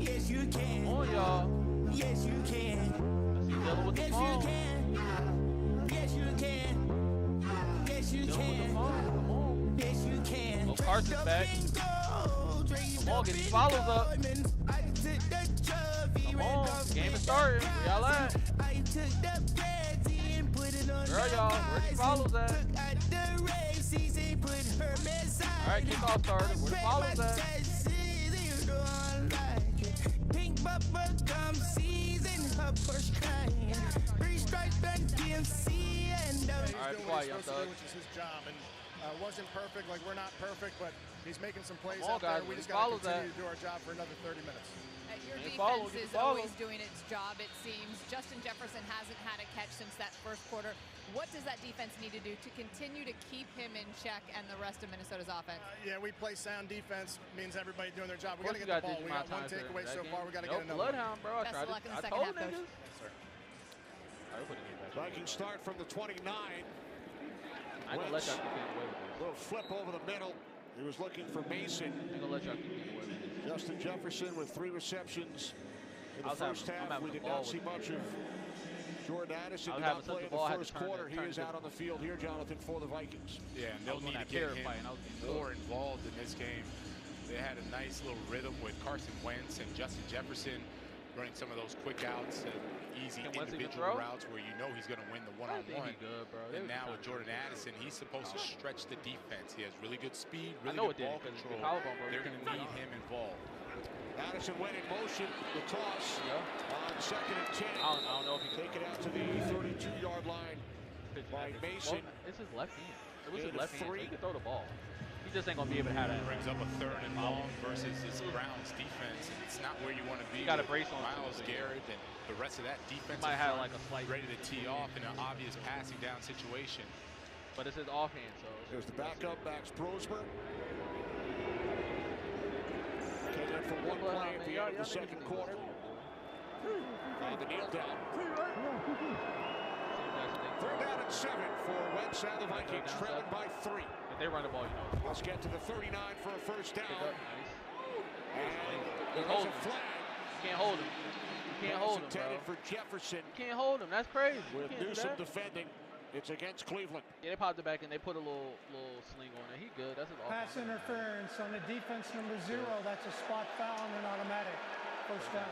Yes, you can. Come on, y'all. Yes, you can. Yes, you can. Yes, you can. Yes, you can. Yes, you can. Oh, Carson's back. Come on, get these follows up. Come on, game is starting. Where y'all at? Girl, y'all, where the follows at? Alright, kickoff started. Where the follows at? Pink bubble gum season, her push crying. 3 strikes, then DMC and Alright, quiet, young thug. Which is his job, and wasn't perfect. Like, we're not perfect, but he's making some plays Come on, out there. guys, We just where got the to follows continue to do our job for another 30 minutes. Your Get defense the is follow. always doing its job, it seems. Justin Jefferson hasn't had a catch since that first quarter. What does that defense need to do to continue to keep him in check and the rest of Minnesota's offense? Yeah, we play sound defense. Means everybody doing their job. We got to You get the got ball. We got one takeaway so far. We got to get another. Bloodhound, bro. Best of luck in the second half, Coach. Yes, sir. Vikings start from the 29. I ain't gonna let y'all keep getting away with this. Little flip over the middle. He was looking for Mason. I ain't gonna let y'all keep getting away with this. Justin Jefferson with 3 receptions in the first half. We did not see much of Jordan Addison. Did not play in the first quarter. He is out on the field here, Jonathan, for the Vikings. Yeah, and they'll need to get him more involved in this game. They had a nice little rhythm with Carson Wentz and Justin Jefferson running some of those quick outs and easy individual routes where you know he's going to win the one-on-one. And now with Jordan Addison, he's supposed to stretch the defense. He has really good speed, really good ball control. They're going to need him involved. Addison went in motion, the toss on 2nd and 10. I don't know if he can take it out to the 32-yard line by Mason. Well, it's his left hand. It was his left hand, so he can throw the ball. He just ain't gonna be able to have that. Brings up a 3rd and long versus this Browns defense, and it's not where you want to be. You got a brace on Myles Garrett and the rest of that defense. Might have like a slight ready to tee off in an obvious passing down situation. But it's his offhand, so. There's the backup, Max Brosmer. Came in for one play at the end of the second quarter. And the kneel down. 3rd down and 7 for Wentz and the Vikings, trailing by 3. If they run the ball, you know. Let's get to the 39 for a first down. And there's a flag. You can't hold him. You can't hold him, bro. For Jefferson. You can't hold him. That's crazy. With Newsom defending. It's against Cleveland. Yeah, they popped it back and they put a little sling on it. He good. That's his Pass interference on the defense number 0. That's a spot foul and an automatic first down.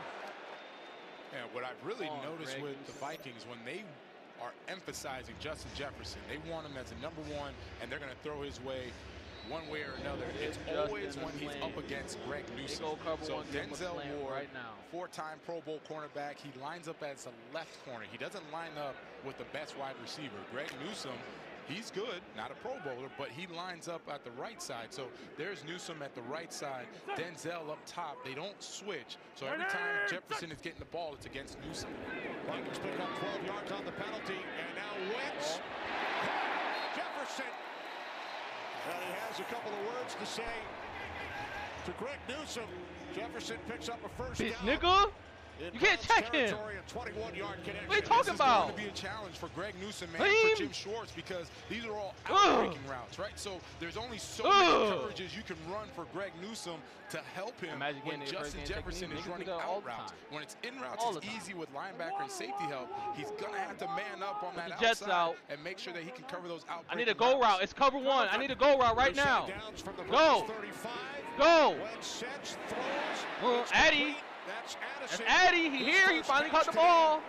And what I've really noticed with the Vikings, when they are emphasizing Justin Jefferson, they want him as a number 1, and they're going to throw his way one way or another. It's always when he's up against Greg Newsom. So Denzel Ward, 4-time Pro Bowl cornerback, he lines up as a left corner. He doesn't line up with the best wide receiver. Greg Newsom, he's good, not a Pro Bowler, but he lines up at the right side. So there's Newsom at the right side, Denzel up top. They don't switch. So every time Jefferson is getting the ball, it's against Newsom. Vikings pick up 12 yards on the penalty, and now Wentz. Jefferson. And he has a couple of words to say to Greg Newsom. Jefferson picks up a first down. Nigga. You can't check him. 21-yard connection. What are you talking about? This is going to be a challenge for Greg Newsom, man, for Jim Schwartz, because these are all out-breaking routes, right? So there's only so many coverages you can run for Greg Newsom to help him when Justin Jefferson is running out routes. When it's in routes, it's easy with linebacker and safety help. He's going to have to man up on that outside and make sure that he can cover those out. I need a go route. It's cover 1. I need a go route right now. Go. Go. Addy. That's Addy. He here. He finally caught the ball.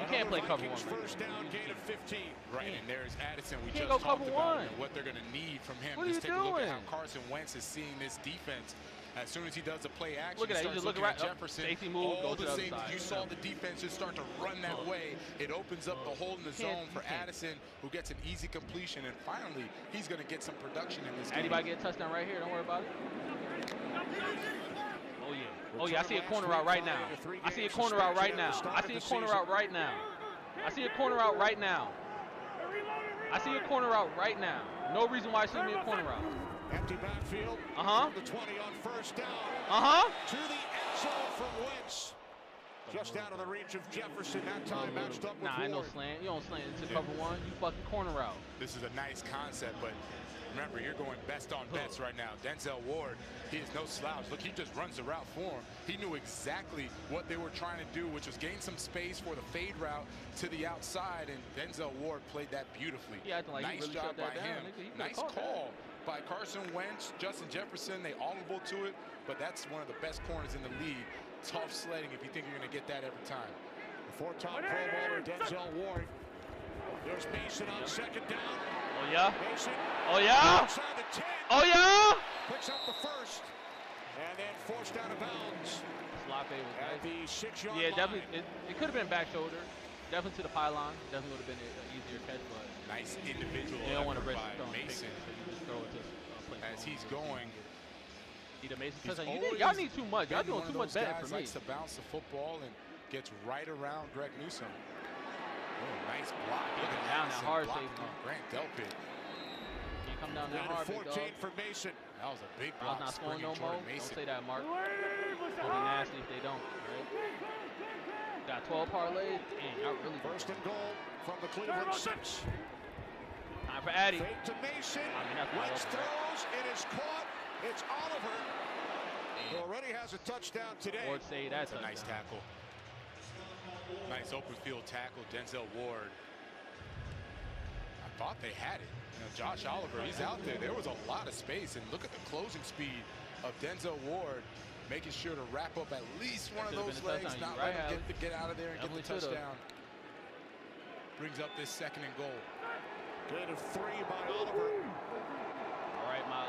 You can't play cover 1. First down, gain of 15. Right, and there's Addison. We just talked cover about 1. what they're going to need from him. What are just you take doing? a look at how Carson Wentz is seeing this defense. As soon as he does a play action, look at that. he He just starts looking looking right at Jefferson. Safety move, all go to the the same. other side. You saw the defense just start to run that way. It opens up the hole in the zone for Addison, who gets an easy completion. And finally, he's going to get some production in this game. Anybody get a touchdown right here? Don't worry about it. Oh yeah. Oh yeah. I see a corner out right now. I see a corner out right now. I see a corner out right now. I see a corner out right now. I see a corner out right now. No reason why I see me a corner out. Empty backfield. The 20 on first down. To the end zone from Wentz. Just out of the reach of Jefferson. That time matched up with Nah, I know slant. You don't slant into cover one. You fucking corner out. This is a nice concept, but remember, you're going best on bets right now. Denzel Ward, he is no slouch. Look, he just runs the route for him. He knew exactly what they were trying to do, which was gain some space for the fade route to the outside, and Denzel Ward played that beautifully. Yeah, like nice really job by him. Nice call by Carson Wentz, Justin Jefferson. They audible to it, but that's one of the best corners in the league. Tough sledding if you think you're going to get that every time. The four-time Pro Bowler Denzel Ward. There's Mason on second down. Oh yeah. Mason. Oh yeah. Oh yeah. Picks up the first, and then forced out of bounds. Slot fade was at the 6-yard line. Definitely. It could have been back shoulder. Definitely to the pylon. Definitely would have been an easier catch, but nice individual. You don't want to risk Mason. So you just throw it to as he's going. Either Mason touchdown. Y'all need too much. Y'all doing too much betting for me. Likes to bounce the football and gets right around Greg Newsome. Oh, nice block. Looking down that hard safety. Grant Delpit. Can't come down that hard, 14 for Mason. That was a big I was block. not scoring no more. Don't say that, Mark. It'll be nasty if they don't. Right? Got 12 parlays. Dang, y'all really. First and goal from the Cleveland 6. Time for Addy. Fake to Mason. That's Wentz throws. It is caught. It's Oliver. Who already has a touchdown today. Ward say that's a nice tackle. Nice open field tackle, Denzel Ward. I thought they had it. You know, Josh Oliver, he's out there. There was a lot of space, and look at the closing speed of Denzel Ward, making sure to wrap up at least one of those legs, not let him get out of there and get the touchdown. Brings up this second and goal. Gain of 3 by Oliver. All right, my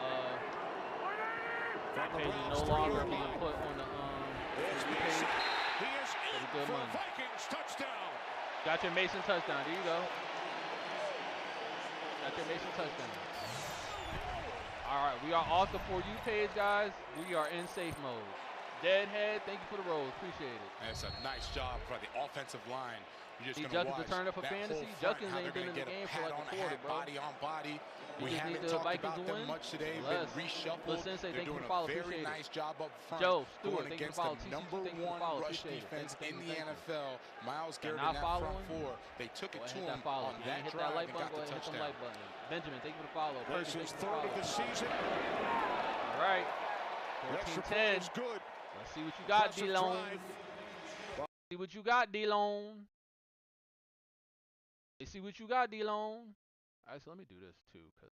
page is no longer being put on the page. He is in good for money. Vikings touchdown. Got your Mason touchdown. There you go. Got your Mason touchdown. All right, we are off the For You page, guys. We are in safe mode. Deadhead, thank you for the rolls. Appreciate it. That's a nice job for the offensive line. You're just going to watch turn up for fantasy. Junkins ain't been in the game for like a quarter, bro. Body on body. We haven't need the talked Vikings about to them win. much today. Been reshuffled. Sensei, They're thank you doing for the follow. a very Appreciate nice job up front. Joe Stewart, going thank you against for follow. the number one rush defense in the NFL. Miles Garrett in that front four. They took it to him on that drive and got the touchdown. Benjamin, thank you for the follow. This is third of the season. All right. 14-10. Good. Let's see what you got, Dillon. See what you got, Dillon. Let's see what you got, Dillon. All right, so let me do this too, cause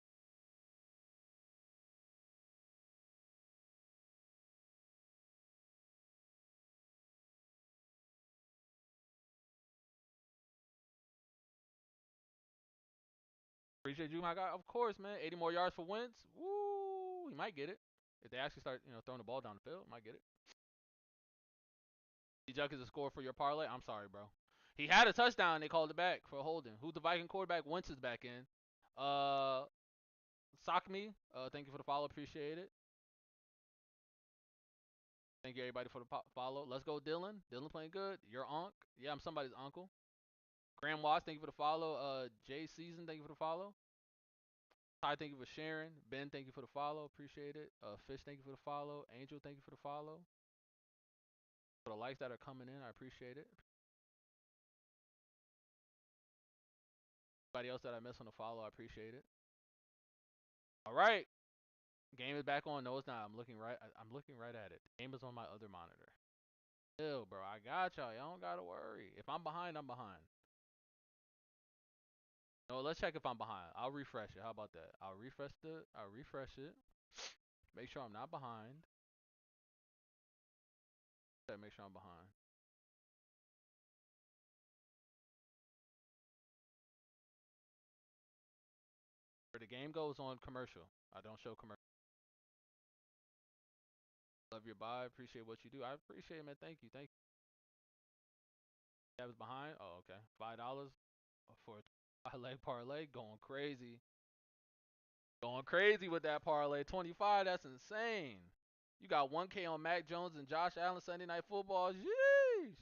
appreciate you, my guy. Of course, man. 80 more yards for Wentz. Woo! He might get it. If they actually start, throwing the ball down the field, might get it. D-Juck is a score for your parlay. I'm sorry, bro. He had a touchdown. They called it back for holding. Who's the Viking quarterback? Wentz is back in. Sock me. Thank you for the follow. Appreciate it. Thank you, everybody, for the follow. Let's go, Dillon. Dillon playing good. Your unc. Yeah, I'm somebody's uncle. Graham Watts, thank you for the follow. Jay Season, thank you for the follow. Ty, thank you for sharing. Ben, thank you for the follow. Appreciate it. Fish, thank you for the follow. Angel, thank you for the follow. For the likes that are coming in, I appreciate it. Anybody else that I missed on the follow, I appreciate it. All right. Game is back on. No, it's not. I'm looking right at it. The game is on my other monitor. Still, bro, I got y'all. Y'all don't gotta worry. If I'm behind, I'm behind. No, let's check if I'm behind. I'll refresh it. How about that? I'll refresh it. Make sure I'm not behind. Make sure I'm behind. Where the game goes on commercial. I don't show commercial. Love your buy. Appreciate what you do. I appreciate it, man. Thank you. Thank you. That was behind. Oh, okay. $5 for a leg parlay. Going crazy. Going crazy with that parlay. 25. That's insane. You got 1K on Mac Jones and Josh Allen Sunday Night Football. Yeesh.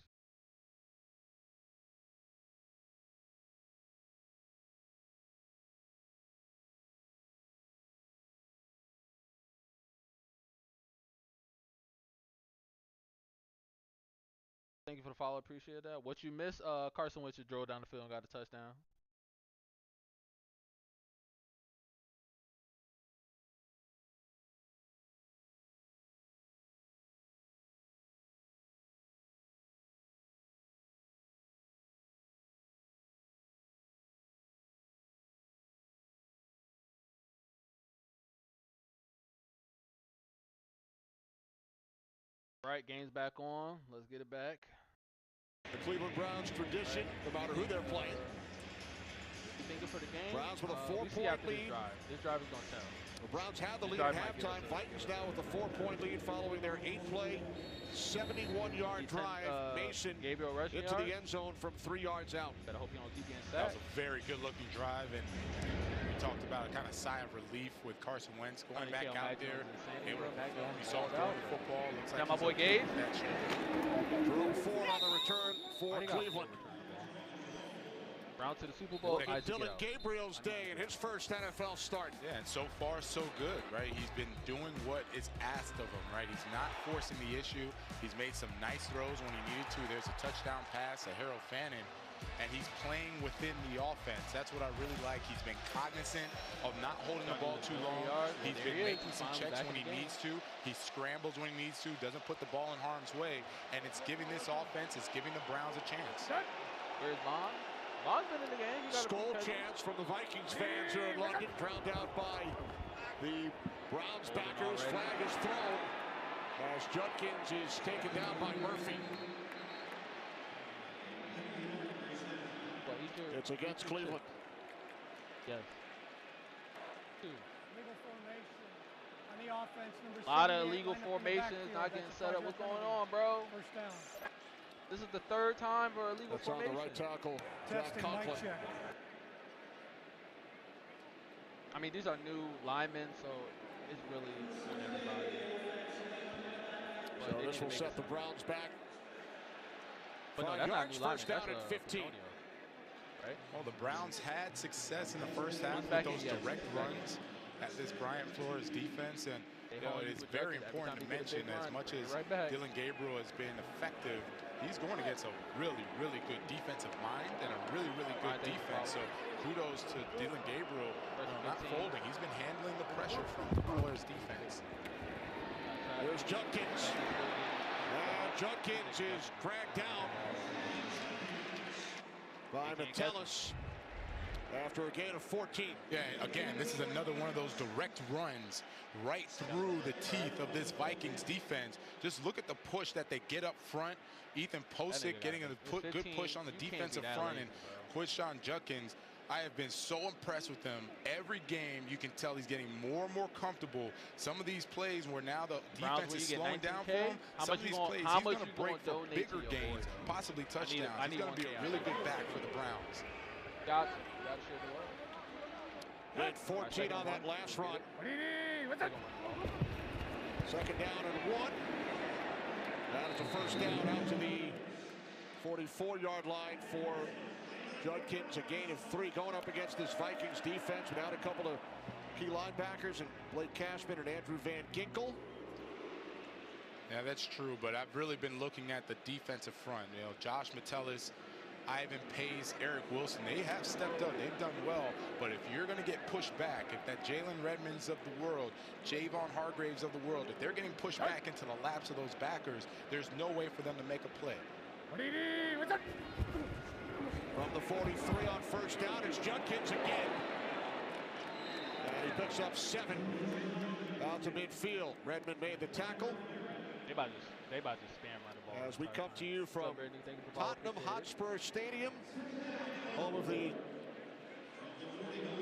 Thank you for the follow. Appreciate that. What you missed? Carson Wentz just drove down the field and got a touchdown. All right, game's back on. Let's get it back. The Cleveland Browns tradition, no matter who they're playing. Thinking for the game. Browns with a 4-point lead. This drive is going to tell. The Browns had the lead at halftime. Vikings now with a 4-point lead following their 8-play, 71-yard drive. Mason into the end zone from 3 yards out. Better hope you don't keep getting That sacked. was a very good-looking drive, and we talked about a kind of sigh of relief with Carson Wentz going back out there. Able to perform. We saw him throw the football. Looks like my boy Gabe. Jerome Ford on the return for Cleveland. Round to the Super Bowl. Dillon Gabriel's day in his first NFL start. Yeah, and so far so good, right? He's been doing what is asked of him, right? He's not forcing the issue. He's made some nice throws when he needed to. There's a touchdown pass to Harold Fannin, and he's playing within the offense. That's what I really like. He's been cognizant of not holding the ball too long. He's been making some checks when he needs to. He scrambles when he needs to, doesn't put the ball in harm's way, and it's giving this offense, it's giving the Browns a chance. Where's Bond? Bond's been in the game. Skull chants from the Vikings fans here in London, drowned out by the Browns backers. Flag is thrown as Judkins is taken down by Murphy. It's against Cleveland. Yes. Illegal formation on the offense. A lot of illegal formations, not getting set up. What's going on, bro? First down. This is the third time for illegal That's formation. on the right tackle, Jack Conklin. I mean, these are new linemen, so it's really on everybody. So this will set the Browns back. But no, that's not a new lineman. First down at 15. Right? Well, the Browns had success in the first half with those direct runs at this Brian Flores defense, and you know, it's very important to mention, as much as Dillon Gabriel has been effective, he's going against a really good defensive mind and a really good defense. So kudos to Dillon Gabriel not folding. He's been handling the pressure from the Flores defense. There's Judkins. Judkins is dragged down by Metellus after a gain of 14. Yeah, again, this is another one of those direct runs right through the teeth of this Vikings defense. Just look at the push that they get up front. Ethan Posick getting a good push on the defensive front, and Quinshon Judkins, I have been so impressed with him. Every game, you can tell he's getting more and more comfortable. Some of these plays where now the defense is slowing down for him, some of these plays he's going to break for bigger gains, possibly touchdowns. He's going to be a really good back for the Browns. Got Went 14 on that last run. Second down and 1. That is a first down out to the 44-yard line for Judkins. A gain of 3 going up against this Vikings defense without a couple of key linebackers, and Blake Cashman and Andrew Van Ginkel. Yeah, that's true, but I've really been looking at the defensive front. You know, Josh Metellus, Ivan Pace, Eric Wilson, they have stepped up. They've done well. But if you're going to get pushed back, if that Jalen Redmonds of the world, Javon Hargraves of the world, if they're getting pushed back into the laps of those backers, there's no way for them to make a play. From the 43 on first down, it's Judkins again. And he picks up 7 out to midfield. Redmond made the tackle. They about to spam run the ball. As we come to you from Tottenham Hotspur Stadium, home of the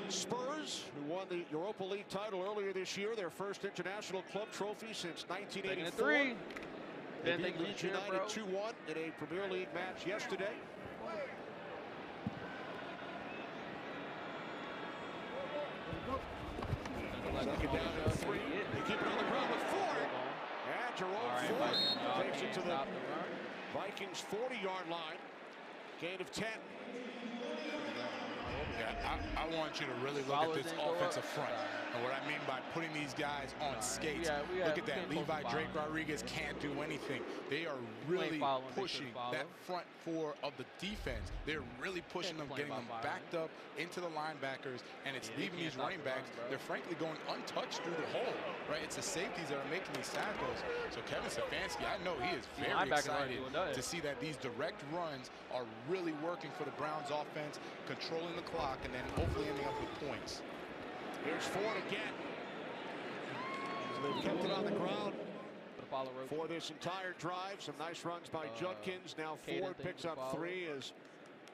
Spurs, who won the Europa League title earlier this year, their first international club trophy since 1984. They beat Leeds United 2-1 in a Premier League match yesterday. Second down and 3. They keep it on the ground with 4. to the Vikings 40-yard line. Gain of 10. Yeah, I want you to really look at this offensive front. And what I mean by putting these guys on skates, look at that. Levi Drake Rodriguez can't do anything. They are really pushing that front four of the defense. They're really pushing them, getting them backed up into the linebackers, and it's leaving these running backs. They're frankly going untouched through the hole, right? It's the safeties that are making these tackles. So Kevin Stefanski, I know he is very excited to see that these direct runs are really working for the Browns offense, controlling the clock, and then hopefully ending up with points. Here's Ford again. So they've kept it on the ground for this entire drive. Some nice runs by Judkins. Now Ford picks up 3 as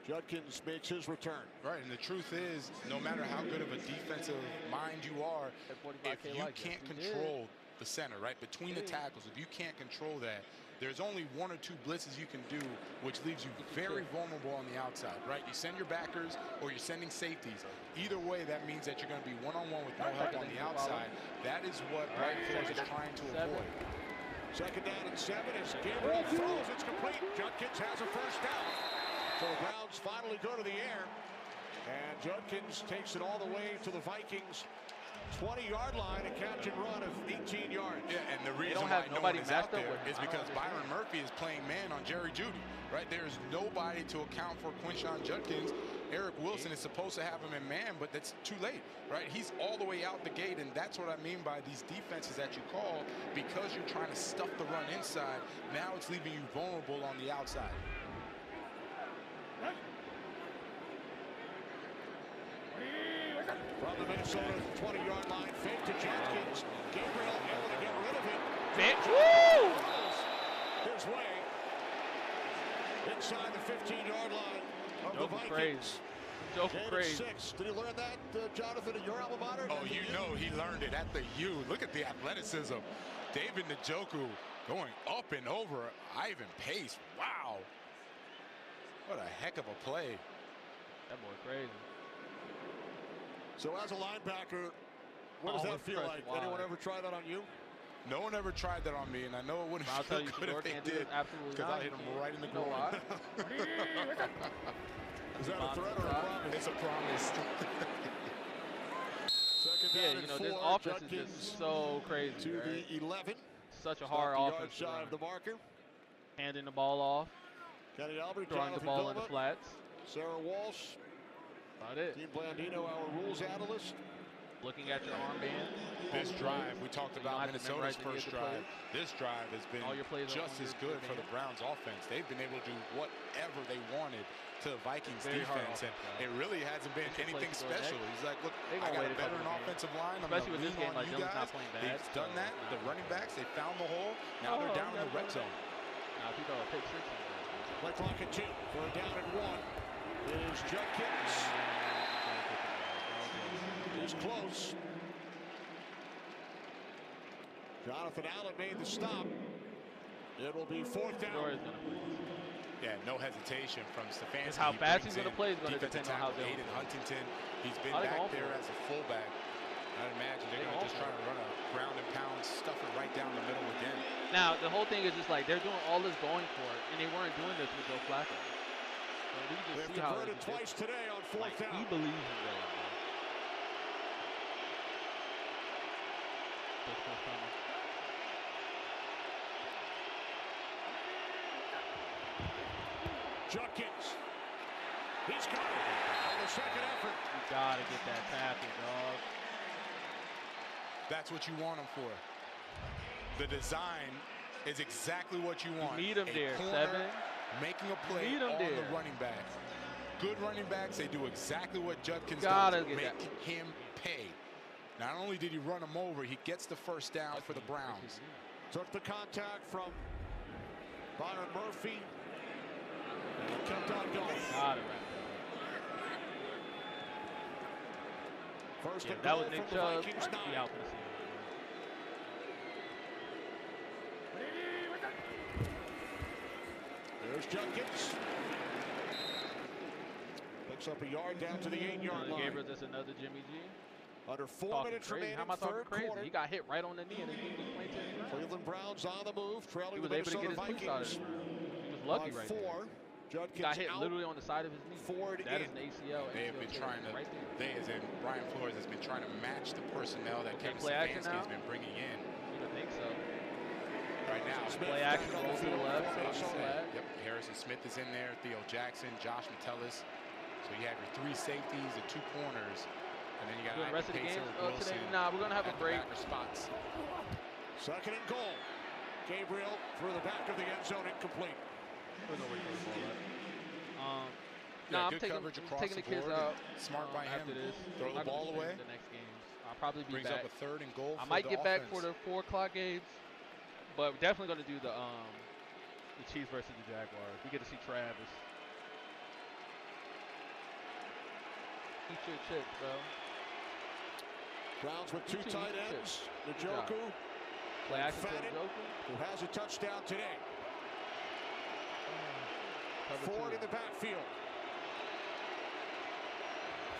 Judkins makes his return. Right, and the truth is, no matter how good of a defensive mind you are, if you can't control the center, right, between the tackles, if you can't control that, there's only 1 or 2 blitzes you can do, which leaves you very vulnerable on the outside, right? You send your backers or you're sending safeties. Either way, that means that you're going to be one-on-one with no help on the outside. That is what Brian Flores is trying to avoid. Second down and 7 as Gabriel throws. It's complete. Judkins has a first down. So the Browns finally go to the air. And Judkins takes it all the way to the Vikings 20-yard line, a catch and run of 18 yards. Yeah, and the reason why no one is out there is because Byron Murphy is playing man on Jerry Jeudy, right? There's nobody to account for Quinshon Judkins. Eric Wilson is supposed to have him in man, but that's too late, right? He's all the way out the gate, and that's what I mean by these defenses that you call, because you're trying to stuff the run inside. Now it's leaving you vulnerable on the outside. From the Minnesota 20-yard line, fake to Judkins. Gabriel able to get rid of it. Woo! His way inside the 15-yard line of the Vikings. Crazy. 6. Did he learn that, Jonathan, at your alma mater? Oh, you know he learned it at the U. Look at the athleticism. David Njoku going up and over Ivan Pace. Wow. What a heck of a play. That boy crazy. So as a linebacker, what does that feel like? Anyone ever try that on you? No one ever tried that on me, and I know it wouldn't feel good if they did, because I hit him right in the groin. Is that a threat or a promise? It's a promise. Second down and 4. This offense is just so crazy. To the 11. Such a hard offense. Shy of the marker. Handing the ball off. Kenny Albert, throwing the ball in the flats. Sarah Walsh. About it. Team Blandino, our rules analyst. Looking at your armband. This drive, we talked about Minnesota's first drive. This drive has been just as good for the Browns offense. They've been able to do whatever they wanted to the Vikings defense, and it really hasn't been anything special. He's like, look, I got a veteran offensive line. I'm going to lean on you guys. They've done that. The running backs, they found the hole. Now they're down in the red zone. Now, if you throw a pick 6. Play clock at 2. For a down at 1. Is Judkins. He's close. Jonathan Allen made the stop. It will be 4th down. Yeah, no hesitation from Stefanski. How fast he's going to play is going to depend on how they Aiden Huntington. He's been back there as a fullback. I'd imagine they're going to just try to run a ground and pound, stuff it right down the middle again. Now, the whole thing is just like they're doing all this going for it, and they weren't doing this with Joe Flacco. So we just They've see how converted twice today on 4th down. He believes in that. Judkins. He's got it on the second effort. You gotta get that tackle, dog. That's what you want him for. The design is exactly what you want. You need him there, corner, 7. Making a play on the running back. Good running backs, they do exactly what Judkins does. Make him pay. Not only did he run him over, he gets the first down for the Browns. Took the contact from Byron Murphy. And kept on going. First and that goal was Nick from the Chubb. Vikings 9. He out for the season. There's Judkins. Picks up a yard down to the 8-yard line. Gabriel, just another Jimmy G. Under 4 minutes remaining, How am I talking third crazy? quarter. He got hit right on the knee and his knee was playing to the ground. Cleveland Browns on the move, trailing He the was able to get Minnesota his cleats out of Vikings. the ground. He was lucky right there. Judkins He got hit out. literally on the side of his knee. Ford That in. is an ACL. They have been trying to, right there. they as in Brian Flores has been trying to match the personnel that Kevin play action Stefanski now? has been bringing in. I think so. Right now, Play action, roll to the left. Yep, Harrison Smith is in there, Theo Jackson, Josh Metellus. So you have your 3 safeties and 2 corners. And then you got the rest of the Pacer, games Wilson, today. Nah, we're going to have a break. Spots. Second and goal. Gabriel through the back of the end zone, incomplete. There's no way to throw the ball up. Yeah, I'm good coverage across taking the the kids board. out. Smart by him. After this. Throw the ball away. The next games. I'll probably be Brings back. up a 3rd and goal. I for might the get back for offense. the 4 o'clock games, but we're definitely going to do the Chiefs versus the Jaguars. We get to see Travis. Eat your chips, bro. Browns with 2 tight ends. Njoku. Play action to Fannin, Njoku. who has a touchdown today. Ford in the backfield.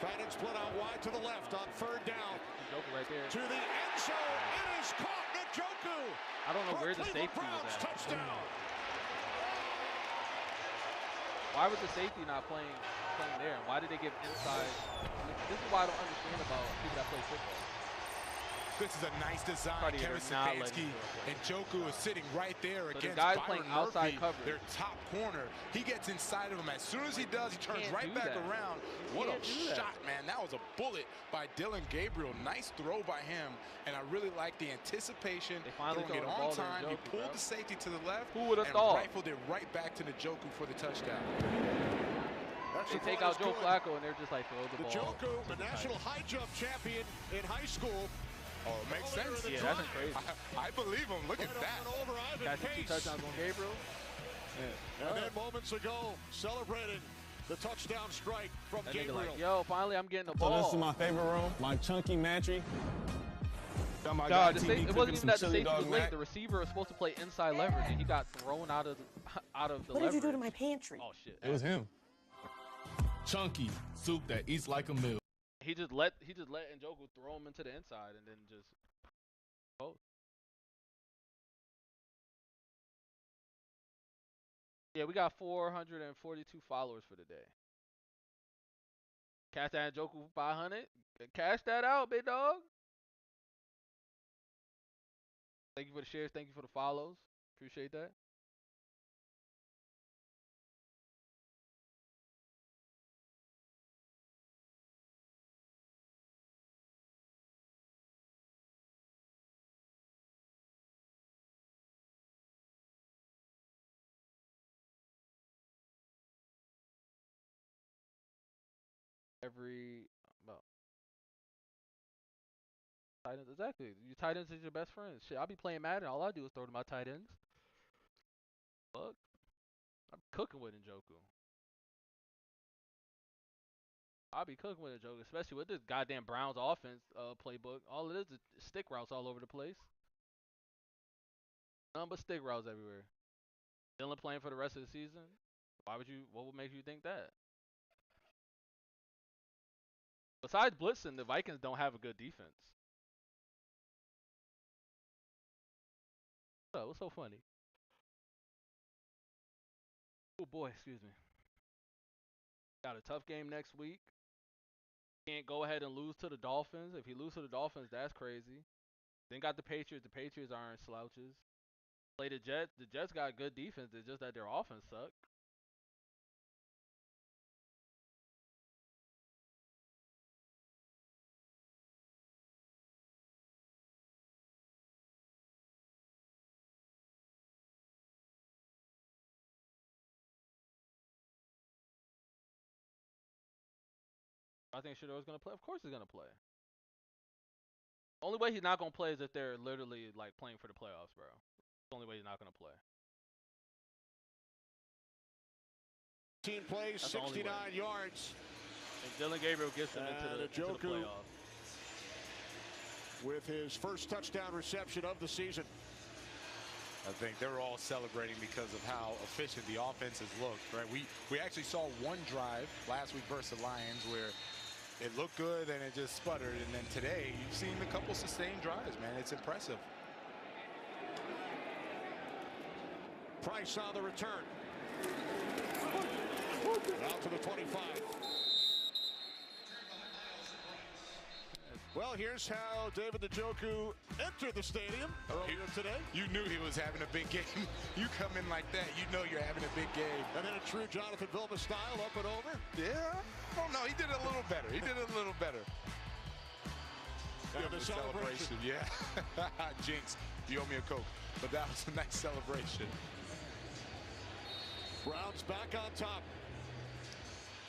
Fannin split out wide to the left on 3rd down. Njoku right there. To the end zone. It is caught. Njoku. I don't know where the Cleveland safety Browns was at. touchdown. Why was the safety not playing there? And why did they give inside? This is why I don't understand about people that play football. This is a nice design. Kevin Stefanski and Njoku is sitting right there So against the guy's Byron playing outside Murphy, coverage. their top corner. He gets inside of him. As soon as he does, he turns right back around. What a shot, man. That was a bullet by Dillon Gabriel. Nice throw by him. And I really like the anticipation. Finally throwing it throwing the on ball to time. He Njoku, pulled bro. the safety to the left. Who would have and thought? rifled it right back to Njoku for the touchdown. They take out Joe Flacco and they're just like throw the ball. Njoku, the national high jump champion in high school. Oh, it makes sense. Yeah, that's crazy. I believe him. Look at that. Got 2 touchdowns on Gabriel. And then moments ago, celebrating the touchdown strike from That nigga Gabriel. like, yo, finally I'm getting the So ball. this is my favorite room, my chunky mantry. Got my God, guy TV it wasn't cooking even some that the chili safety was dog late. mac. The receiver was supposed to play inside leverage, and he got thrown out of the What leverage. did you do to my pantry? Oh shit! It was him. Chunky soup that eats like a meal. He just let Njoku throw him into the inside, and then just post. Yeah, we got 442 followers for the day. Cash that Njoku 500. Cash that out, big dog. Thank you for the shares. Thank you for the follows. Appreciate that. Tight ends, exactly. Your tight ends is your best friends. Shit, I be playing Madden. All I do is throw to my tight ends. Fuck. I'm cooking with Njoku. I'll be cooking with Njoku, especially with this goddamn Browns offense playbook. All it is stick routes all over the place. None but stick routes everywhere. Dillon playing for the rest of the season. What would make you think that? Besides blitzing, the Vikings don't have a good defense. Oh, what's so funny? Oh boy, excuse me. Got a tough game next week. Can't go ahead and lose to the Dolphins. If you lose to the Dolphins, that's crazy. Then got the Patriots. The Patriots aren't slouches. Play the Jets. The Jets got good defense. It's just that their offense sucks. I think Shedeur's gonna play. Of course he's gonna play. Only way he's not gonna play is if they're literally like playing for the playoffs, bro. The only way he's not gonna play. 18 plays, 69 yards. And Dillon Gabriel gets them into the playoffs. With his first touchdown reception of the season. I think they're all celebrating because of how efficient the offense has looked, right? We actually saw one drive last week versus the Lions where It looked good and it just sputtered. And then today, you've seen a couple sustained drives, man. It's impressive. Price on the return. Out to the 25. Well, here's how David Njoku entered the stadium earlier today. You knew he was having a big game. You come in like that, you know you're having a big game. And then a true Jonathan Vilma style, up and over. Yeah. Oh, no, he did it a little better. He did it a little better. And the celebration. Yeah. Jinx, you owe me a Coke. But that was a nice celebration. Browns back on top.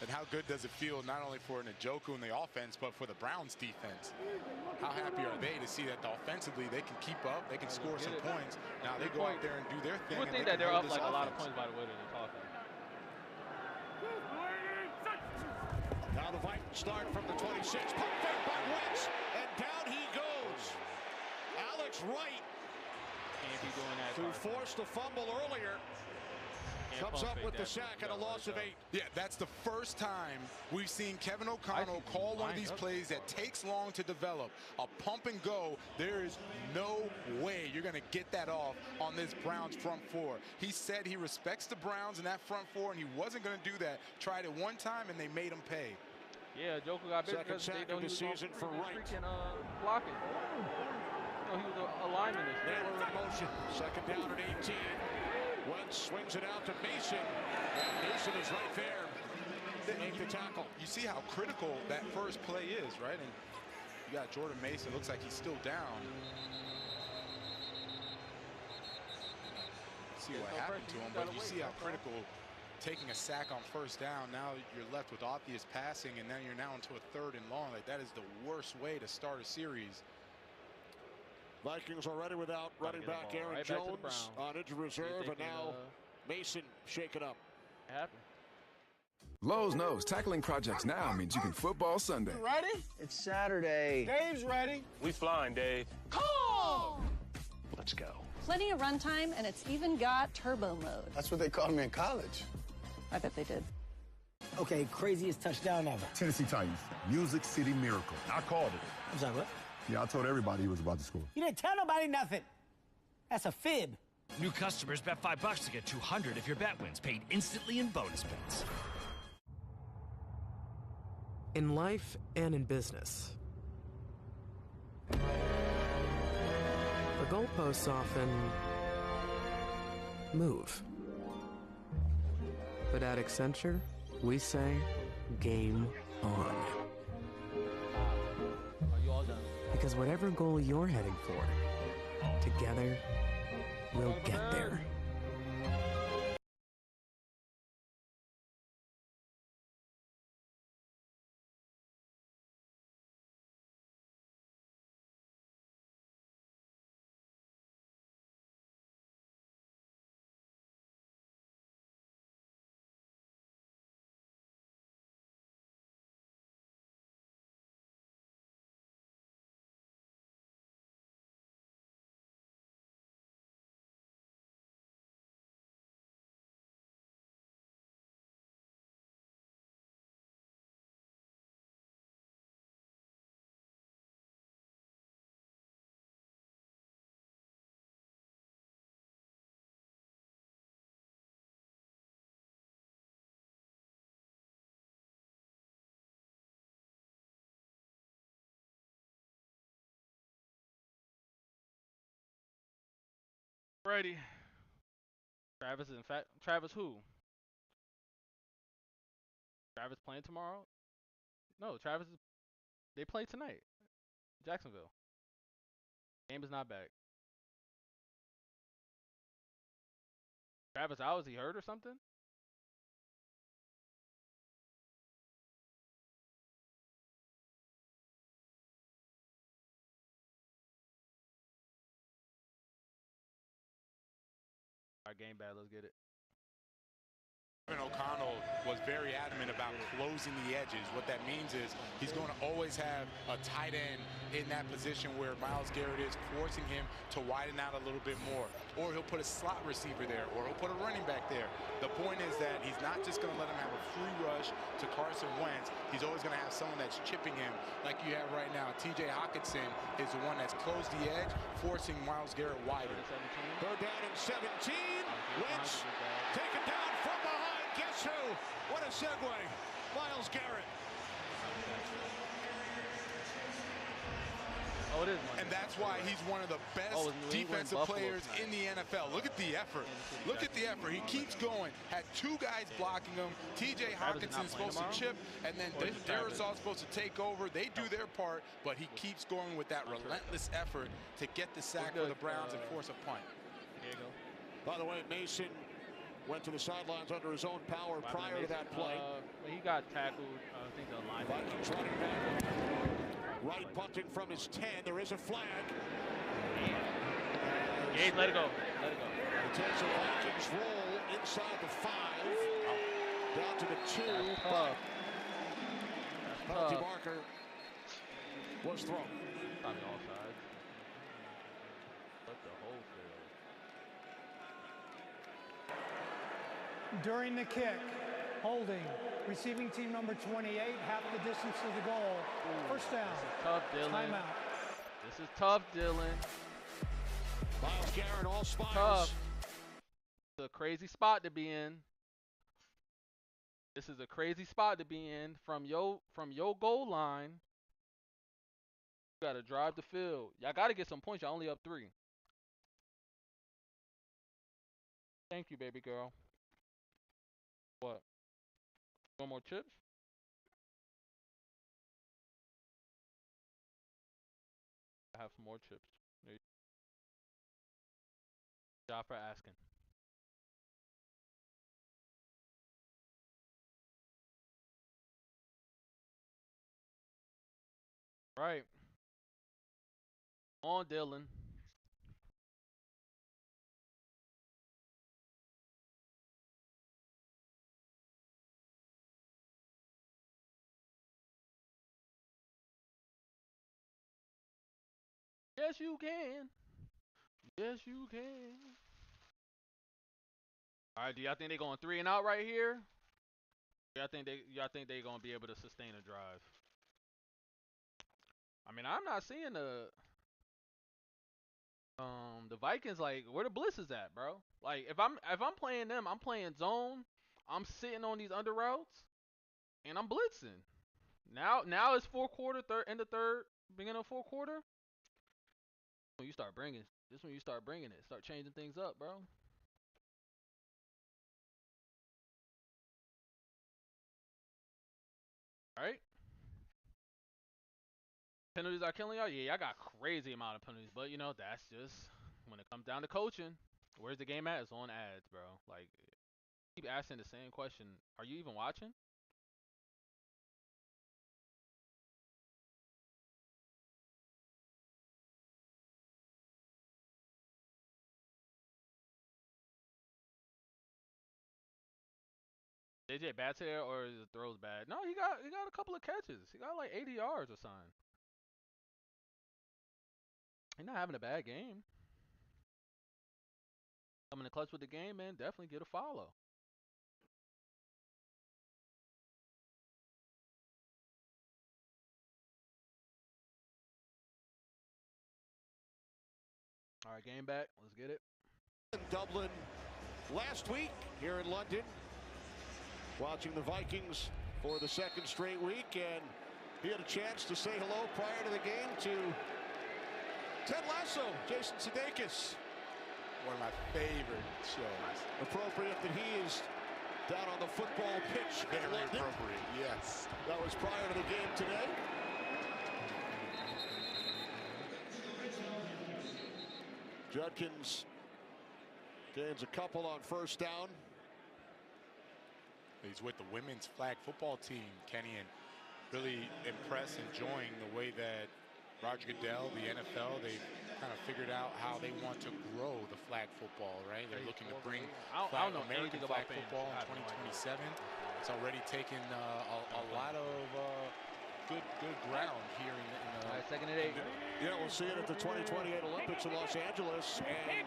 And how good does it feel not only for Njoku in the offense, but for the Browns defense? How happy are they to see that offensively they can keep up, they can score some points. Now they go out there and do their thing. You would think that they're up like a lot of points by the way that they're talking. Now the Vikings start from the 26. Pump fake by Wentz, and down he goes. Alex Wright, Can't be doing that. who forced a fumble earlier, comes up with the sack and a loss of 8. Yeah, that's the first time we've seen Kevin O'Connell call one of these plays that takes long to develop. A pump and go. There is no way you're going to get that off on this Browns front four. He said he respects the Browns in that front four, and he wasn't going to do that. Tried it one time, and they made him pay. Yeah, Joker got bit Second because sack they know of he the was season for Wright. freaking blocking. You know, he was a lineman this year. Naylor in motion. Second down at 18. Wentz swings it out to Mason. And Mason is right there to make the tackle. You see how critical that first play is, right? And you got Jordan Mason. Looks like he's still down. See what happened to him, but you see how critical taking a sack on first down. Now you're left with obvious passing, and then you're now into a 3rd and long. Like, that is the worst way to start a series. Vikings already without running back Aaron Jones on injured reserve, and now Mason shaken up. It happened. Lowe's knows tackling projects now means you can football Sunday. You ready? It's Saturday. Dave's ready. We flying, Dave. Call! Let's go. Plenty of runtime, and it's even got turbo mode. That's what they called me in college. I bet they did. Okay, craziest touchdown ever. Tennessee Titans, Music City Miracle. I called it. I'm sorry, what? Yeah, I told everybody he was about to score. You didn't tell nobody nothing. That's a fib. New customers bet $5 to get $200 if your bet wins, paid instantly in bonus bets. In life and in business, the goalposts often move. But at Accenture, we say, game on. Because whatever goal you're heading for, together, we'll get there. Ready. Travis is in fact Travis who? Travis playing tomorrow? No, Travis is they play tonight. Jacksonville. Game is not back. Travis out, is he hurt or something? Alright, game bad, let's get it. O'Connell was very adamant about closing the edges. What that means is he's going to always have a tight end in that position where Myles Garrett is, forcing him to widen out a little bit more. Or he'll put a slot receiver there, or he'll put a running back there. The point is that he's not just going to let him have a free rush to Carson Wentz. He's always going to have someone that's chipping him like you have right now. T.J. Hockenson is the one that's closed the edge, forcing Myles Garrett wider. Third down and 17. Wentz taken down from behind. Guess who? What a segue. Myles Garrett. Oh, it is. And that's why he's one of the best defensive players in the NFL. Look at the effort. Look at the effort. He keeps going. Had two guys blocking him. T.J. Hockenson supposed to chip, and then Darisaw supposed to take over. They do their part, but he keeps going with that relentless effort to get the sack for the Browns and force a punt. By the way, Mason went to the sidelines under his own power prior to that play. He got tackled. I think the line. Vikings running back. Right punting from his 10. There is a flag. Gabe, let it go. Let it go. It takes a Vikings roll inside the 5. Down to the 2. But penalty marker was thrown. Probably offside. But the whole field. During the kick, holding. Receiving team number 28, half the distance to the goal. First down. Tough, Dillon. Timeout. This is tough, Dillon. Myles Garrett, all smiles. Tough. It's a crazy spot to be in. This is a crazy spot to be in. From your goal line, you got to drive the field. Y'all got to get some points. Y'all only up 3. Thank you, baby girl. What? One more chips? I have some more chips. Job for asking. Right. On Dillon. Yes, you can. Yes, you can. All right, do y'all think they're going 3 and out right here? Y'all think they're going to be able to sustain a drive? I mean, I'm not seeing the Vikings, like, where the blitz is at, bro. Like, if I'm playing them, I'm playing zone. I'm sitting on these under routes, and I'm blitzing. Now it's fourth quarter, end of third, beginning of fourth quarter. When you start bringing it, start changing things up, bro. All right. Penalties are killing y'all. Yeah, I got crazy amount of penalties, but you know that's just when it comes down to coaching. Where's the game at? It's on ads, bro. Like, keep asking the same question. Are you even watching? JJ bad today, or is the throws bad? No, he got a couple of catches. He got like 80 yards or something. He's not having a bad game. Coming in clutch with the game, man. Definitely get a follow. All right, game back. Let's get it. Dublin last week here in London. Watching the Vikings for the second straight week, and he had a chance to say hello prior to the game to Ted Lasso, Jason Sudeikis. One of my favorite shows. Appropriate that he is down on the football pitch. Very appropriate, yes. That was prior to the game today. Judkins gains a couple on first down. He's with the women's flag football team, Kenny, and really impressed, enjoying the way that Roger Goodell, the NFL, they've kind of figured out how they want to grow the flag football, right? They're looking to bring I don't know American flag about football in 2027. It's already taken a lot of good ground here in the second and 8. Yeah, we'll see it at the 2028 Olympics in Los Angeles. And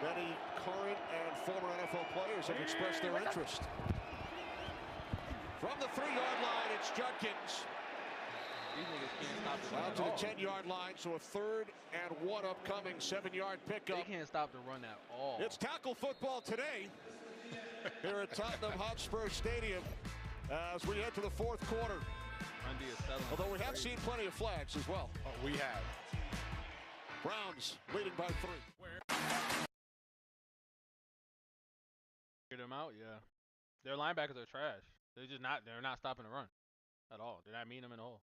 many current and former NFL players have expressed their interest. From the 3-yard line, it's Judkins. Out to the 10-yard line, so a 3rd and 1 upcoming, 7-yard pickup. They can't stop the run at all. It's tackle football today here at Tottenham Hotspur Stadium as we head to the 4th quarter. Although we have seen plenty of flags as well. We have. Browns leading by 3. Figured them out, yeah. Their linebackers are trash. They're not stopping the run at all. They're not meeting them in the hole.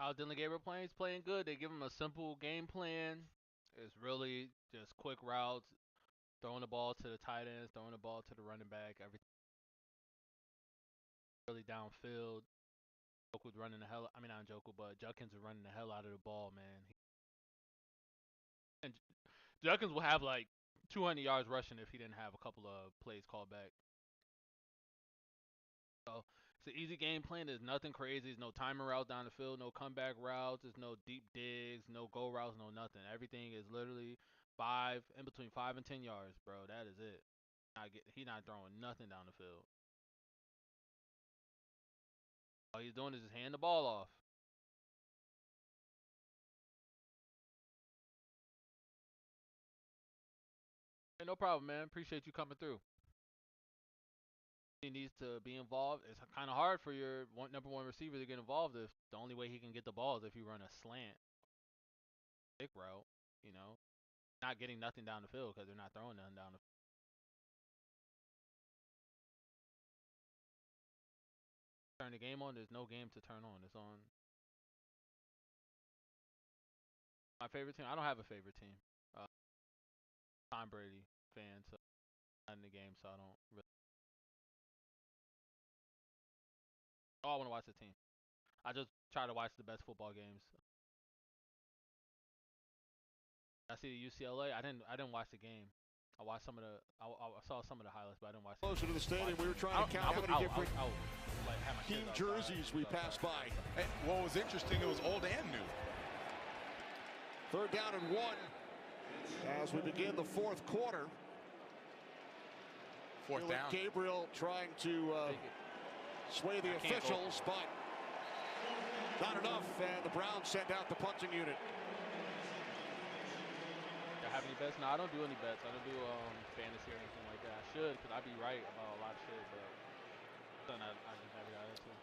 How Dillon Gabriel playing? He's playing good. They give him a simple game plan. It's really just quick routes, throwing the ball to the tight ends, throwing the ball to the running back. Everything really downfield. Njoku's running the hell. I mean, not Njoku, but Judkins is running the hell out of the ball, man. And Judkins will have like 200 yards rushing if he didn't have a couple of plays called back. So it's an easy game plan. There's nothing crazy. There's no timing route down the field, no comeback routes. There's no deep digs, no go routes, no nothing. Everything is literally in between 5 and 10 yards, bro. That is it. He's not throwing nothing down the field. All he's doing is just hand the ball off. Hey, no problem, man. Appreciate you coming through. He needs to be involved. It's kind of hard for your number one receiver to get involved if the only way he can get the ball is if you run a slant, big route, not getting nothing down the field because they're not throwing nothing down the field. Turn the game on. There's no game to turn on. It's on. My favorite team. I don't have a favorite team. Tom Brady fan, so I'm not in the game, so I don't really. Oh, I want to watch the team. I just try to watch the best football games. I see UCLA. I didn't watch the game. I watched some of the. I saw some of the highlights, but I didn't watch. Closer to the stadium, we were trying to count how many different team jerseys we passed by. And what was interesting, it was old and new. 3rd down and 1 as we begin the 4th quarter. 4th down. Gabriel trying to sway the officials, but not enough, and the Browns send out the punting unit. Do I have any bets? No, I don't do any bets. I don't do fantasy or anything like that. I should, because I'd be right about a lot of shit, but I just never got into it.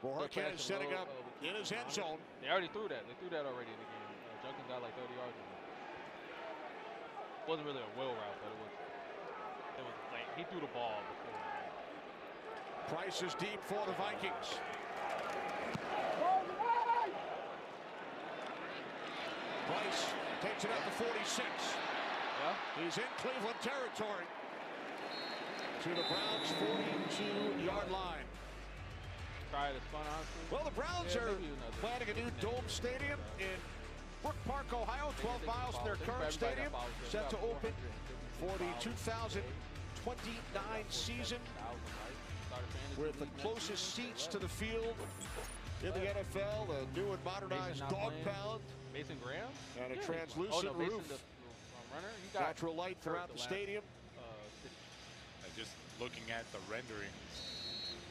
Bourque is setting up in his end zone. They already threw that. They threw that already in the game. Judkins got like 30 yards in it. It wasn't really a wheel route, but it was like he threw the ball before. Price is deep for the Vikings. Price takes it up to 46. Yeah. He's in Cleveland territory. To the Browns' 42-yard line. Try it, it's fun, honestly. Well, the Browns are planning a new dome stadium in Brook Park, Ohio, 12 miles from their current stadium, set to open for the 2029 season with the closest seats to the field in the NFL, a new and modernized dog pound, Mason Graham, and a translucent roof. Natural light throughout the stadium. Just looking at the renderings,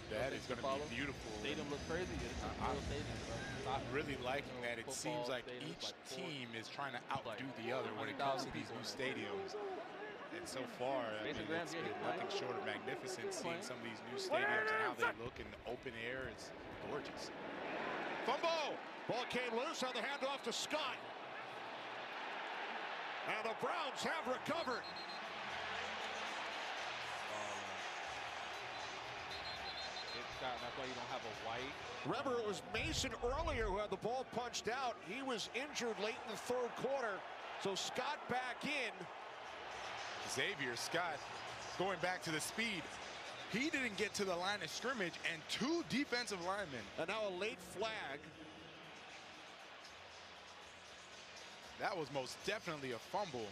That is going to be beautiful. Stadium looks crazy. It's a real stadium, bro. I'm really liking that. It seems like each team is trying to outdo the other when it comes to these new stadiums. And so far, I mean, it's been nothing short of magnificent seeing some of these new stadiums and how they look in the open air. It's gorgeous. Fumble! Ball came loose on the handoff to Scott. And the Browns have recovered. That's why you don't have a white. Remember, it was Mason earlier who had the ball punched out. He was injured late in the third quarter. So Scott back in. Xavier Scott going back to the speed. He didn't get to the line of scrimmage, and 2 defensive linemen. And now a late flag. That was most definitely a fumble.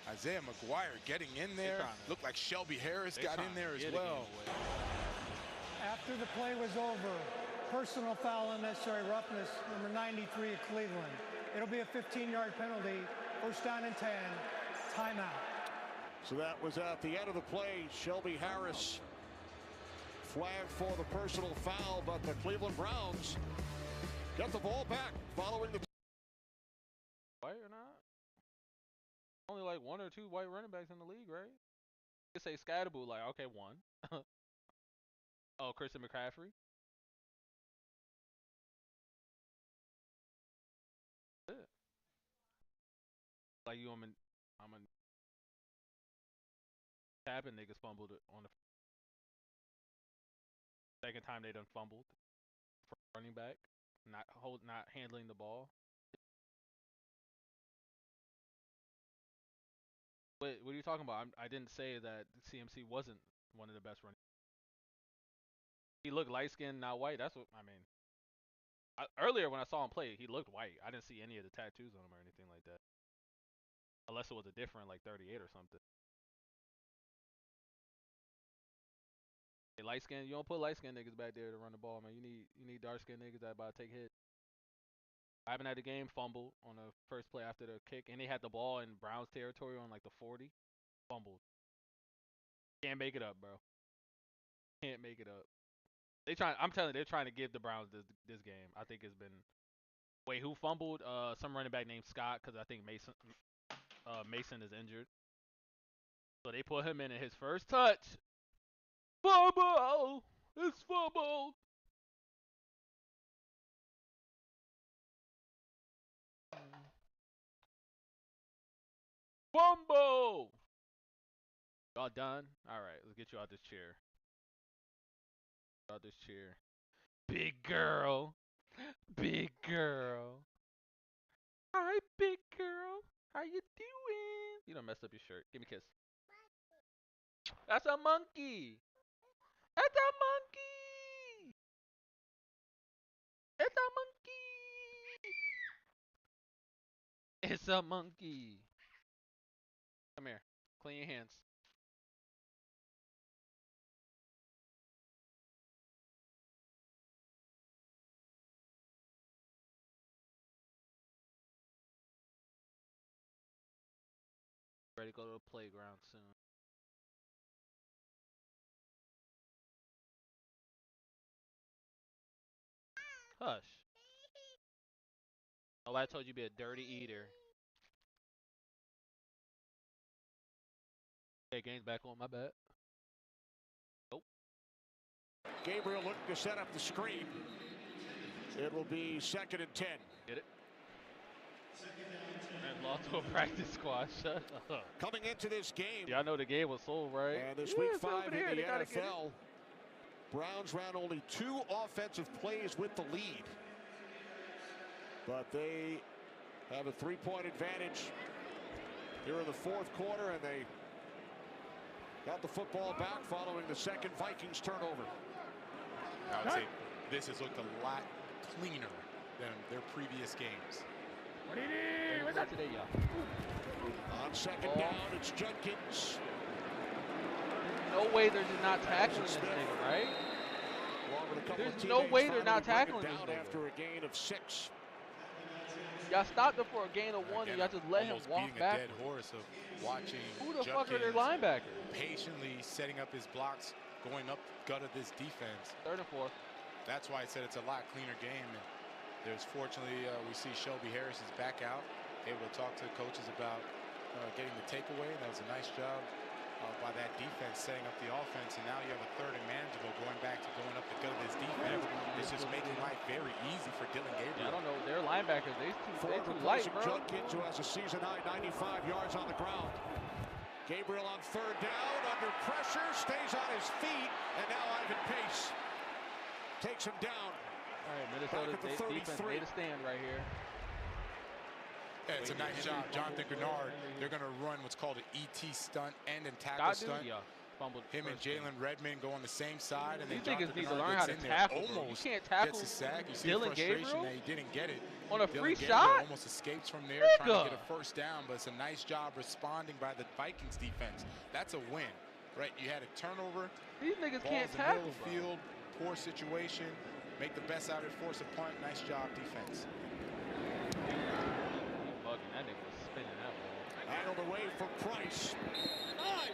Isaiah McGuire getting in there. Looked like Shelby Harris got in there as well. After the play was over, personal foul, unnecessary roughness, number 93 of Cleveland. It'll be a 15-yard penalty, first down and 10, timeout. So that was at the end of the play. Shelby Harris flagged for the personal foul, but the Cleveland Browns got the ball back following the. White or not? Only like 1 or 2 white running backs in the league, right? You could say Scatterboo, like, okay, 1. Oh, Christian McCaffrey. Yeah. Like I'm a tapping niggas fumbled it on the second time they done fumbled for running back, not handling the ball. Wait, what are you talking about? I didn't say that CMC wasn't one of the best running. He looked light-skinned, not white. That's what I mean. Earlier when I saw him play, he looked white. I didn't see any of the tattoos on him or anything like that. Unless it was a different, like 38 or something. Hey, light-skinned, you don't put light-skinned niggas back there to run the ball, man. You need dark-skinned niggas that about to take hits. I haven't had the game fumbled on the first play after the kick, and they had the ball in Browns territory on like the 40. Fumbled. Can't make it up, bro. Can't make it up. I'm telling you, they're trying to give the Browns this game. I think it's been. Wait, who fumbled? Some running back named Scott, because I think Mason is injured. So they put him in his first touch. Fumble! It's fumbled. Fumble! Y'all done? All right, let's get you out this chair. Out this chair. Big girl. Big girl. Hi, big girl. How you doing? You done messed up your shirt. Give me a kiss. That's a monkey. That's a monkey. It's a monkey. It's a monkey. Come here. Clean your hands. Ready to go to the playground soon. Hush. Oh, I told you to be a dirty eater. Okay, game's back on, my bad. Nope. Gabriel looking to set up the screen. It will be 2nd and 10. Get it? Man, lost to a practice squad. Shut up. Coming into this game. Yeah, I know the game was sold, right? And this week 5 in the NFL. Browns ran only 2 offensive plays with the lead. But they have a 3-point advantage here in the 4th quarter, and they got the football back following the second Vikings turnover. I would say this has looked a lot cleaner than their previous games. What do you need? What's that today, y'all? On 2nd down, it's Judkins. No way they're just not tackling this nigga, right? There's no way they're not tackling this nigga. After a gain of 6. Y'all stopped him for a gain of 1, and y'all just let him walk back. Dead horse of watching Who the fuck are their linebackers? Patiently setting up his blocks going up gut of this defense. 3rd and 4. That's why I said it's a lot cleaner game. And there's fortunately, we see Shelby Harris is back out, able to talk to the coaches about getting the takeaway. That was a nice job by that defense setting up the offense. And now you have a 3rd and manageable going back to going up the gut of this defense. It's just making life very easy for Dillon Gabriel. Yeah, I don't know. Their linebackers, they too light, bro. Judkins, who has a season-high 95 yards on the ground. Gabriel on 3rd down, under pressure, stays on his feet, and now Ivan Pace takes him down. All right, Minnesota defense made a stand right here. Yeah, it's a nice job. Jonathan Grenard, they're going to run what's called an ET stunt, end and tackle stunt. Him and Jalen Redmond go on the same side. And these then niggas need to learn how to tackle. You can't tackle gets a sack. You see Dillon frustration Gabriel that he didn't get it. on a Dillon free Gabriel shot. almost escapes from there, trying to get a 1st down, but it's a nice job responding by the Vikings defense. That's a win, right? You had a turnover. These niggas Ball's can't in the tackle, middle of the field. Poor situation. Make the best out of it. Force a punt. Nice job, defense. That nigga was spinning that ball. Handled away from Price.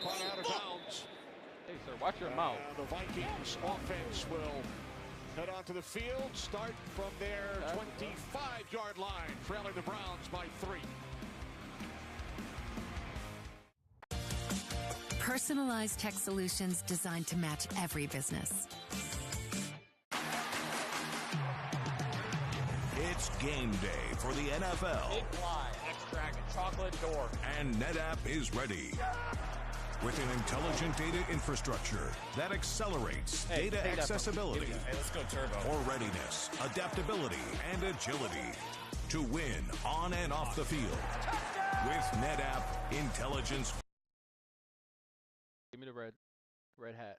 Punt out of bounds. Hey, sir, watch your mouth. The Vikings offense will head onto the field, start from their 25-yard line, trailing the Browns by 3. Personalized tech solutions designed to match every business. It's game day for the NFL. Big fly, extract a chocolate door. And NetApp is ready. With an intelligent data infrastructure that accelerates data accessibility, let's go turbo. For readiness, adaptability, and agility to win on and off the field. With NetApp intelligence. Give me the red hat.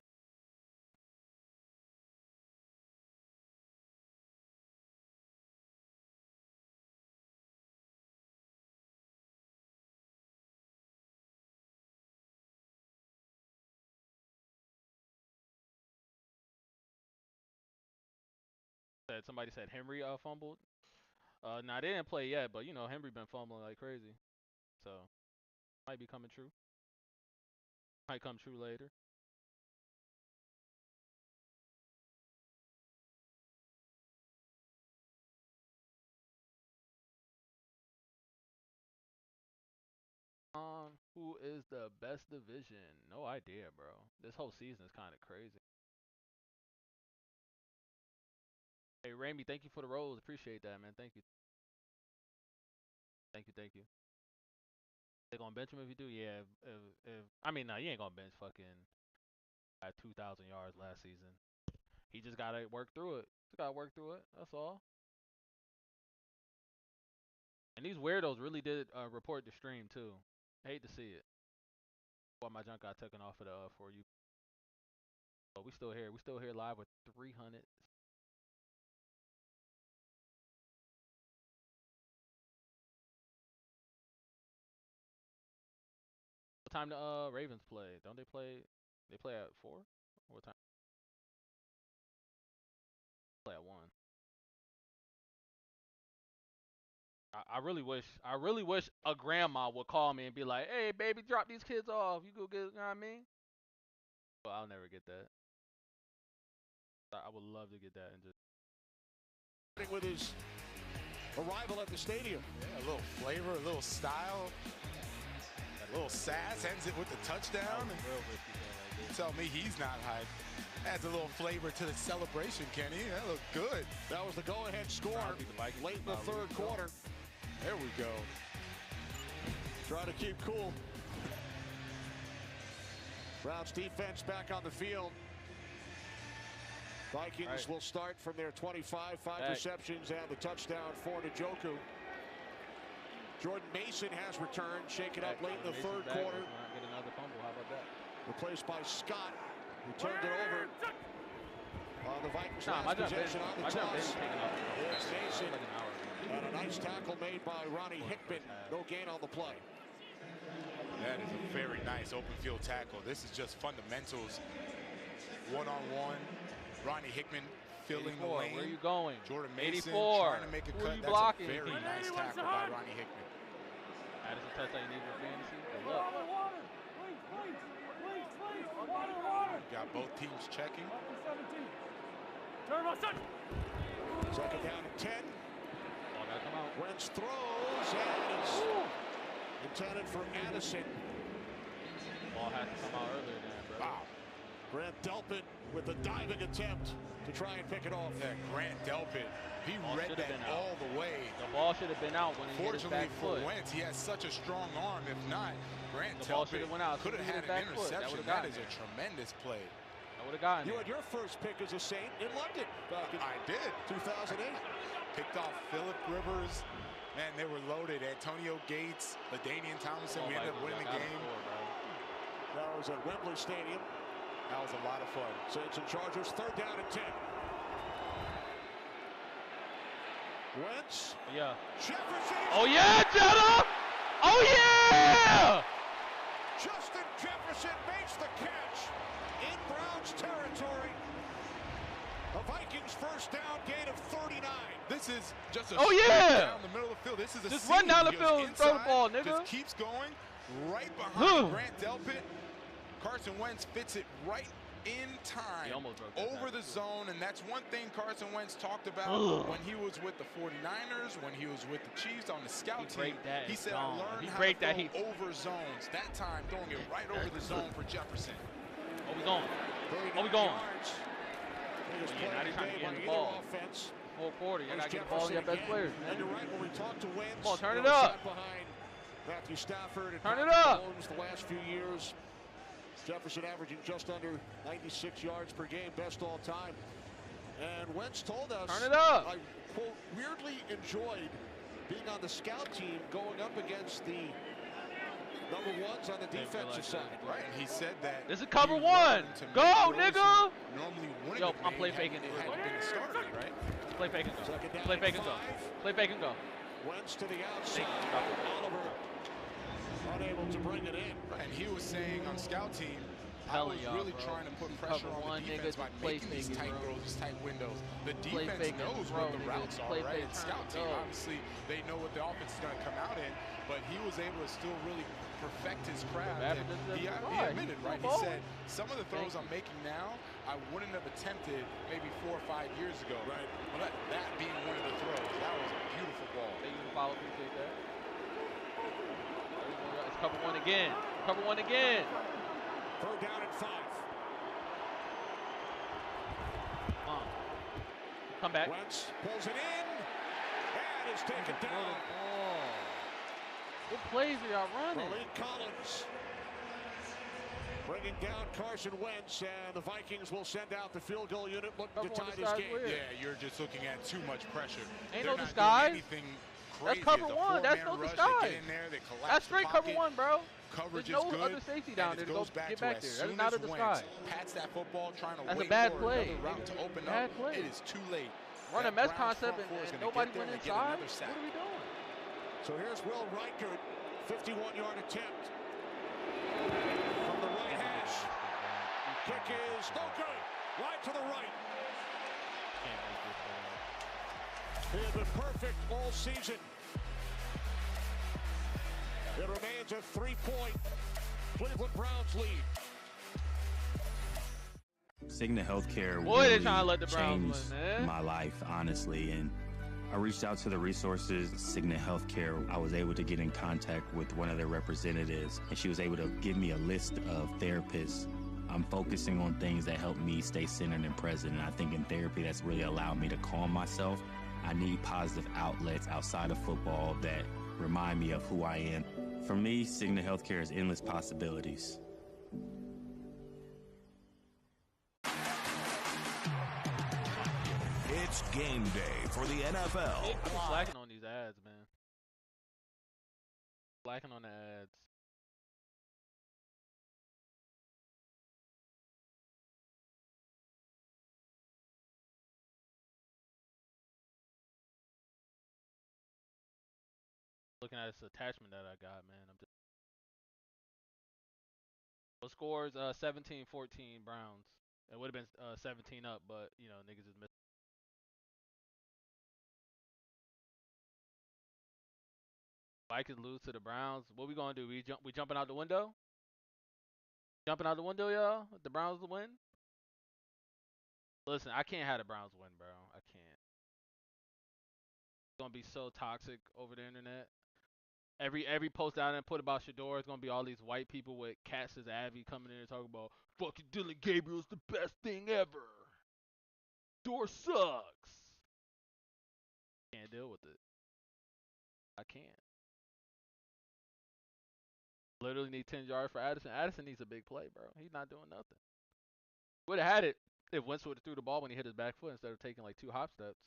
Somebody said Henry fumbled. Nah, they didn't play yet, but you know Henry been fumbling like crazy, so might be coming true. Might come true later. Who is the best division? No idea, bro. This whole season is kind of crazy. Hey, Ramey, thank you for the rolls. Appreciate that, man. Thank you. Thank you. They gonna bench him if you do? Yeah. If I mean, nah, you ain't gonna bench fucking at 2,000 yards last season. He just gotta work through it. That's all. And these weirdos really did report the stream too. Hate to see it. Why my junk got taken off of the for you. But we still here. We still here live with 300. What time the Ravens play? Don't they play? They play at 4? What time? Play at 1. I really wish a grandma would call me and be like, "Hey, baby, drop these kids off. You go get," you know what I mean? But I'll never get that. I would love to get that and just. With his arrival at the stadium. Yeah, a little flavor, a little style, a little sass. Ends it with the touchdown. You tell me he's not hyped. Adds a little flavor to the celebration, Kenny. That looked good. That was the go-ahead score late in the 3rd quarter. There we go. Trying to keep cool. Browns defense back on the field. Vikings will start from their 25, 5 receptions and the touchdown for Njoku. Jordan Mason has returned, shaken up late in the 3rd quarter. Get another fumble. How about that? Replaced by Scott, who turned it over. The Vikings my last jump possession on the toss. It's Mason. And a nice tackle made by Ronnie Hickman. No gain on the play. That is a very nice open field tackle. This is just fundamentals. One-on-one. Ronnie Hickman filling the lane. Where are you going? Jordan Mason 84. trying to make a Who cut. you That's blocking? a very nice tackle by Ronnie Hickman. That is a touchdown you need for fantasy. Good luck. Got both teams checking. Second down and 10. Wentz throws and it's intended for Addison. Ball has to come out earlier than that, bro. Wow. Grant Delpit with a diving attempt to try and pick it off. Yeah, Grant Delpit, he read that all the way. The ball should have been out when he hit his back foot. Fortunately for Wentz, he has such a strong arm. If not, Grant Delpit could have had an interception. That is a tremendous play. I would have gotten You had your first pick as a Saint in London back in I did. 2008. Picked off Phillip Rivers. Man, they were loaded. Antonio Gates, LaDainian Tomlinson. We ended up winning the game. That was at Wembley Stadium. That was a lot of fun. Saints and Chargers, third down and 10. Wentz. Yeah. Jefferson. Oh, yeah, Jetta! Oh, yeah! Justin Jefferson makes the catch in Browns territory. The Vikings first down gain of 39. This is just a down the middle of the field. This is a just run down the field and throw the ball, nigga. Just keeps going right behind Grant Delpit. Carson Wentz fits it right in time over the zone, and that's one thing Carson Wentz talked about when he was with the 49ers, when he was with the Chiefs on the scout team. He said, I learned how to throw over zones. That time, throwing it right over the zone for Jefferson. Oh, we going. Oh, we going. Yeah, now they're trying to get the ball. Full quarter. You got to get the ball to your best players, man. And you're right, when we talk to Wentz, come on, turn it up. Behind Matthew Stafford and turn it Patrick up. Mahomes the last few years. Jefferson averaging just under 96 yards per game, best all time. And Wentz told us, turn it up. I, quote, weirdly enjoyed being on the scout team going up against the number ones on the defensive side. Right, and he said that. This is cover one. Go, nigga. Normally wouldn't Yo, I'm play faking. Right? Play fake and go. Play fake and go. Play fake and go. Wentz to the outside. Oliver unable to bring it in. And he was saying on scout team, I was really trying to put pressure on the defense by making these tight throws, these tight windows. The defense knows what the routes are, right? And scout team, obviously, they know what the offense is going to come out in, but he was able to still really perfect his craft. And he admitted, right? He said, some of the throws I'm making now, I wouldn't have attempted maybe 4 or 5 years ago. Right. But that being one of the throws, that was a beautiful ball. Thank you for following. Appreciate that. It's cover one again. Cover one again. Third down and 5. Come back. Wentz pulls it in and is taken down. What plays are y'all running? Malik Collins bringing down Carson Wentz, and the Vikings will send out the field goal unit looking to tie this game. Yeah, you're just looking at too much pressure. Ain't They're no not disguise. doing anything crazy. That's cover It's a one. That's no four-man rush. disguise. They get in there, they collapse That's straight the cover pocket. one, bro. Coverage There's is no good. other safety down there to go get back there. That is not a disguise. Pats that football, trying to That's wait a bad for play. another route to open Bad up. play. It is too late. Run a That mesh Browns concept front four is and gonna nobody get there went and get inside. another sack. What are we doing? So here's Will Reichert, 51-yard attempt from the right hash. Kick is no good. Right to the right. He has been perfect all season. It remains a 3-point Cleveland Browns lead. Cigna Healthcare Boy, they really trying to let the Browns changed win, man. my life, honestly, and I reached out to the resources, Cigna Healthcare. I was able to get in contact with one of their representatives, and she was able to give me a list of therapists. I'm focusing on things that help me stay centered and present, and I think in therapy that's really allowed me to calm myself. I need positive outlets outside of football that remind me of who I am. For me, Cigna Healthcare has endless possibilities. It's game day for the NFL. I'm slacking on these ads, man. Slacking on the ads. Looking at this attachment that I got, man. I'm just. The scores 17-14 Browns. It would have been 17 up, but you know niggas is missing. Vikings lose to the Browns. What we gonna do? We jumping out the window? Jumping out the window, y'all. The Browns to win. Listen, I can't have the Browns win, bro. I can't. It's gonna be so toxic over the internet. Every post out and put about Shedeur is gonna be all these white people with cats as Abby coming in and talking about fucking Dillon Gabriel's the best thing ever. Shedeur sucks. Can't deal with it. I can't. Literally need 10 yards for Addison. Addison needs a big play, bro. He's not doing nothing. Would have had it if Wentz would have threw the ball when he hit his back foot instead of taking like 2 hop steps.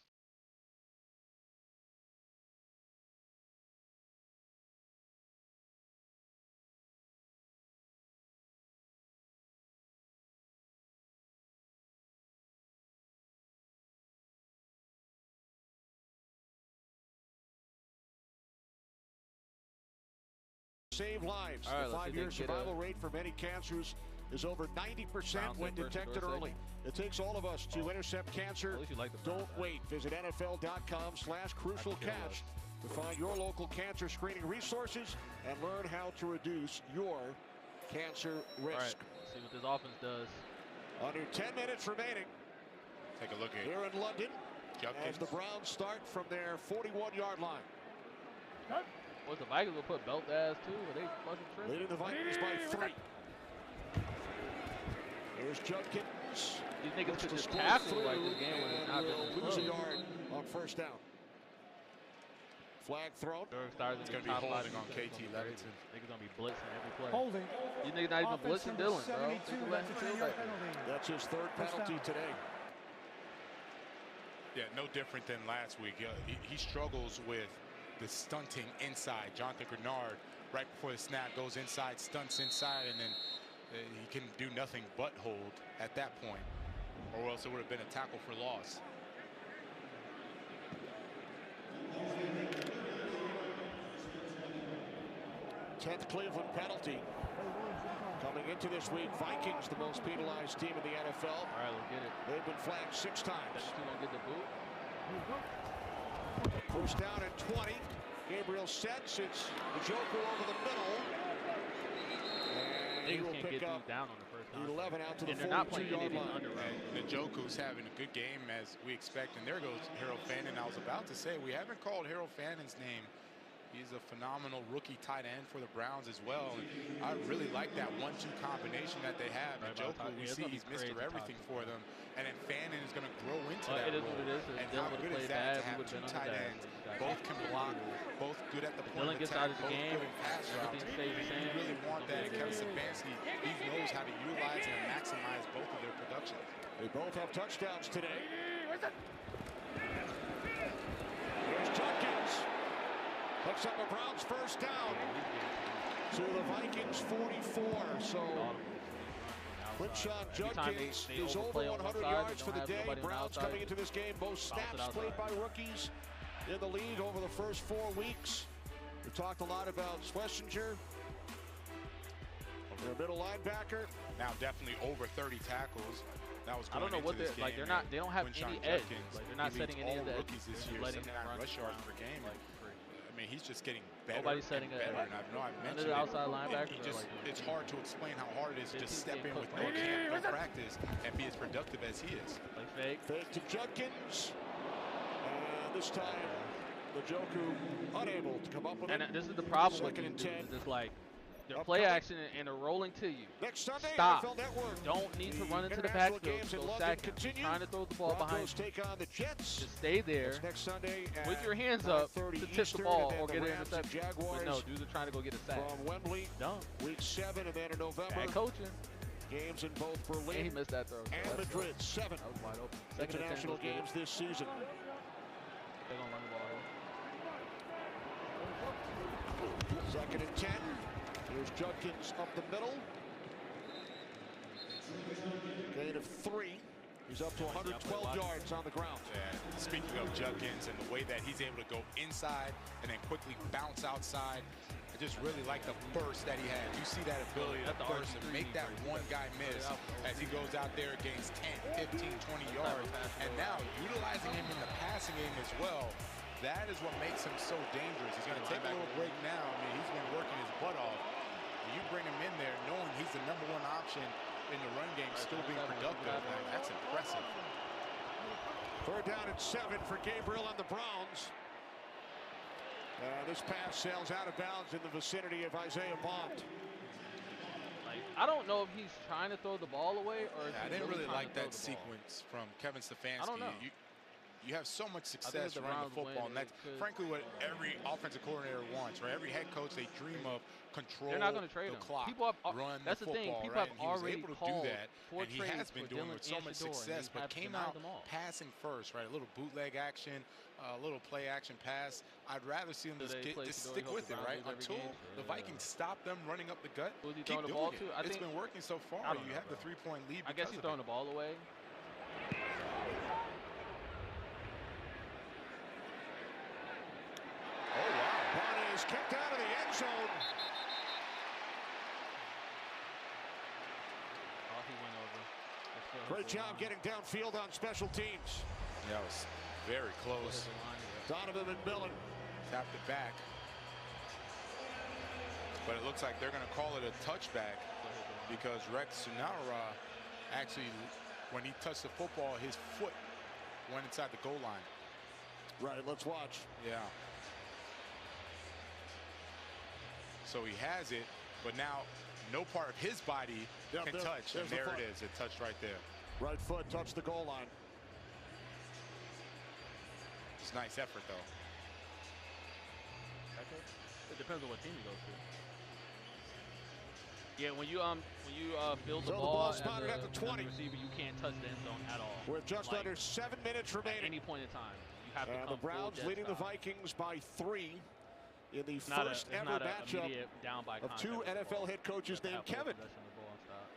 Save lives. Right, the 5-year survival rate for many cancers is over 90% when detected early. It takes all of us to intercept cancer. Don't wait. Visit NFL.com/crucialcatch to find your local cancer screening resources and learn how to reduce your cancer risk. All right, see what this offense does. Under 10 minutes remaining. Take a look at here in London Judkins. As the Browns start from their 41-yard line. Was the Vikings will put belt ass too? Are they fucking tripping? Leading the Vikings by 3. Here's Judkins. These niggas could just tackle like this game when it's not been lose a yard on first down. Flag thrown. It's going to be holding on KT Leviton. Niggas going to be blitzing every play. Holding. These niggas not even blitzing Dillon, bro. That's his 3rd penalty today. Yeah, no different than last week. He struggles with the stunting inside. Jonathan Grenard, right before the snap, goes inside, stunts inside, and then he can do nothing but hold at that point, or else it would have been a tackle for loss. Tenth Cleveland penalty. Coming into this week, Vikings, the most penalized team in the NFL. All right, let's get it. They've been flagged 6 times. You gonna get the boot? First down and 20. Gabriel sets. It's the Joker over the middle. And he will pick up down on the first down. 11 out to the 42-yard line. And the Joker's having a good game as we expect. And there goes Harold Fannin. I was about to say, we haven't called Harold Fannin's name. He's a phenomenal rookie tight end for the Browns as well. And I really like that 1-2 combination that they have. And Joker, we see he's Mr. Everything for them. And then Fannin is going to grow into that role. And how good is that to have 2 tight ends? Both can block, both good at the point Dillon of gets attack, out of the both game. good at pass routes. You really want that. Kevin Stefanski, he knows how to utilize and maximize both of their production. They both have touchdowns today. Here's Judkins. Picks up a Browns first down to the Vikings 44. So Quinshon Judkins is over 100 yards for the day. Browns coming into this game. Most snaps played by rookies in the league over the first 4 weeks. We've talked a lot about Schlesinger, their middle linebacker. Now definitely over 30 tackles. That was I don't know what they're like. They're not. They don't have any edge. Like they're not setting any of the rookies this year. Letting them run rush yards per game. I mean, he's just getting better. Nobody's setting and better. And I know I've mentioned the outside linebackers. It's hard to explain how hard it is to just step in with no camp, no practice, and be as productive as he is. Like fake to Judkins, and this time the Joker unable to come up with it. And this is the problem with these dudes. It's like they're play action and they're rolling to you. Next Sunday, stop. NFL Network. Don't need to run into the backfield. Go sack him. Trying to throw the ball behind you. Take on the Jets. Just stay there. Next Sunday with your hands up to tip the ball or get an interception. But no, dudes are trying to go get a sack. From Wembley, week 7, and then in November. Bad coaching. Games in both Berlin and he missed that throw. And Madrid. 7 that was wide open. international games this season. They're gonna run the ball. 2nd and 10. Here's Judkins up the middle. Gain of 3. He's up to 112 yards on the ground. Yeah. Speaking of Judkins and the way that he's able to go inside and then quickly bounce outside, I just really like the burst that he has. You see that ability to burst and make that one guy miss as he goes out there against 10, 15, 20 yards. And now utilizing him in the passing game as well. That is what makes him so dangerous. He's going to take a little break now. I mean, he's been working his butt off. You bring him in there knowing he's the #1 option production in the run game, still being productive. Man, that's impressive. 3rd down and 7 for Gabriel and the Browns. This pass sails out of bounds in the vicinity of Isaiah Bond. I don't know if he's trying to throw the ball away or if I didn't really like that sequence from Kevin Stefanski. I don't know. You have so much success running the football, and that's frankly what every offensive coordinator wants, right? Every head coach, they dream of control. They're not going to trade the clock, run that's the the football, thing. People right? have And he was already able to called do that, for and he has been doing Dillon it with so much Shedeur, success, but came out passing first, right? A little bootleg action, a little play action pass. I'd rather see him just stick with it, right? Until the Vikings stop them running up the gut. Keep doing it. It's been working so far. You have the 3-point lead. I guess he's throwing the ball away. Oh, wow. Bonnie is kicked out of the end zone. Oh, he went over. Great job getting downfield on special teams. That was very close. Donovan McMillan tapped it back. But it looks like they're going to call it a touchback because Rex Sunara actually, when he touched the football, his foot went inside the goal line. Right, let's watch. Yeah. So he has it, but now no part of his body can touch. And there it is. It touched right there. Right foot touched the goal line. It's a nice effort, though. It depends on what team you go to. Yeah, when you build the ball spotted at the 20. Receiver, you can't touch the end zone at all. With just under 7 minutes remaining. At any point in time, you have to come the Browns leading the Vikings by 3 in the first ever matchup of 2 NFL head coaches named Kevin.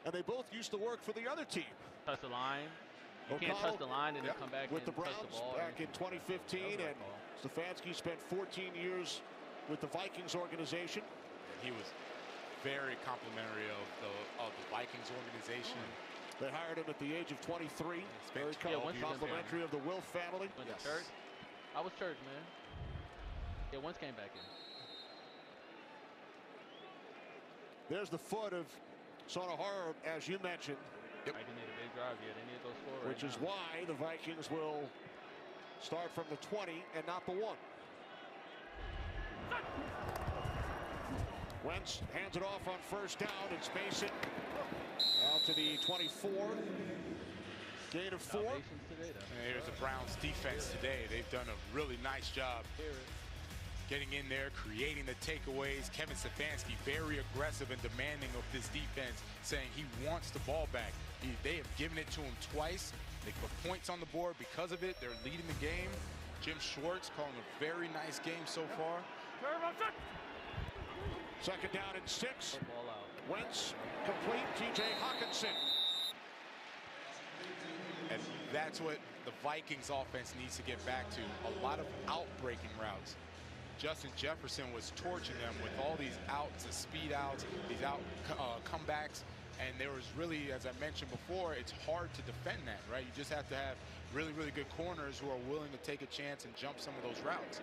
And they both used to work for the other team. Touch the line. You can't touch the line and then come back with and the touch Browns the ball. Back in 2015, and Stefanski spent 14 years with the Vikings organization. He was very complimentary of the Vikings organization. They hired him at the age of 23. Very complimentary of the Wilf family. Went to church. I was church, man. Yeah, Wentz came back in. There's the foot of Sonahara, as you mentioned. Vikings need a big drive here. They need to go score Which is why the Vikings will start from the 20 and not the 1. Wentz hands it off on first down. It's Mason out to the 24. Gain of 4. And here's the Browns defense today. They've done a really nice job getting in there, creating the takeaways. Kevin Stefanski very aggressive and demanding of this defense, saying he wants the ball back. They have given it to him twice. They put points on the board because of it. They're leading the game. Jim Schwartz calling a very nice game so far. Second down and 6. Wentz complete. T.J. Hawkinson. And that's what the Vikings offense needs to get back to. A lot of out-breaking routes. Justin Jefferson was torching them with all these outs, the speed outs, these out comebacks. And there was really, as I mentioned before, it's hard to defend that, right? You just have to have really, really good corners who are willing to take a chance and jump some of those routes.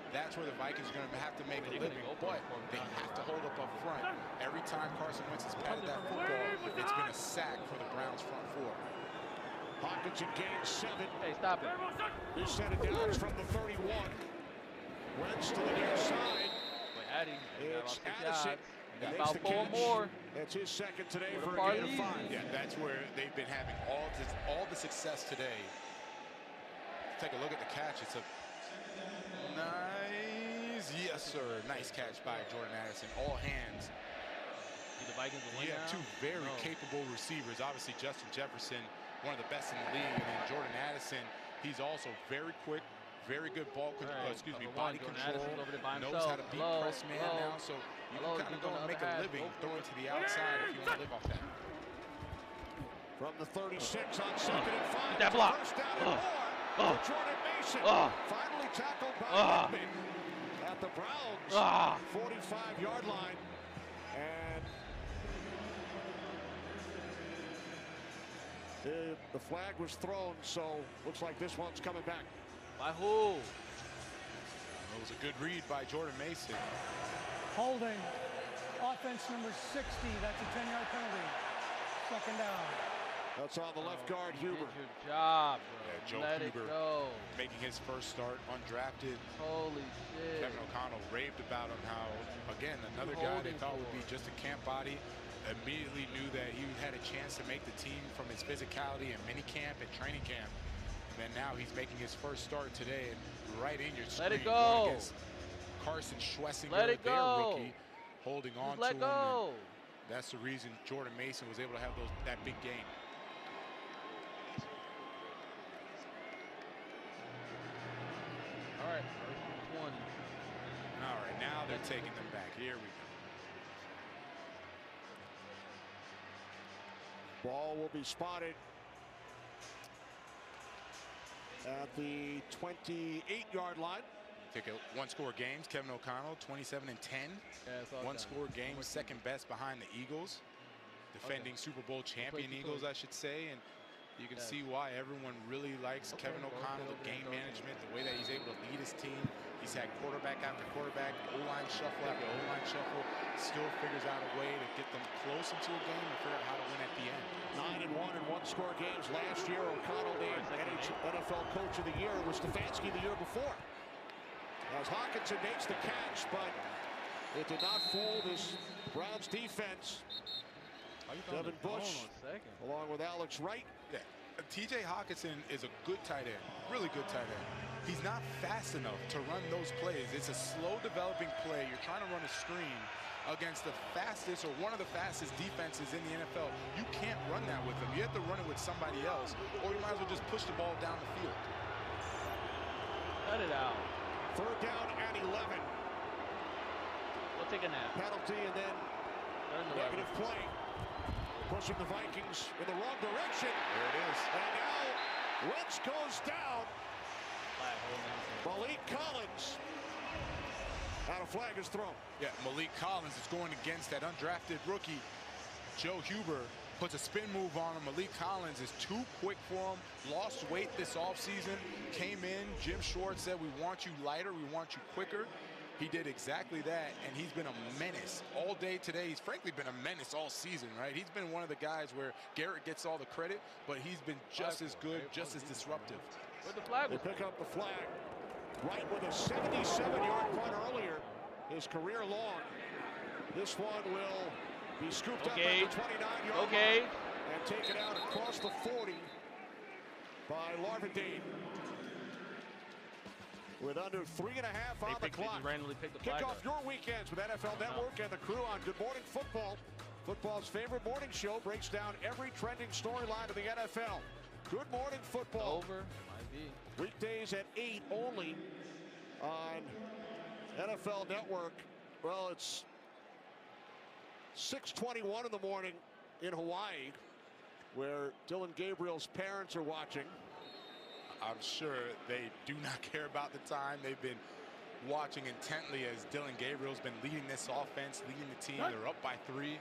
That's where the Vikings are going to have to make a living, but they have to hold up front. Every time Carson Wentz has patted that football, it's been a sack for the Browns front 4. Hawkinson gains 7. Hey, stop it. This set of downs from the 31. Wentz to the near side. It's Addison. About 4 more. That's his second today for a gain of 5. Yeah, that's where they've been having all the success today. Take a look at the catch. It's a nice, yes sir, nice catch by Jordan Addison. All hands. The Vikings will win You have 2 very capable receivers. Obviously, Justin Jefferson, one of the best in the league, and then Jordan Addison. He's also very quick. Very good ball control, body control, knows how to beat press man now, so you can kind of go and make a living throwing to the outside if you want to live off that. From the 36 on 2nd and 5. That block. First down and more for Jordan Mason. Finally tackled by Whitman at the Browns 45-yard line. And the flag was thrown, so looks like this one's coming back. By who? It was a good read by Jordan Mason. Holding. Offense number 60. That's a 10-yard penalty. Second down. That's on the left guard, Huber. Did your job, bro. Yeah, Joe Let Huber it go. making his first start undrafted. Holy shit. Kevin O'Connell raved about him how, again, another guy they thought would be just a camp body. Immediately knew that he had a chance to make the team from his physicality in mini camp and training camp. And now he's making his first start today, and right in your screen. Let it go. Against Carson Schlesinger, Let it their go. rookie, holding on to Let him. go. That's the reason Jordan Mason was able to have that big game. All right, first and 20. All right, now they're taking them back. Here we go. Ball will be spotted at the 28-yard line. Take a one-score games. Kevin O'Connell, 27 and 10. One-score games, second best behind the Eagles. Defending Super Bowl champion Eagles, I should say. And you can see why everyone really likes Kevin O'Connell, the game management, the way that he's able to lead his team. He's had quarterback after quarterback, O-line shuffle after O-line shuffle. Still figures out a way to get them close into a game and figure out how to win at the end. 9-1 in one-score games last year. O'Connell named NFL Coach of the Year. It was Stefanski the year before. As Hawkinson makes the catch, but it did not fool this Browns defense. Devin Bush, along with Alex Wright. Yeah. TJ Hawkinson is a good tight end, really good tight end. He's not fast enough to run those plays. It's a slow developing play. You're trying to run a screen against the fastest or one of the fastest defenses in the NFL. You can't run that with them. You have to run it with somebody else, or you might as well just push the ball down the field. Cut it out. Third down and 11. We'll take a nap. Penalty and then negative play. Pushing the Vikings in the wrong direction. There it is. And now Wentz goes down. Malik Collins. Out of flag is thrown. Yeah, Malik Collins is going against that undrafted rookie. Joe Huber puts a spin move on him. Malik Collins is too quick for him. Lost weight this offseason. Came in. Jim Schwartz said, we want you lighter. We want you quicker. He did exactly that, and he's been a menace all day today. He's frankly been a menace all season, right? He's been one of the guys where Garrett gets all the credit, but he's been just as good, just as disruptive. Where'd the flag? They pick up the flag. Right with a 77-yard punt earlier. His career long. This one will be scooped up at the 29-yard line and taken out across the 40 by Larvindane. With under 3.5 on the clock. Kick off your weekends with NFL Network and the crew on Good Morning Football. Football's favorite morning show breaks down every trending storyline of the NFL. Good Morning Football. Over. Might be. Weekdays at 8 only on NFL Network. Well, it's 6:21 in the morning in Hawaii, where Dillon Gabriel's parents are watching. I'm sure they do not care about the time. They've been watching intently as Dillon Gabriel's been leading this offense, leading the team. They're up by 3.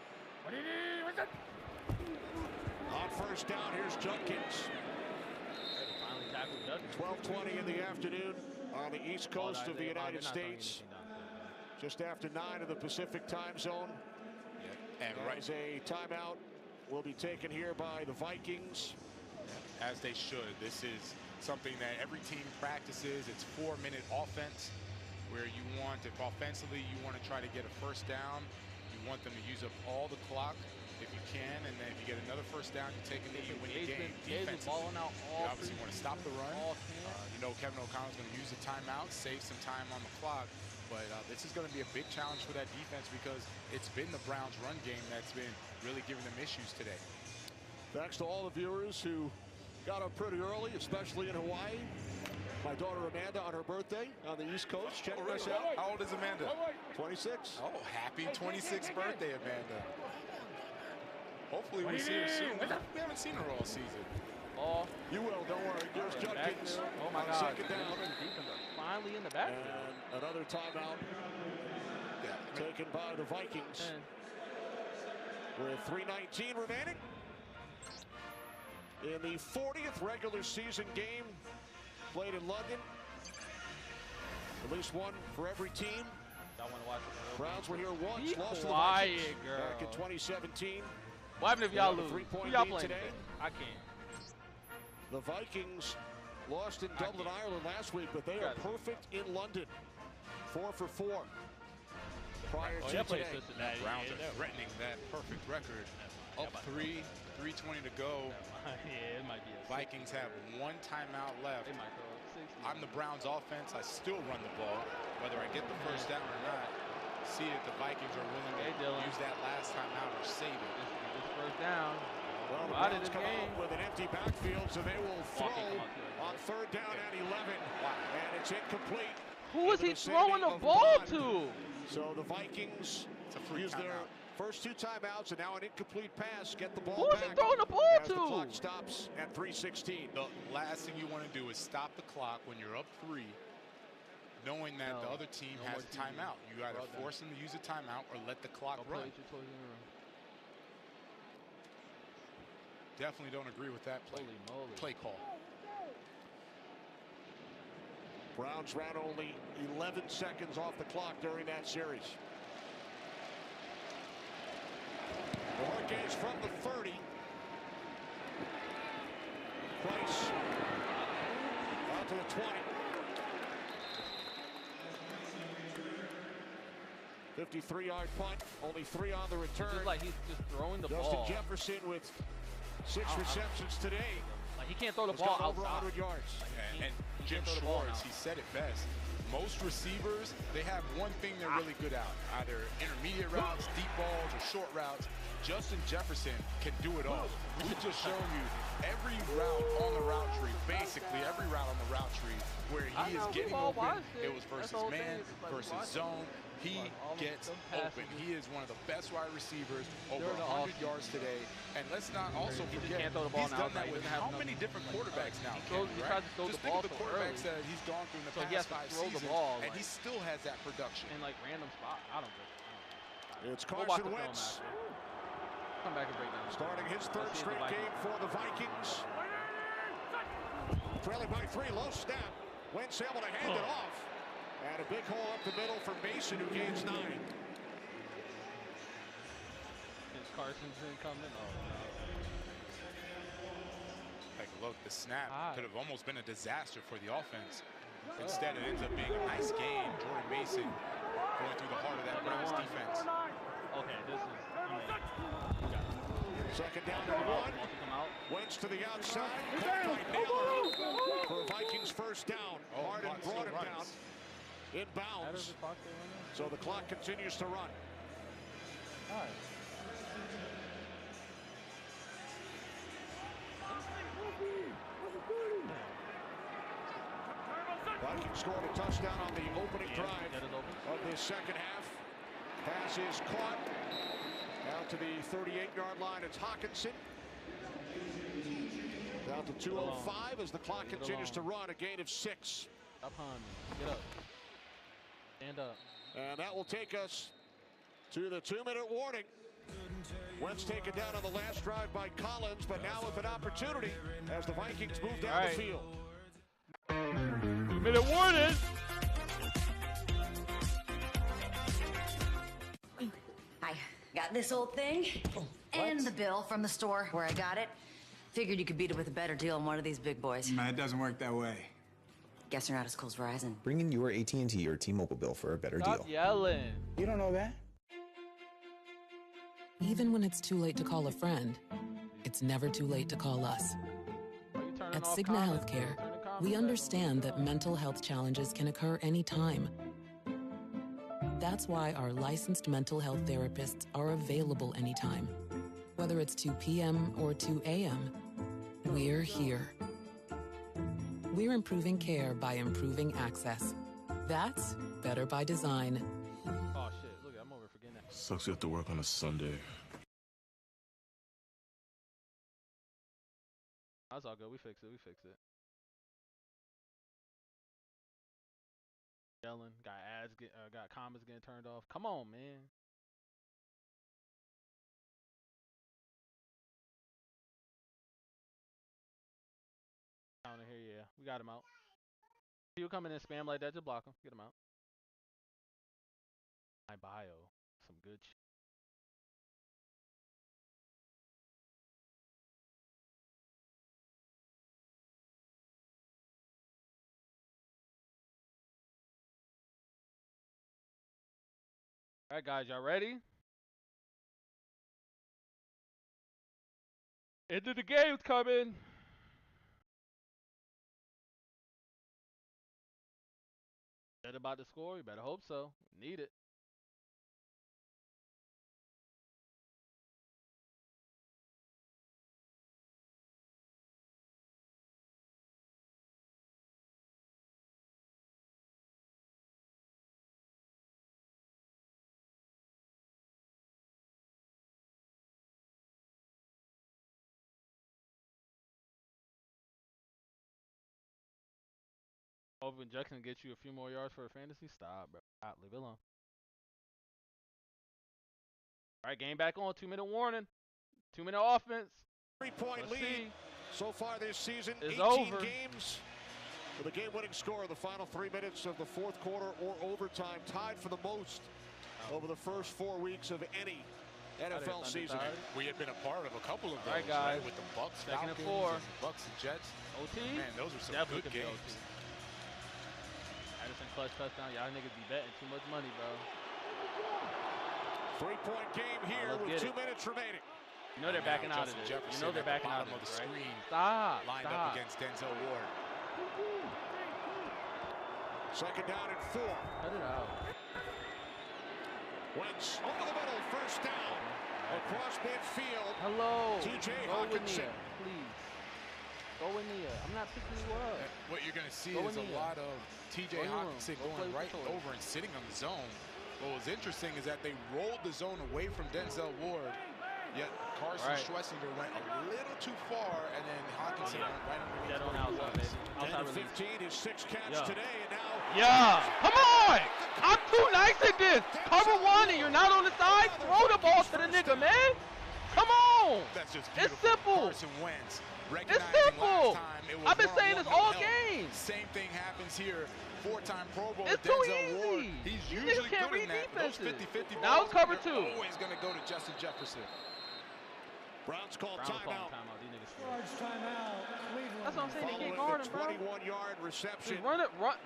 On first down, here's Judkins. 12:20 in the afternoon on the East Coast of the United States. Just after 9 in the Pacific time zone. And as a timeout will be taken here by the Vikings. As they should. This is something that every team practices. It's 4-minute offense where you want, if offensively you want to try to get a first down, you want them to use up all the clock if you can, and then if you get another first down, you take it to you win the game. Defensively, you obviously want to stop the run. You know Kevin O'Connell's going to use the timeout, save some time on the clock, but this is going to be a big challenge for that defense because it's been the Browns' run game that's been really giving them issues today. Thanks to all the viewers who got up pretty early, especially in Hawaii. My daughter Amanda on her birthday on the East Coast. Check us out. How old is Amanda? 26. Oh, happy 26th birthday, Amanda. Hopefully we see her soon. We haven't seen her all season. Oh, you will. Don't worry. There's Judkins. Oh my God. Second down. Finally in the backfield. And another timeout taken by the Vikings. With 3:19 remaining in the 40th regular season game played in London. At least one for every team. Browns were here once, lost to the Vikings back in 2017. What happened if y'all lose? Who y'all playing today? I can't. The Vikings lost in Dublin, Ireland last week, but they are perfect in London. 4 for 4. Prior to today. The Browns are threatening that perfect record. Up 3, 3:20 to go. Yeah, it might be. Vikings have 1 timeout left. They might go 60. I'm the Browns offense. I still run the ball, whether I get the first down or not. See if the Vikings are willing to use that last timeout or save it. This first down. Well, the Browns come out with an empty backfield, so they will throw on 3rd down at 11. And it's incomplete. Who is he throwing the ball to? So the Vikings use their first 2 timeouts and now an incomplete pass. Get the ball Who back. is he throwing the ball as to? The clock stops at 3:16. The last thing you want to do is stop the clock when you're up 3, knowing that the other team has a timeout. You either force them to use a timeout or let the clock run. Definitely don't agree with that play call. Browns ran only 11 seconds off the clock during that series. The Hurricanes from the 30. Price out to the 20. 53-yard punt, only 3 on the return. It's just like he's just throwing the Justin ball. Jefferson with 6 receptions today. Like he can't throw the ball over outside. 100 yards. And Jim Schwartz, he said it best. Most receivers, they have one thing they're really good at, either intermediate routes, deep balls, or short routes. Justin Jefferson can do it all. We've just shown you every route on the route tree, basically every route on the route tree, where he is getting open. It was versus man, versus zone. He gets open. He is one of the best wide receivers, over 100 yards today. And let's not also forget, he's done that with how many different quarterbacks now? Just think of the quarterbacks that he's gone through in the past 5 seasons, and he still has that production. In like random spot. I don't know. It's Carson Wentz. Come back and break down. Starting his 3rd straight game for the Vikings. Trailing by 3, low snap. Wentz able to hand it off. And a big hole up the middle for Mason, who gains 9. Is Carson's incoming? Oh, no. Like, look, the snap could have almost been a disaster for the offense. Instead, it ends up being a nice game. Jordan Mason going through the heart of that Browns defense. Okay, this is... Second down and 1. Wentz to the outside. Caught by Naylor for Vikings first down. Harden brought him down. Inbounds. So the clock continues to run. Vikings scored a touchdown on the opening drive of the second half. Pass is caught. Down to the 38-yard line, it's Hawkinson. Down to 2:05 as the clock continues to run, a gain of 6. Up on me. Get up. Stand up. And that will take us to the 2-minute warning. Wentz taken down on the last drive by Collins, but now with an opportunity as the Vikings move down the field. 2-minute warning. I got this old thing and the bill from the store where I got it. Figured you could beat it with a better deal on one of these big boys. Nah, it doesn't work that way. Guess you're not as cool as Verizon. Bring in your AT&T or T-Mobile bill for a better deal. Stop yelling. You don't know that? Even when it's too late to call a friend, it's never too late to call us. At Cigna Healthcare, we understand that mental health challenges can occur anytime. That's why our licensed mental health therapists are available anytime. Whether it's 2 p.m. or 2 a.m., we're here. We're improving care by improving access. That's better by design. Oh shit, look, I'm over forgetting that. Sucks you have to work on a Sunday. That's all good. We fixed it. Yelling, got ads, got comments getting turned off. Come on, man. Down in here, yeah, we got him out. People coming in spam like that, just block him. Get him out. My bio, some good shit. All right, guys, y'all ready? End of the game's coming. Bet about the score? You better hope so. Need it. Hoping Jackson gets you a few more yards for a fantasy. Stop, bro. Stop. Leave it alone. All right, game back on. 2-minute warning. 2-minute offense. 3-point lead. See. So far this season, it's 18 over. games with a game-winning score in the final 3 minutes of the fourth quarter or overtime, tied for the most over the first 4 weeks of any NFL season. We had been a part of a couple of those, All right, guys. right? With the Bucks, Second and Falcons, 4. and Bucks and Jets. OT. Man, those were some Definitely good could be games. OT. Addison clutch touchdown. Y'all niggas be betting too much money, bro. 3-point game here with 2 minutes remaining. You know they're backing out of this. You know they're backing out of the this, right? screen. Stop. Lined Stop. up against Denzel Ward. Second down and 4. Cut it out. Wentz over the middle, first down. Across midfield. Hello. TJ Go Hawkinson. in there, please. Go in there. I'm not picking you up. What you're going to see Go is in a there. lot of TJ Hawkinson going right over and sitting on the zone. What was interesting is that they rolled the zone away from Denzel Ward, yet Carson Schlesinger went a little too far, and then Hawkinson went right underneath. Dead on outside, baby. Outside 15, his 6 catch today, and now. Yeah. Come on. I'm too nice at this. Cover one and you're not on the side. Throw the ball to the nigga, man. Come on. That's just it's simple. Carson Wentz. It's simple. I've been saying this all game. Same thing happens here. 4-time Pro Bowl It's Denzel too easy. Ward. He's You usually niggas can't good in read that. Those defenses. 50-50 Now balls, it's cover they're 2. always going to go to Justin Jefferson. Browns call timeout. Large timeout. Cleveland. That's what I'm saying. They can't Following guard the him, bro. 21-yard reception. Just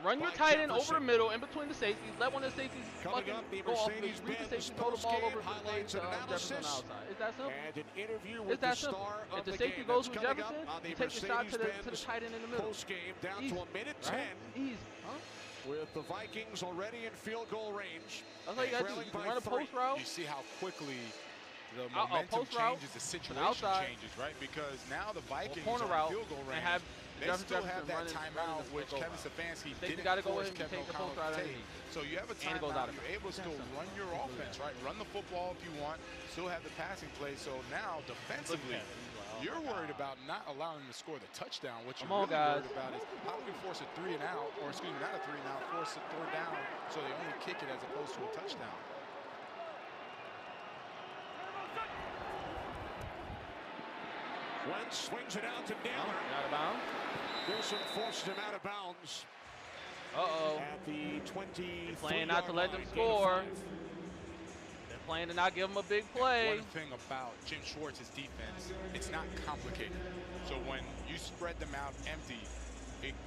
run your tight end over the middle in between the safeties. Let one of the safeties Coming up, the go off. Read the Mercedes-Benz safety, throw the ball over to highlights and Jefferson on the analysis. outside. It's that simple. And an interview It's with the that simple. star If of the the safety game. goes That's with coming Jefferson, up on the you take the shot to the Mercedes-Benz tight end in the middle. Post-game down Easy. to a minute Right? 10. Easy. Huh? With the Vikings already in field goal range. That's all you got to do. You can run a post route. You see how quickly the momentum changes, the situation changes, right? Because now the Vikings are in field goal range. They still have that timeout, which Kevin Stefanski didn't force Kevin O'Connell to take. So you have a timeout, you're able to still run your offense, right? Run the football if you want, still have the passing play. So now, defensively, you're worried about not allowing them to score the touchdown. What you're really worried about is how do we force a 3 and out, or excuse me, not a 3 and out, force a 3rd down so they only kick it as opposed to a touchdown. Wentz swings it out to Dillon. Out of bounds. Wilson forces him out of bounds. At the 20. Playing not to let them score. They're playing to not give them a big play. One thing about Jim Schwartz's defense, it's not complicated. So when you spread them out empty, it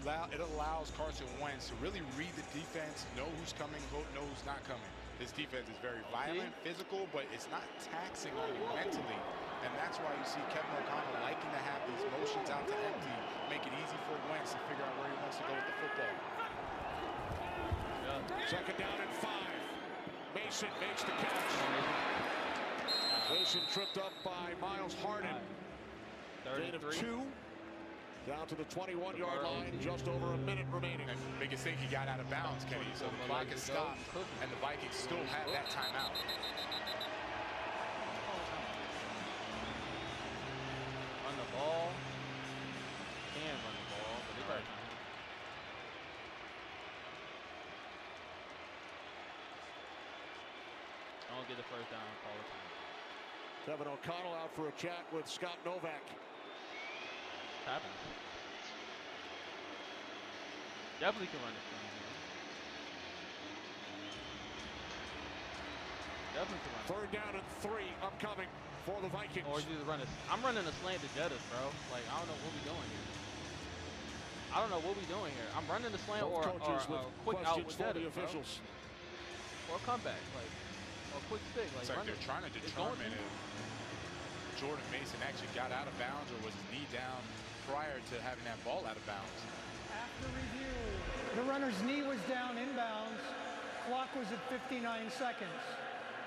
allows Carson Wentz to really read the defense, know who's coming, know who's not coming. This defense is very violent, physical, but it's not taxing on you mentally. And that's why you see Kevin O'Connell liking to have these motions out to empty, make it easy for Wentz to figure out where he wants to go with the football. Second down and 5. Mason makes the catch. Mason tripped up by Miles Harden. Gain of 2. Down to the 21-yard line, just over a minute remaining. And the biggest thing, he got out of bounds, Kenny. So the clock is stopped, and the Vikings still have that timeout. Run the ball. Can run the ball, but they better. Don't get the first down, call it time. Kevin O'Connell out for a chat with Scott Novak. Happens. Definitely can run it. Definitely can run it. 3rd down and 3 upcoming for the Vikings. Or you just run a. I'm running a slant to Jettis, bro. Like, I don't know what we doing here. I don't know what we doing here. I'm running a slant or a quick out with Jettis, bro. Or a comeback. Like, a quick stick. Like, it's like they're trying to determine if Jordan Mason actually got out of bounds or was his knee down prior to having that ball out of bounds. After review, the runner's knee was down inbounds. Clock was at 59 seconds.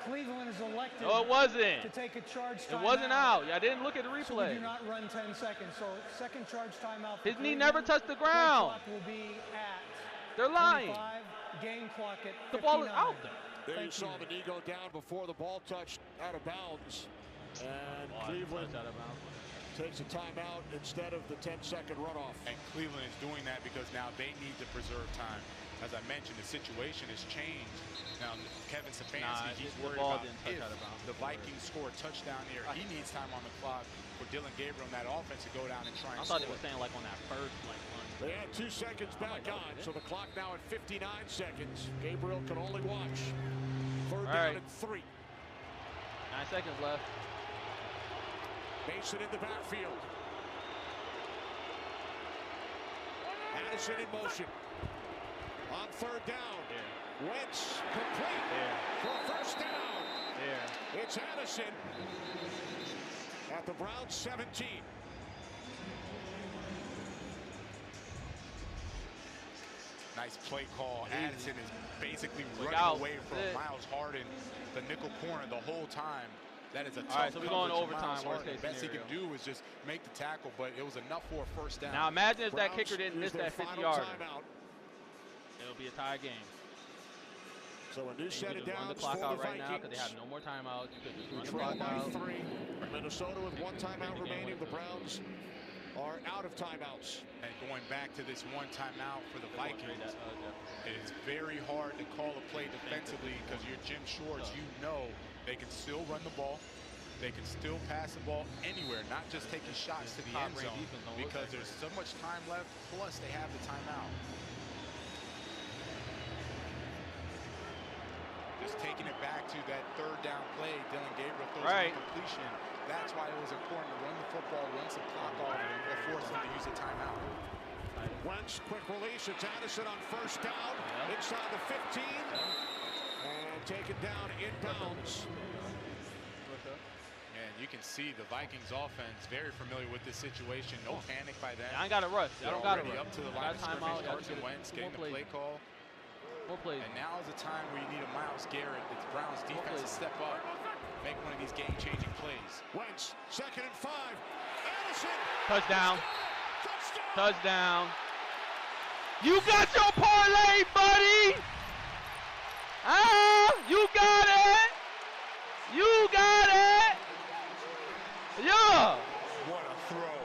Cleveland is elected to take a charge timeout. It wasn't out. I didn't look at the replay. So we do not run 10 seconds. So second charge timeout. His knee never touched the ground. Clock will be at They're lying. 25, game clock at 59. The ball is out there. There you saw the knee go down before the ball touched out of bounds. And Cleveland takes a timeout instead of the 10-second runoff. And Cleveland is doing that because now they need to preserve time. As I mentioned, the situation has changed. Now, Kevin Stefanski, he's worried about if the Vikings score a touchdown here. He needs time on the clock for Dillon Gabriel and that offense to go down and try and score. I thought they were saying like on that first one. They had 2 seconds back on, so the clock now at 59 seconds. Gabriel can only watch. Third down and 3. 9 seconds left. Mason in the backfield. Addison in motion. On third down. Wentz complete for a first down. It's Addison at the Browns 17. Nice play call. Addison is basically running away from Miles Harden, the nickel corner, the whole time. That is a tough. All right, so we're going overtime. The best he can do is just make the tackle, but it was enough for a first down. Now imagine if that kicker didn't miss that 50-yarder. It'll be a tie game. So a new set of downs run the clock out right now because they have no more timeouts. You could just run the clock out. 3. Minnesota with 1 timeout remaining. The Browns are out of timeouts. And going back to this 1 timeout for the Vikings, it is very hard to call a play defensively because you're Jim Schwartz. You know they can still run the ball. They can still pass the ball anywhere, not just taking shots to the end zone because there's so much time left, plus they have the timeout. Just taking it back to that third down play, Dillon Gabriel throws a completion. That's why it was important to run the football, run some clock off, or force them to use a timeout. Wentz, quick release. It's Addison on first down, inside the 15, and taken down inbounds. And you can see the Vikings offense very familiar with this situation. No panic by them. I ain't got to rush. I don't got to rush. Up to the line of scrimmage. Carson Wentz getting the play call. And now is the time where you need a Myles Garrett, the Browns defense to step up, make one of these game-changing plays. Wentz, 2nd and 5. Addison. Touchdown. Touchdown. You got your parlay, buddy. Ah, you got it. You got it. Yeah. What a throw.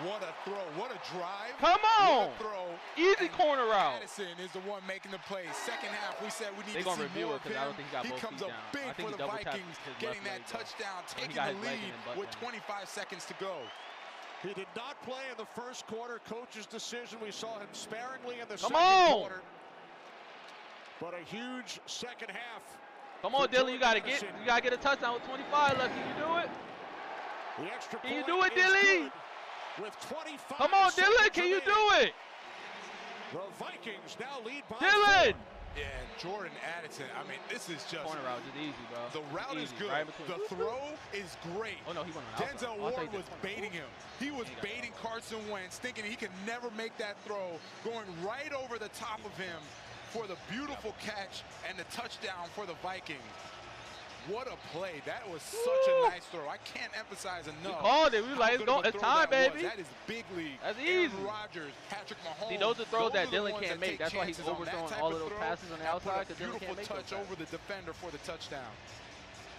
What a throw. What a drive. Come on. What a throw. Easy corner route. Addison is the one making the play. Second half, we said we need to see review more it of him. I don't think he got both comes feet up down. big for the Vikings, getting that touchdown, taking the lead with 25 seconds to go. He did not play in the first quarter. Coach's decision. We saw him sparingly in the second quarter. But a huge second half. Come on, Dillon. You gotta get a touchdown with 25 left. Can you do it? The extra Can you do it, Dillon? With 25 Come on, Dillon. Can you do it? The Vikings now lead by Dillon. 4. Yeah, Jordan Addison. I mean, this is just corner route is easy, bro. The route is good. Right the throw is great. Oh no, he went on Denzel Ward was baiting him. He was baiting Carson Wentz, thinking he could never make that throw, going right over the top of him for the beautiful catch and the touchdown for the Vikings. What a play. That was such a nice throw. I can't emphasize enough. We called it. We were like, it's time, baby. That is big league. That's easy. Aaron Rodgers, Patrick Mahomes. See, those are throws that Dillon can't make. That's why he's overthrowing all of those passes on the outside because Dillon can't make those. Beautiful touch over the defender for the touchdown.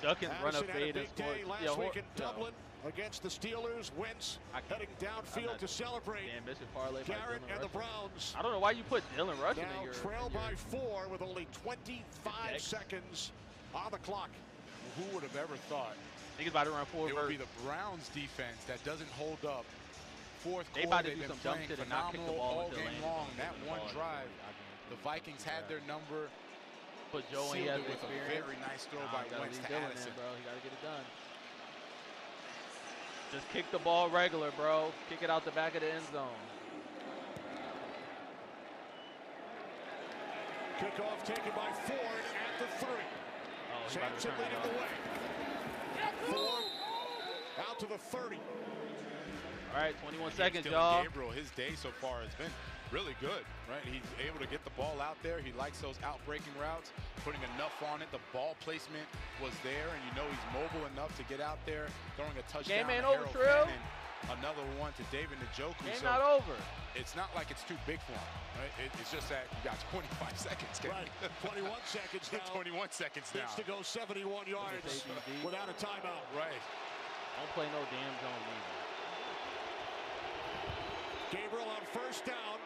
Duckins run up fade and score. Last week in Dublin against the Steelers. Wentz heading downfield to celebrate. Garrett and the Browns. I don't know why you put Dillon rushing in your. Now trail by 4 with only 25 seconds on the clock. Who would have ever thought niggas about to run forward? It would be the Browns defense that doesn't hold up. Fourth quarter, about to do been some dumb shit and not kick the ball all game long. That one drive, the Vikings had their number. Put Joe in, he has with a very nice throw by Wentz to Addison. Bro, he got to get it done. Just kick the ball regular, bro. Kick it out the back of the end zone. Kickoff taken by Ford at the 3. Sampson leading the way. 4 out to the 30. All right, 21 seconds, Dylan y'all. Gabriel, his day so far has been really good, right? He's able to get the ball out there. He likes those out-breaking routes, putting enough on it. The ball placement was there, and you know he's mobile enough to get out there, throwing a touchdown. Game ain't to over, Harold Trill. Cannon, another one to David Njoku. Game so not over. It's not like it's too big for him, right? It's just that you got 25 seconds. Right, 21 seconds now. 21 seconds now. Needs to go 71 yards without a timeout. Right. Don't play no damn zone either. Gabriel on first down.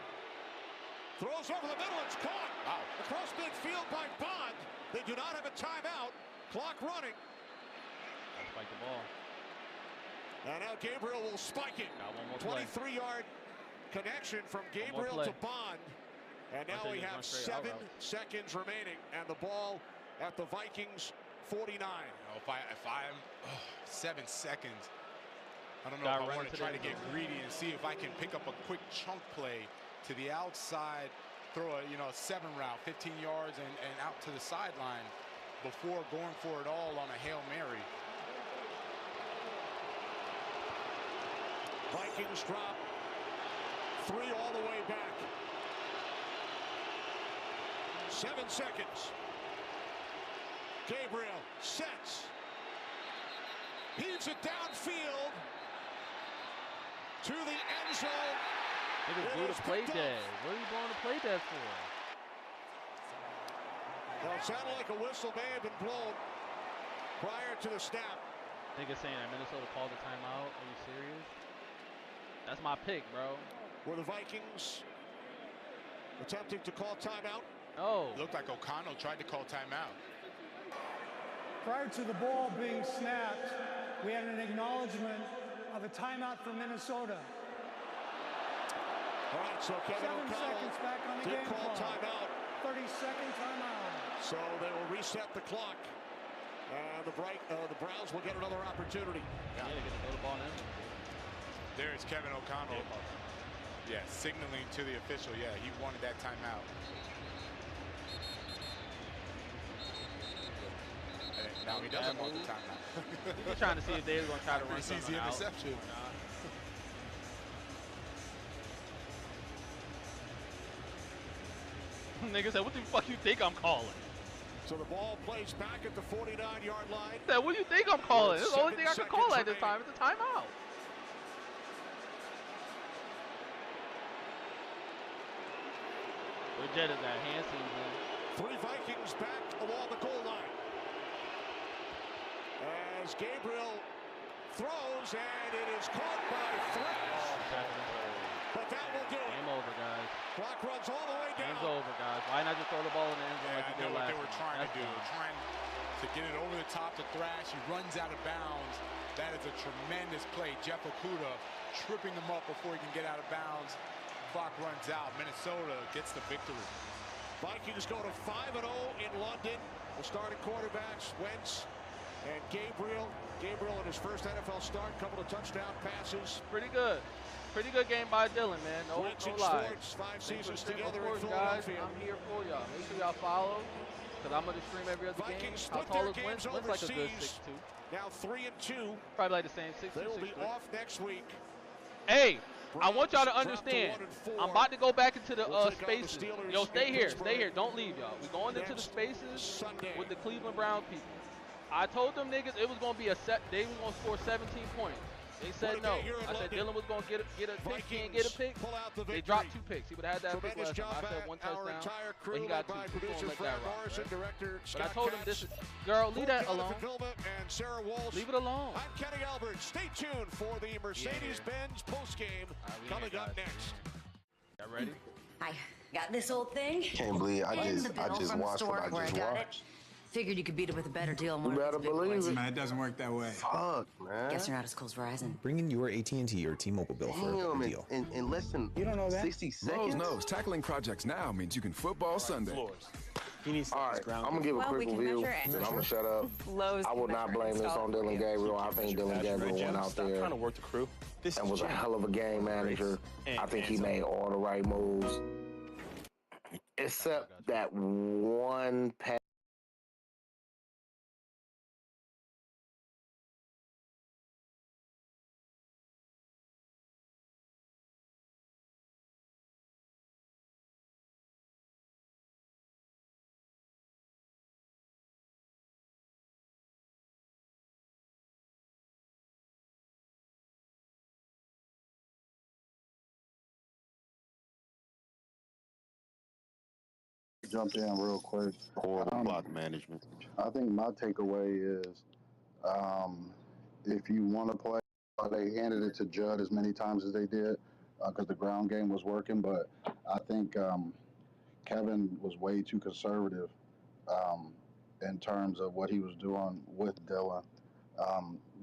Throws over the middle. It's caught. Wow. Across midfield by Bond. They do not have a timeout. Clock running. Spike the ball. And now Gabriel will spike it. 23-yard connection from Gabriel to Bond. And now we have 7 seconds remaining. And the ball at the Vikings 49. If I'm 7 seconds, I don't know if I want to try to get greedy and see if I can pick up a quick chunk play to the outside, throw a 7 route, 15 yards, and out to the sideline before going for it all on a Hail Mary. Vikings drop 3 all the way back. 7 seconds. Gabriel sets. Heaves it downfield to the end zone. Niggas blew the play dead. What are you blowing the play dead for? Well, it sounded like a whistle may have been blown prior to the snap. Niggas saying that Minnesota called the timeout. Are you serious? That's my pick, bro. Were the Vikings attempting to call timeout? No. It looked like O'Connell tried to call timeout. Prior to the ball being snapped, we had an acknowledgement of a timeout for Minnesota. All right, so Kevin 7 O'Connell seconds back on the did game call clock. timeout. 30-second timeout. So they will reset the clock. And the Browns will get another opportunity. Yeah, they get to throw the ball in. There's Kevin O'Connell. Yeah, signaling to the official. Yeah, he wanted that timeout. And now he doesn't want the timeout. He's just trying to see if they're going to try to run something out. Interception. Nigga said, what the fuck you think I'm calling? So the ball plays back at the 49-yard line. Said, what do you think I'm calling? It's the only thing I can call at this time. It's a timeout. Where Jet is at? Hansen's in. 3 Vikings back along the goal line. As Gabriel throws, and it is caught by Thresh. But that will do it. Game over, guys. Clock runs all the way down. Game's over, guys. Why not just throw the ball in the end zone like you did last time? They were trying to do. Trying to get it over the top to Thrash. He runs out of bounds. That is a tremendous play. Jeff Okudah tripping him up before he can get out of bounds. Clock runs out. Minnesota gets the victory. Vikings go to 5-0 in London. The starting quarterbacks, Wentz and Gabriel. Gabriel in his first NFL start, couple of touchdown passes. Pretty good. Pretty good game by Dillon, man. No lie. Sports, 5 seasons together in Philadelphia. Guys, I'm here for y'all. Make sure y'all follow, because I'm going to stream every other Vikings game. How split tall their is games Wentz? Wentz like a good overseas. 6'2". Now 3-2. Probably like the same 6'2". They will be off next week. Hey, I want y'all to understand. I'm about to go back into the spaces. Yo, stay here. Stay here. Don't leave, y'all. We're going into the spaces with the Cleveland Browns people. I told them niggas it was going to be a set. They was going to score 17 points. They said no. I said Dillon was going to get a pick. He didn't get a pick. They dropped 2 picks. He would have had that pick last time. I said 1 touchdown, but he got 2. He's going to let that rock. Right? But I told him this is, girl, leave that alone. Leave it alone. I'm Kenny Albert. Stay tuned for the Mercedes-Benz postgame coming up next. Y'all ready? I got this old thing. Can't believe I just watched what I just watched. Figured you could beat it with a better deal on one You of better these big believe boys. it. Man, it doesn't work that way. Fuck, man. Guess you're not as cool as Verizon. Bring in your AT&T or T-Mobile bill for a better deal. And listen, you don't know that? 60 seconds? knows tackling projects now means you can football Sunday. All right, I'm going to give a quick review, and I'm going to shut up. I will not blame this on Dillon Gabriel. I think Dillon Gabriel went out there and was a hell of a game manager. I think he made all the right moves, except that one pass. jump in real quick. Horrible clock management. I think my takeaway is if you want to play, they handed it to Judd as many times as they did because the ground game was working. But I think Kevin was way too conservative in terms of what he was doing with Dillon.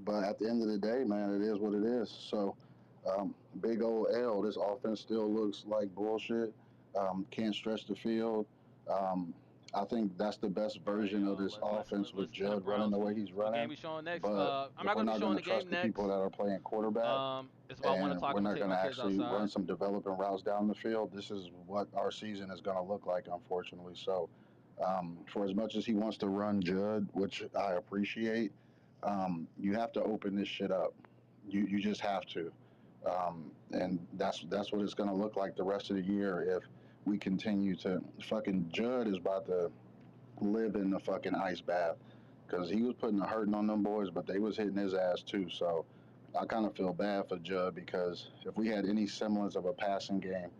But at the end of the day, man, it is what it is. So, big old L. This offense still looks like bullshit. Can't stretch the field. I think that's the best version of this offense with Judd running the way he's running. Game we showing next. But I'm not going to be showing the game trust next. the people that are playing quarterback. It's about 1 o'clock. We're not going going to to actually outside. run some developing routes down the field. This is what our season is going to look like, unfortunately. So, for as much as he wants to run Judd, which I appreciate, you have to open this shit up. You just have to. And that's what it's going to look like the rest of the year if we continue to fucking Judd is about to live in the fucking ice bath because he was putting a hurting on them boys, but they was hitting his ass too. So I kind of feel bad for Judd because if we had any semblance of a passing game,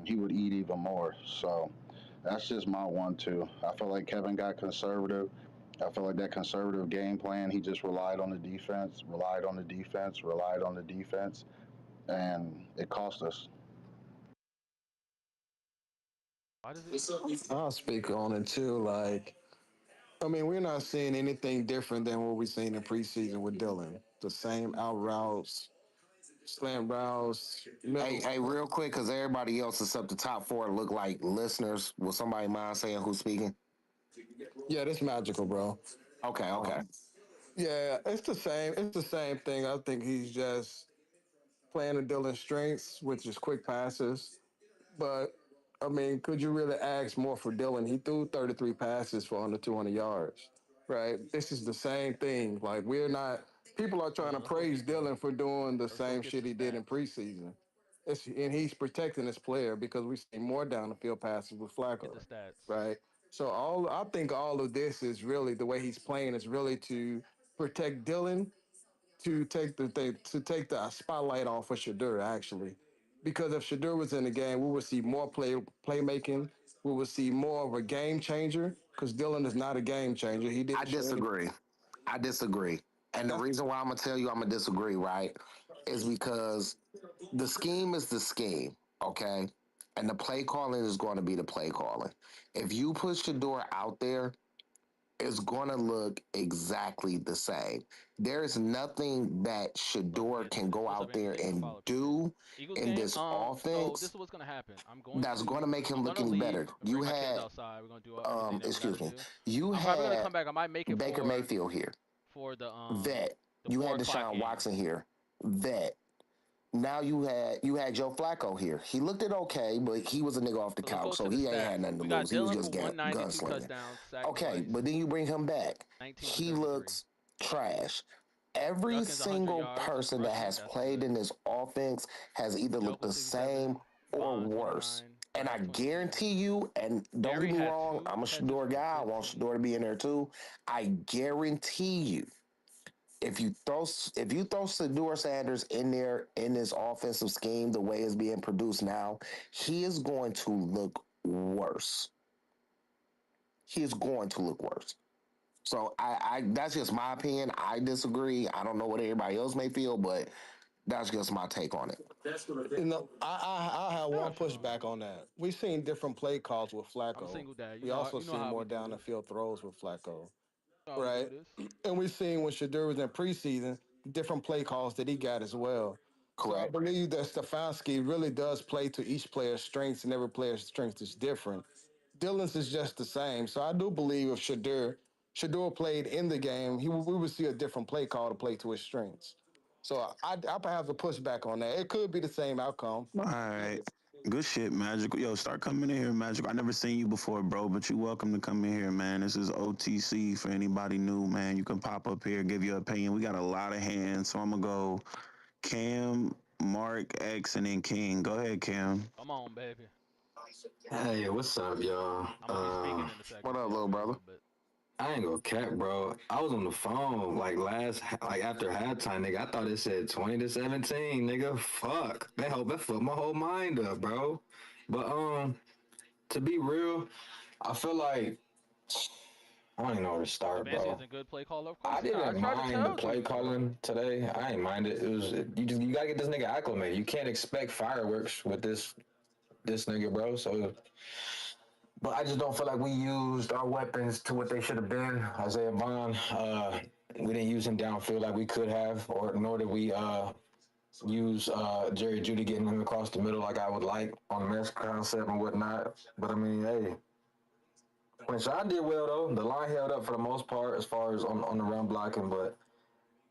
he would eat even more. So that's just my 1-2. I feel like Kevin got conservative. I feel like that conservative game plan, he just relied on the defense, and it cost us. I'll speak on it too. Like, I mean, we're not seeing anything different than what we've seen in preseason with Dillon. The same out routes, slam routes. Hey, real quick, because everybody else except the top four look like listeners. Will somebody mind saying who's speaking? Yeah, that's magical, bro. Okay. Yeah, it's the same. It's the same thing. I think he's just playing to Dillon's strengths, which is quick passes. But I mean, could you really ask more for Dillon? He threw 33 passes for under 200 yards, right? This is the same thing. Like, we're not. People are trying to praise Dillon for doing the same shit he did in preseason. And he's protecting his player because we see more down the field passes with Flacco, right? So I think all of this is really the way he's playing is really to protect Dillon, to take the spotlight off of Shedeur actually, because if Shedeur was in the game, we would see more playmaking. We would see more of a game changer because Dillon is not a game changer. I disagree. And the reason why I'm going to tell you I'm going to disagree, right, is because the scheme is the scheme, okay? And the play calling is going to be the play calling. If you put Shedeur out there, it's going to look exactly the same. There is nothing that Shedeur can go out there and do in this offense so this is what's going to happen. That's going to make him look any better. You had, you had come back. I might make it Baker Mayfield here. For the vet. You had Deshaun Watson here. Vet. Now you had Joe Flacco here. He looked it okay, but he was a nigga off the couch, so he ain't had nothing to lose. He was just gunslinging. Okay, but then you bring him back. He looks trash. Every single person that has played in this offense has either looked the same or worse. And I guarantee you, and don't get me wrong, I'm a Shedeur guy. I want Shedeur to be in there too. I guarantee you, if you throw Shedeur Sanders in there in this offensive scheme, the way it's being produced now, he is going to look worse. He is going to look worse. So I that's just my opinion. I disagree. I don't know what everybody else may feel, but that's just my take on it. You know, I have one pushback on that. We've seen different play calls with Flacco. We also see more down the field throws with Flacco, right? And we've seen when Shedeur was in preseason, different play calls that he got as well. Correct. So I believe that Stefanski really does play to each player's strengths, and every player's strength is different. Dillon's is just the same. So I do believe if Shedeur played in the game, we would see a different play call to play to his strengths. So I have to push back on that. It could be the same outcome. All right. Good shit, Magical. Yo, start coming in here, Magical. I never seen you before, bro, but you're welcome to come in here, man. This is OTC for anybody new, man. You can pop up here, give your opinion. We got a lot of hands, so I'm going to go Cam, Mark, X, and then King. Go ahead, Cam. Come on, baby. Hey, what's up, y'all? What up, little brother? I ain't gonna cap, bro. I was on the phone after halftime, nigga. I thought it said 20-17, nigga. Fuck. That fucked my whole mind up, bro. But to be real, I feel like I don't even know where to start, Stefanski bro. isn't good play caller. Of course, I didn't tried to mind the tell play you, bro. calling today. I didn't mind it. You gotta get this nigga acclimated. You can't expect fireworks with this nigga, bro. So, but I just don't feel like we used our weapons to what they should have been. Isaiah Bond, we didn't use him downfield like we could have, or nor did we use Jerry Jeudy getting him across the middle like I would like on the mesh concept and whatnot. But I mean, hey. When Sean did well though, the line held up for the most part as far as on the run blocking. But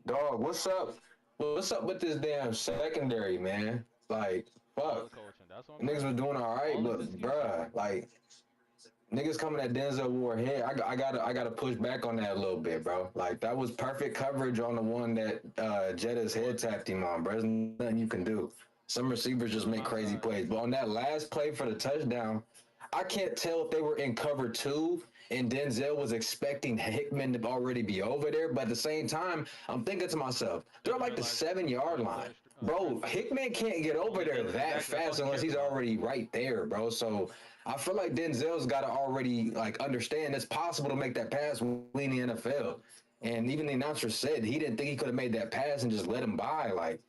dog, what's up? What's up with this damn secondary, man? Like, fuck, niggas was doing all right, but bruh, like, niggas coming at Denzel Ward head. I gotta push back on that a little bit, bro. Like that was perfect coverage on the one that Jetta's head tapped him on, bro. There's nothing you can do. Some receivers just make crazy plays, but on that last play for the touchdown, I can't tell if they were in cover 2 and Denzel was expecting Hickman to already be over there. But at the same time, I'm thinking to myself, they're like the 7-yard line. Bro, Hickman can't get over there that fast unless he's already right there, bro. So I feel like Denzel's got to already like understand it's possible to make that pass in the NFL. And even the announcer said he didn't think he could have made that pass and just let him by. Like,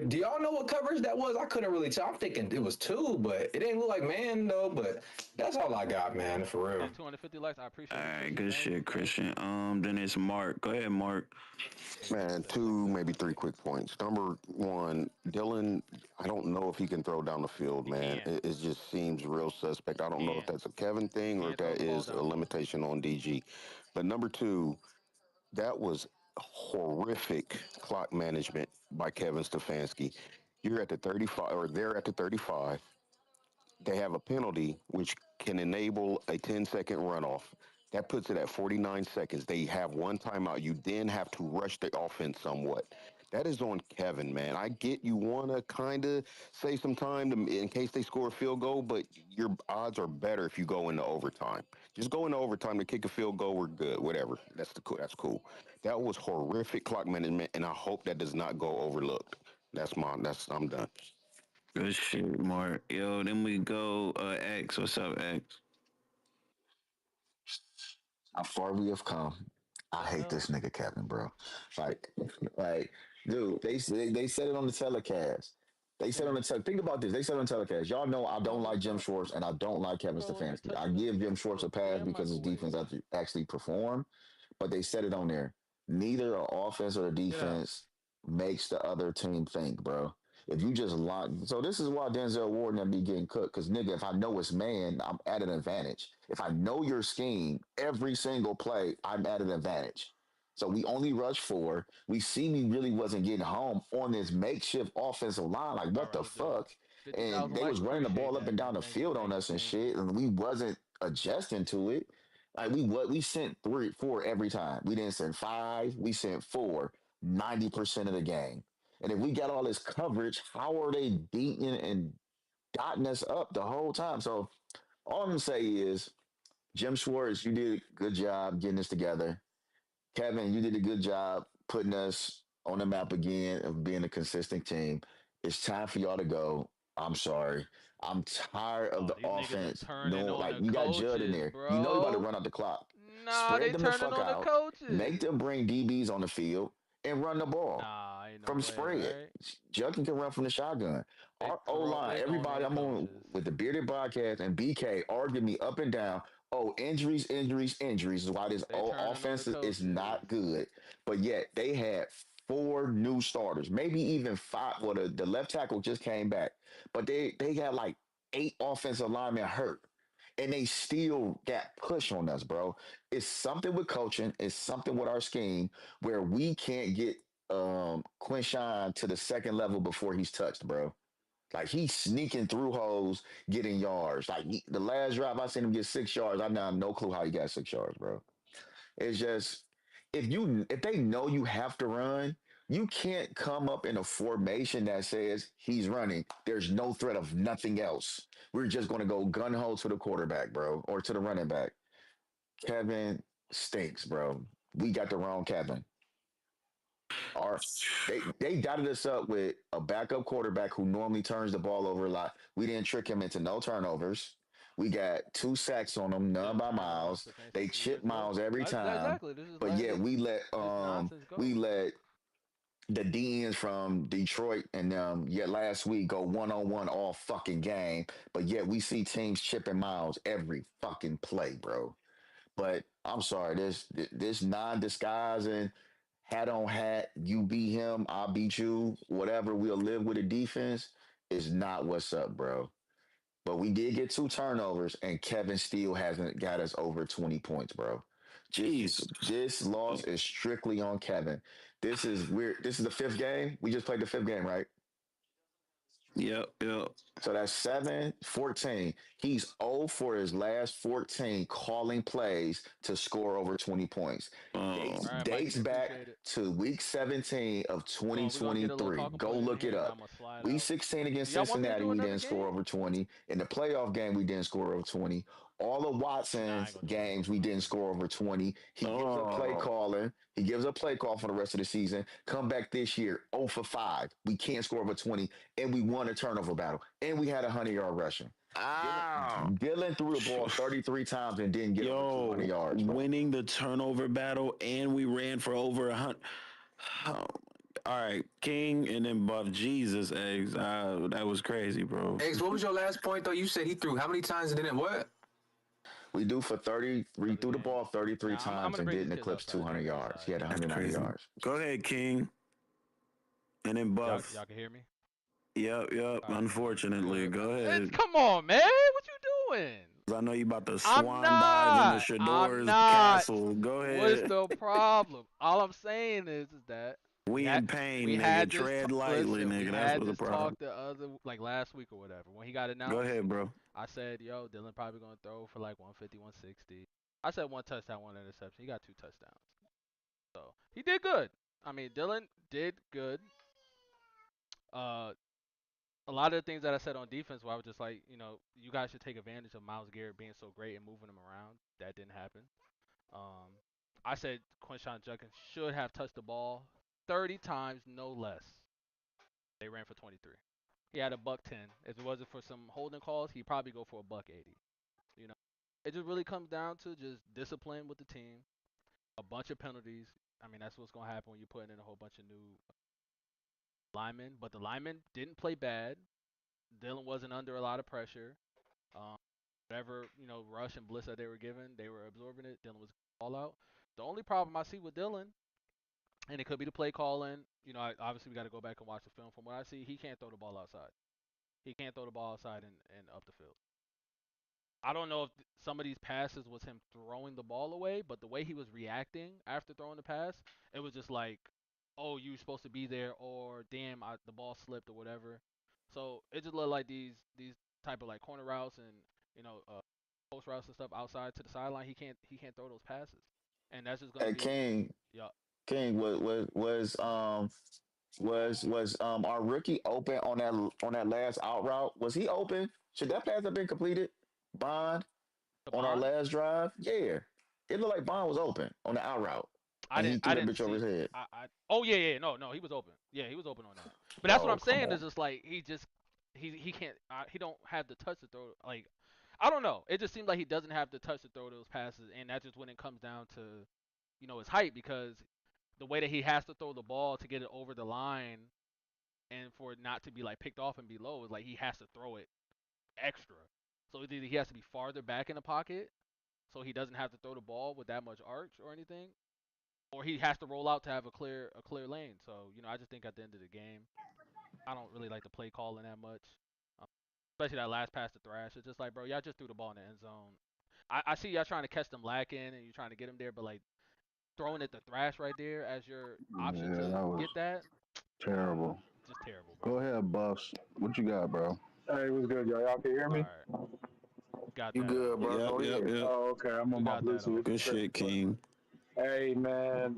do y'all know what coverage that was? I couldn't really tell. I'm thinking it was 2, but it didn't look like man though. But that's all I got, man, for real. 250 likes. I appreciate it. All right, good shit, Christian. Then it's Mark. Go ahead, Mark. Man, 2, maybe 3 quick points. Number 1, Dillon, I don't know if he can throw down the field, man. It just seems real suspect. I don't know if that's a Kevin thing or if that is a limitation on DG. But number 2, that was horrific clock management by Kevin Stefanski. You're at the 35, or they're at the 35. They have a penalty which can enable a 10-second runoff. That puts it at 49 seconds. They have one timeout. You then have to rush the offense somewhat. That is on Kevin, man. I get you want to kind of save some time in case they score a field goal, but your odds are better if you go into overtime. Just go into overtime to kick a field goal. We're good. Whatever. That's cool. That was horrific clock management, and I hope that does not go overlooked. I'm done. Good shit, Mark. Yo, then we go X. What's up, X? How far we have come. I hate this nigga Kevin, bro. Like, dude, they said it on the telecast. They said on the think about this. They said on the telecast. Y'all know I don't like Jim Schwartz and I don't like Kevin Stefanski. I give Jim Schwartz a pass because his defense actually performed, but they said it on there. Neither the offense or the defense makes the other team think, bro. If you just lock, so this is why Denzel Ward and be getting cooked. Because nigga, if I know it's man, I'm at an advantage. If I know your scheme, every single play, I'm at an advantage. So we only rushed 4. We see we really wasn't getting home on this makeshift offensive line. Like what the fuck? And they was running the ball up and down the field on us and shit, and we wasn't adjusting to it. Like we sent 3, 4 every time. We didn't send 5. We sent 4. 90% of the game. And if we got all this coverage, how are they beating and dotting us up the whole time? So all I'm gonna say is, Jim Schwartz, you did a good job getting this together. Kevin, you did a good job putting us on the map again of being a consistent team. It's time for y'all to go. I'm sorry. I'm tired of the offense. No, like you got Judd in there. Bro. You know you about to run out the clock. Spread them the fuck out. Make them bring DBs on the field and run the ball from spread. Right? Judd can run from the shotgun. Our O-line, everybody, I'm on with the Bearded Broadcast and BK arguing me up and down. Oh, injuries is why this offense is not good. But yet they had 4 new starters, maybe even 5. Well, the left tackle just came back, but they had like 8 offensive linemen hurt. And they still got push on us, bro. It's something with coaching. It's something with our scheme where we can't get Quinshawn to the second level before he's touched, bro. Like he's sneaking through holes, getting yards. Like the last drive I seen him get 6 yards. I now have no clue how he got 6 yards, bro. It's just if they know you have to run, you can't come up in a formation that says he's running. There's no threat of nothing else. We're just going to go gun ho to the quarterback, bro, or to the running back. Kevin stinks, bro. We got the wrong Kevin. They dotted us up with a backup quarterback who normally turns the ball over a lot. We didn't trick him into no turnovers. We got 2 sacks on them, none by Miles. They chip Miles every time. Exactly. This is but yet we let the DNs from Detroit and yet last week go 1-on-1 all fucking game. But yet we see teams chipping Miles every fucking play, bro. But I'm sorry, this non-disguising hat on hat, you beat him, I'll beat you, whatever, we'll live with the defense is not what's up, bro. But we did get 2 turnovers, and Kevin still hasn't got us over 20 points, bro. Jeez. This loss is strictly on Kevin. This is weird. This is the 5th game. We just played the 5th game, right? Yep. So that's 7-14. He's 0 for his last 14 calling plays to score over 20 points. Dates back to week 17 of 2023. Go look it up. Week 16 against Cincinnati, we didn't score over 20. In the playoff game, we didn't score over 20. All of Watson's games, we didn't score over 20. He gives a play calling. He gives a play call for the rest of the season. Come back this year, 0 for 5. We can't score over 20, and we won a turnover battle. And we had a 100-yard rushing. Dillon threw the ball 33 times and didn't get over 200 yards. Bro. Winning the turnover battle, and we ran for over 100. All right, King, and then Buff Jesus, Eggs. That was crazy, bro. Eggs, what was your last point, though? You said he threw how many times and didn't what? We do for 30. We threw the ball 33 times and didn't eclipse 200 yards. He had 190 yards. Go ahead, King. And then Buff. Y'all can hear me? Yep. Unfortunately, go ahead. Come on, man. What you doing? I know you about to swan dive in the Shedeur's castle. Go ahead. What's the problem? All I'm saying is that we in pain, nigga. Tread lightly, nigga. That's what the problem. We had this talk last week or whatever. When he got announced. Go ahead, bro. I said, yo, Dillon probably going to throw for like 150, 160. I said 1 touchdown, 1 interception. He got 2 touchdowns. So, he did good. I mean, Dillon did good. A lot of the things that I said on defense where I was just like, you guys should take advantage of Myles Garrett being so great and moving him around. That didn't happen. I said Quinshon Judkins should have touched the ball 30 times, no less. They ran for 23. He had $110. If it wasn't for some holding calls, he'd probably go for $180. It just really comes down to just discipline with the team, a bunch of penalties. I mean, that's what's going to happen when you're putting in a whole bunch of new linemen. But the linemen didn't play bad. Dillon wasn't under a lot of pressure. Whatever, rush and bliss that they were given, they were absorbing it. Dillon was all out. The only problem I see with Dillon, and it could be the play calling. Obviously we got to go back and watch the film. From what I see, he can't throw the ball outside. He can't throw the ball outside and up the field. I don't know if some of these passes was him throwing the ball away, but the way he was reacting after throwing the pass, it was just like, oh, you were supposed to be there, or damn, the ball slipped or whatever. So it just looked like these type of like corner routes and post routes and stuff outside to the sideline. He can't throw those passes, and that's just gonna be. King. Yeah. King was our rookie open on that last out route? Was he open? Should that pass have been completed? Bond on our last drive? Yeah, it looked like Bond was open on the out route. I didn't see. Over his head. Oh yeah, no, he was open. Yeah, he was open on that. But that's what I'm saying is just like he can't. He don't have the touch to throw. Like I don't know. It just seems like he doesn't have the touch to throw those passes, and that's just when it comes down to his height, because the way that he has to throw the ball to get it over the line and for it not to be like picked off and be low is like he has to throw it extra. So either he has to be farther back in the pocket so he doesn't have to throw the ball with that much arch or anything, or he has to roll out to have a clear lane. So, I just think at the end of the game, I don't really like the play calling that much. Especially that last pass to Thrash. It's just like, bro, y'all just threw the ball in the end zone. I see y'all trying to catch them lacking and you're trying to get them there, but like throwing it to Thrash right there as your option to get that. Terrible. Just terrible, bro. Go ahead, Buffs. What you got, bro? Hey, what's good, y'all? Y'all can hear me? All right. Got you that. good, bro? Yep. Oh, okay. I'm on my Bluetooth. Good shit, King. Hey, man.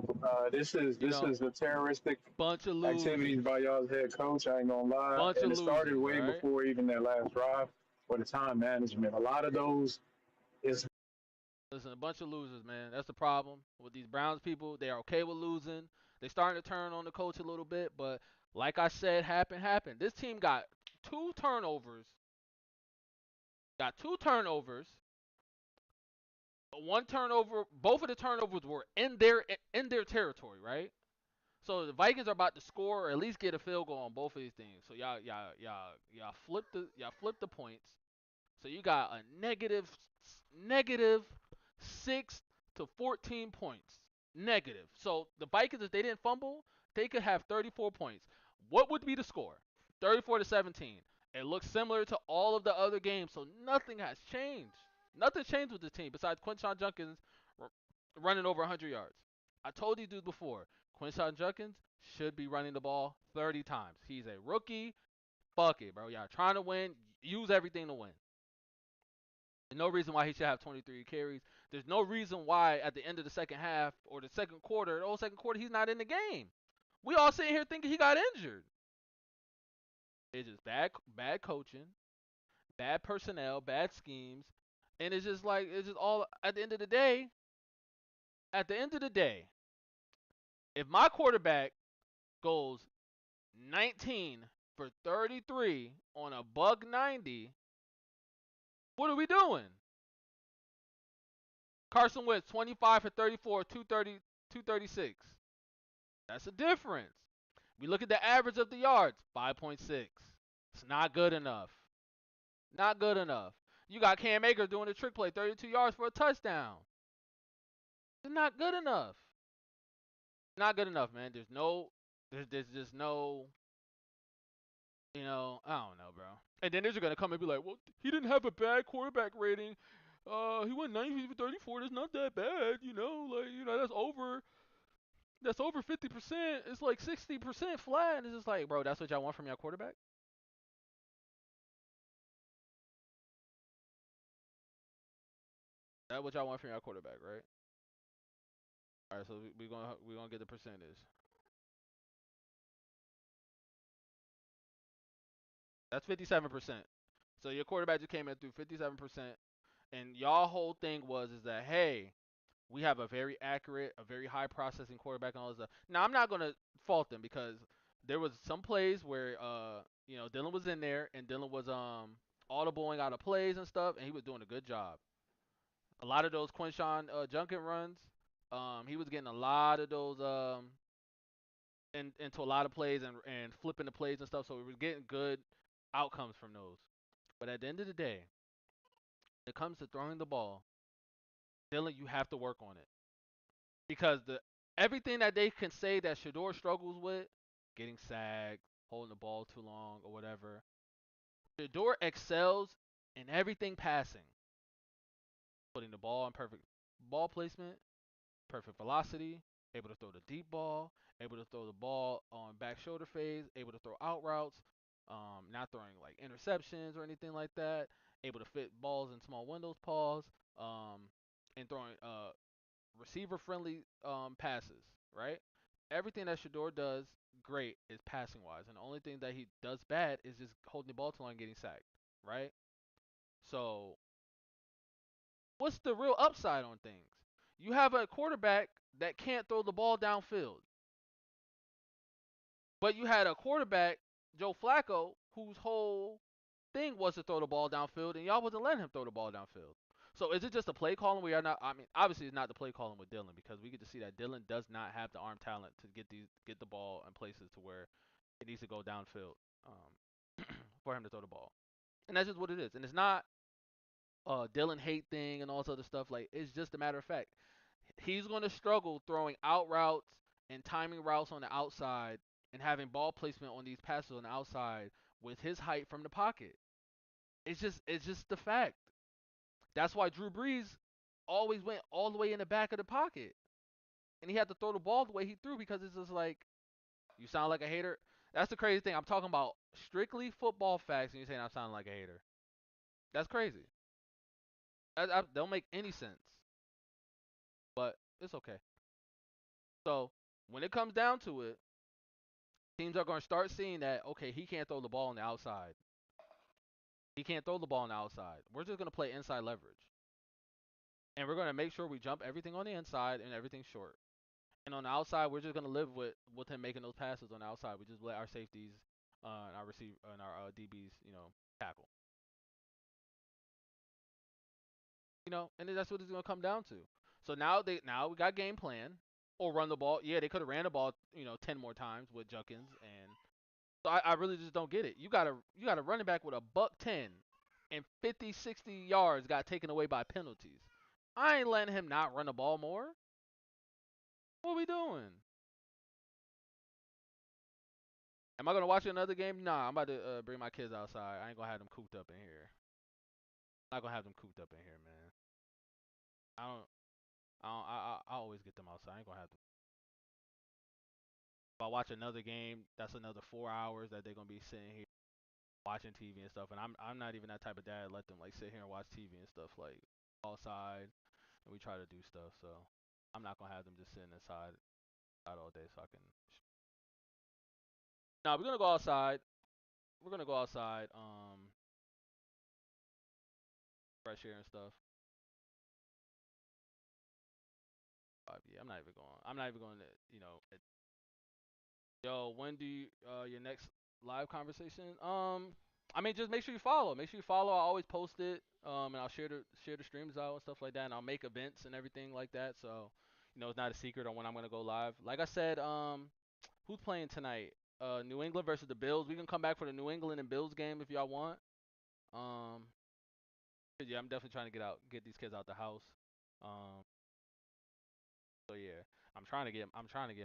This is a terroristic bunch of activities by y'all's head coach. I ain't gonna lie. And it started way before even that last drive for the time management. A lot of those is. Listen, a bunch of losers, man. That's the problem with these Browns people. They are okay with losing. They're starting to turn on the coach a little bit, but like I said, happened. This team got 2 turnovers Got 2 turnovers. One turnover, both of the turnovers were in their territory, right? So the Vikings are about to score or at least get a field goal on both of these things. So y'all flip the points. So you got a negative 6 to 14 points. Negative. So the Vikings, if they didn't fumble, they could have 34 points. What would be the score? 34 to 17. It looks similar to all of the other games, so nothing has changed. Nothing changed with the team besides Quinshon Judkins running over 100 yards. I told you dudes before, Quinshon Judkins should be running the ball 30 times. He's a rookie. Fuck it, bro. Y'all trying to win. Use everything to win. There's no reason why he should have 23 carries. There's no reason why at the end of the second half or the second quarter, he's not in the game. We all sitting here thinking he got injured. It's just bad coaching, bad personnel, bad schemes, and it's just all at the end of the day. At the end of the day, if my quarterback goes 19 for 33 on a buck 90, what are we doing? Carson Wentz 25 for 34, 236. That's a difference. We look at the average of the yards, 5.6. It's not good enough. Not good enough. You got Cam Akers doing a trick play, 32 yards for a touchdown. It's not good enough. Not good enough, man. There's just no, I don't know, bro. And then they're going to come and be like, well, he didn't have a bad quarterback rating. He went 90 for 34. That's not that bad, that's over 50%. It's like 60% flat. And it's just like, bro, that's what y'all want from your quarterback? That's what y'all want from your quarterback, right? All right, so we're gonna get the percentage. That's 57%. So your quarterback just came in through 57%, and y'all whole thing is that, hey, we have a very accurate, a very high processing quarterback and all this stuff. Now I'm not gonna fault them because there was some plays where Dillon was in there and Dillon was audibling out of plays and stuff, and he was doing a good job. A lot of those Quinshon Judkins runs, he was getting a lot of those into a lot of plays and flipping the plays and stuff, so we were getting good outcomes from those. But at the end of the day, when it comes to throwing the ball, Dillon, you have to work on it. Because everything that they can say that Shedeur struggles with, getting sacked, holding the ball too long, or whatever, Shedeur excels in everything passing. Putting the ball in perfect ball placement, perfect velocity, able to throw the deep ball, able to throw the ball on back shoulder phase, able to throw out routes, not throwing like interceptions or anything like that, able to fit balls in small windows, paws, and throwing receiver-friendly passes, right? Everything that Shedeur does great is passing-wise, and the only thing that he does bad is just holding the ball too long and getting sacked, right? So what's the real upside on things? You have a quarterback that can't throw the ball downfield. But you had a quarterback, Joe Flacco, whose whole thing was to throw the ball downfield, and y'all wasn't letting him throw the ball downfield. So is it just a play calling? Obviously it's not the play calling with Dillon, because we get to see that Dillon does not have the arm talent to get the ball in places to where it needs to go downfield for him to throw the ball. And that's just what it is. And it's not Dillon hate thing and all this other stuff. Like, it's just a matter of fact. He's going to struggle throwing out routes and timing routes on the outside and having ball placement on these passes on the outside with his height from the pocket. It's just the fact. That's why Drew Brees always went all the way in the back of the pocket. And he had to throw the ball the way he threw, because it's just like, you sound like a hater. That's the crazy thing. I'm talking about strictly football facts, and you're saying I'm sounding like a hater. That's crazy. That don't make any sense. But it's okay. So when it comes down to it, teams are going to start seeing that, okay, he can't throw the ball on the outside. He can't throw the ball on the outside. We're just going to play inside leverage. And we're going to make sure we jump everything on the inside and everything short. And on the outside, we're just going to live with him making those passes on the outside. We just let our safeties and our DBs, tackle. and that's what it's gonna come down to. So now we got game plan or run the ball. Yeah, they could have ran the ball, 10 more times with Judkins, and so I really just don't get it. You got a running back with a $110 and 50, 60 yards got taken away by penalties. I ain't letting him not run the ball more. What are we doing? Am I gonna watch another game? Nah, I'm about to bring my kids outside. I ain't gonna have them cooped up in here. I'm not gonna have them cooped up in here, man. I always get them outside. I ain't gonna have them. If I watch another game, that's another 4 hours that they're gonna be sitting here watching TV and stuff. And I'm not even that type of dad. Let them like sit here and watch TV and stuff like outside, and we try to do stuff. So I'm not gonna have them just sitting inside all day. So I can. Nah, we're gonna go outside. We're gonna go outside. Fresh air and stuff. Yeah, I'm not even going. I'm not even going to. Yo, when do you, your next live conversation? I mean, just make sure you follow. Make sure you follow. I always post it. And I'll share the streams out and stuff like that. And I'll make events and everything like that. So, it's not a secret on when I'm gonna go live. Like I said, who's playing tonight? New England versus the Bills. We can come back for the New England and Bills game if y'all want. Yeah, I'm definitely trying to get these kids out the house. So yeah, I'm trying to get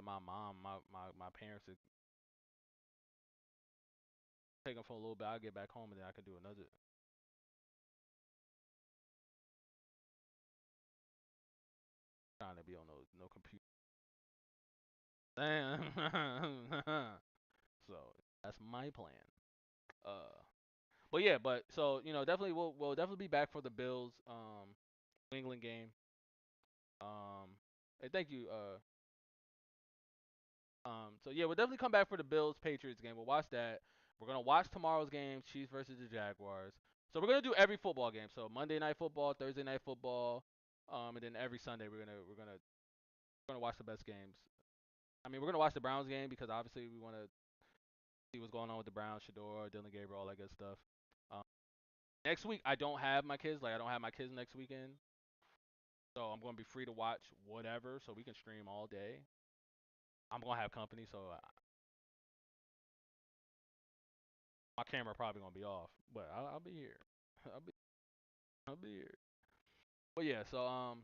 my mom, my parents to take them for a little bit. I'll get back home and then I can do another. Trying to be on no computer. Damn. So that's my plan. But yeah, so definitely we'll definitely be back for the Bills New England game. And thank you. So yeah, we'll definitely come back for the Bills Patriots game. We'll watch that. We're gonna watch tomorrow's game, Chiefs versus the Jaguars. So we're gonna do every football game. So Monday night football, Thursday night football, and then every Sunday we're gonna watch the best games. I mean, we're gonna watch the Browns game because obviously we want to see what's going on with the Browns, Shedeur, Dillon Gabriel, all that good stuff. Um, Next week I don't have my kids. Like I don't have my kids next weekend, so I'm gonna be free to watch whatever. So we can stream all day. I'm gonna have company, so my camera probably gonna be off, but I'll be here. I'll be here. But yeah, so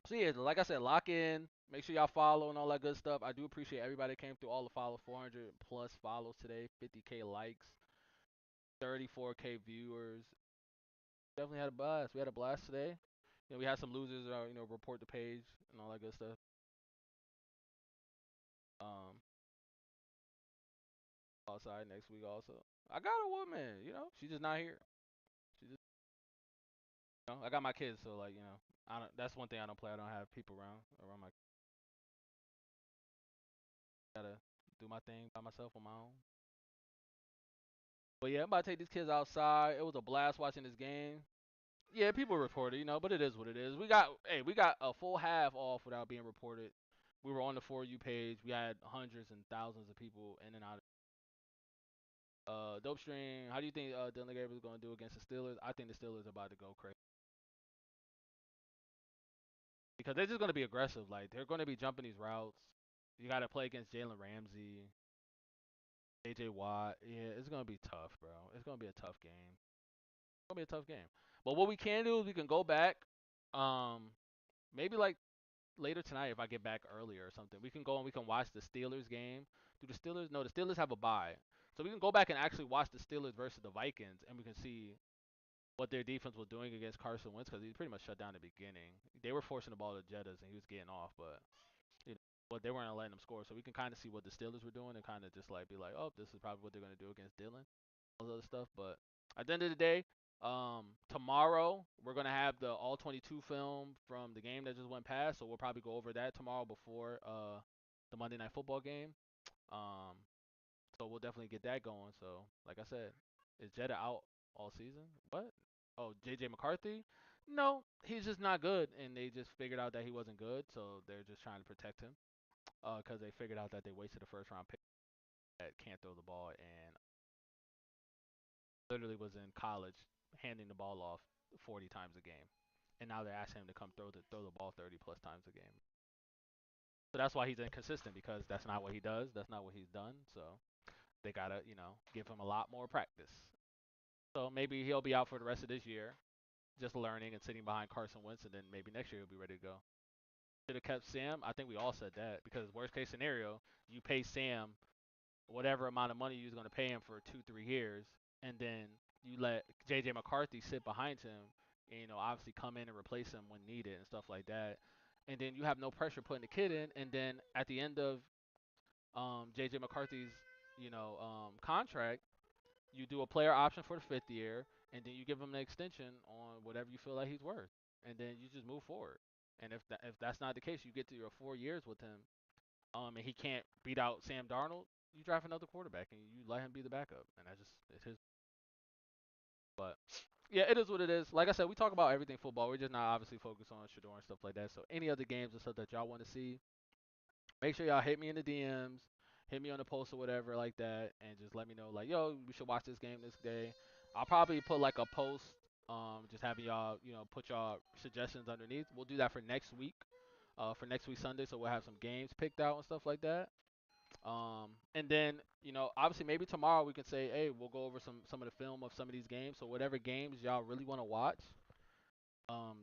yeah, like I said, lock in. Make sure y'all follow and all that good stuff. I do appreciate everybody that came through all the follows, 400 plus follows today, 50K likes, 34K viewers. Definitely had a blast. We had a blast today. We had some losers, report the page and all that good stuff. Outside next week also. I got a woman, she's just not here. She just, I got my kids, so like, I don't. That's one thing I don't play. I don't have people around my. Gotta do my thing by myself on my own. But yeah, I'm about to take these kids outside. It was a blast watching this game. Yeah, people reported, but it is what it is. We got a full half off without being reported. We were on the For You page. We had hundreds and thousands of people in and out. Dope stream. How do you think Dillon Gabriel is going to do against the Steelers? I think the Steelers are about to go crazy because they're just going to be aggressive. Like they're going to be jumping these routes. You got to play against Jalen Ramsey, AJ Watt. Yeah, it's going to be tough, bro. It's going to be a tough game. It's going to be a tough game. But what we can do is we can go back. Maybe like later tonight if I get back earlier or something. We can go and we can watch the Steelers game. Do the Steelers? No, the Steelers have a bye. So we can go back and actually watch the Steelers versus the Vikings, and we can see what their defense was doing against Carson Wentz because he pretty much shut down the beginning. They were forcing the ball to Jettas, and he was getting off, but they weren't letting him score. So we can kind of see what the Steelers were doing and kind of just like be like, oh, this is probably what they're going to do against Dillon, all this other stuff. But at the end of the day, tomorrow we're gonna have the all 22 film from the game that just went past, so we'll probably go over that tomorrow before the Monday Night Football game. So we'll definitely get that going. So like I said, is Jetta out all season? What? Oh, JJ McCarthy? No, he's just not good, and they just figured out that he wasn't good, so they're just trying to protect him. Because they figured out that they wasted a first round pick that can't throw the ball and literally was in college handing the ball off 40 times a game. and now they're asking him to come throw the ball 30 plus times a game. So that's why he's inconsistent, because that's not what he does. That's not what he's done. So they gotta, give him a lot more practice. So maybe he'll be out for the rest of this year, just learning and sitting behind Carson Wentz, and then maybe next year he'll be ready to go. Should have kept Sam. I think we all said that, because worst case scenario, you pay Sam whatever amount of money you was going to pay him for 2-3 years, and then you let J.J. McCarthy sit behind him, and, obviously come in and replace him when needed and stuff like that. And then you have no pressure putting the kid in, and then at the end of J.J. McCarthy's, contract, you do a player option for the 5th year, and then you give him an extension on whatever you feel like he's worth, and then you just move forward. And if that's not the case, you get to your 4 years with him, and he can't beat out Sam Darnold, you draft another quarterback and you let him be the backup, and it's his. But yeah, it is what it is. Like I said, we talk about everything football. We're just not obviously focused on Shedeur and stuff like that. So any other games and stuff that y'all want to see, make sure y'all hit me in the DMs, hit me on the post or whatever like that, and just let me know like, yo, we should watch this game this day. I'll probably put like a post, just having y'all, put y'all suggestions underneath. We'll do that for next week, for next week Sunday. So we'll have some games picked out and stuff like that. And then, obviously maybe tomorrow we can say, hey, we'll go over some of the film of some of these games. So whatever games y'all really want to watch,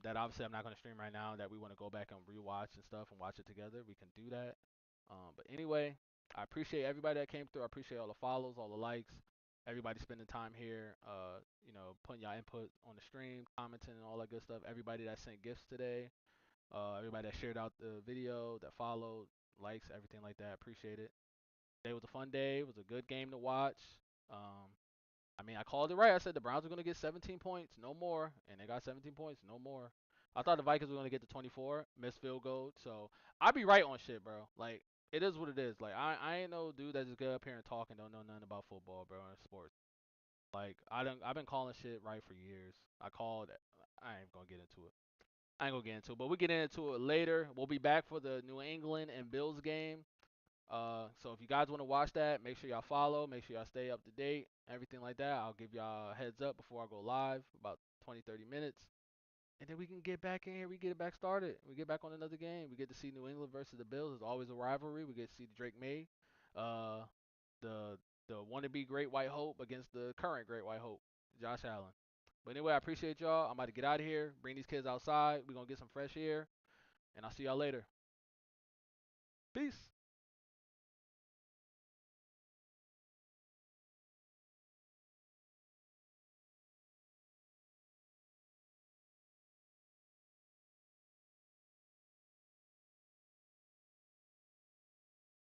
that obviously I'm not going to stream right now, that we want to go back and rewatch and stuff and watch it together, we can do that. But anyway, I appreciate everybody that came through. I appreciate all the follows, all the likes, everybody spending time here, putting y'all input on the stream, commenting and all that good stuff. Everybody that sent gifts today, everybody that shared out the video, that followed, likes, everything like that. Appreciate it. Today was a fun day. It was a good game to watch. I called it right. I said the Browns were going to get 17 points, no more. And they got 17 points, no more. I thought the Vikings were going to get to 24, missed field goal. So I be right on shit, bro. Like, it is what it is. Like, I ain't no dude that just get up here and talk and don't know nothing about football, bro, or sports. Like, I've been calling shit right for years. I ain't going to get into it. But we'll get into it later. We'll be back for the New England and Bills game. So if you guys want to watch that, make sure y'all follow, make sure y'all stay up to date, everything like that. I'll give y'all a heads up before I go live, about 20-30 minutes. And then we can get back in here, we get it back started. We get back on another game. We get to see New England versus the Bills. It's always a rivalry. We get to see Drake May, the wannabe Great White Hope against the current Great White Hope, Josh Allen. But anyway, I appreciate y'all. I'm about to get out of here, bring these kids outside. We're going to get some fresh air, and I'll see y'all later. Peace.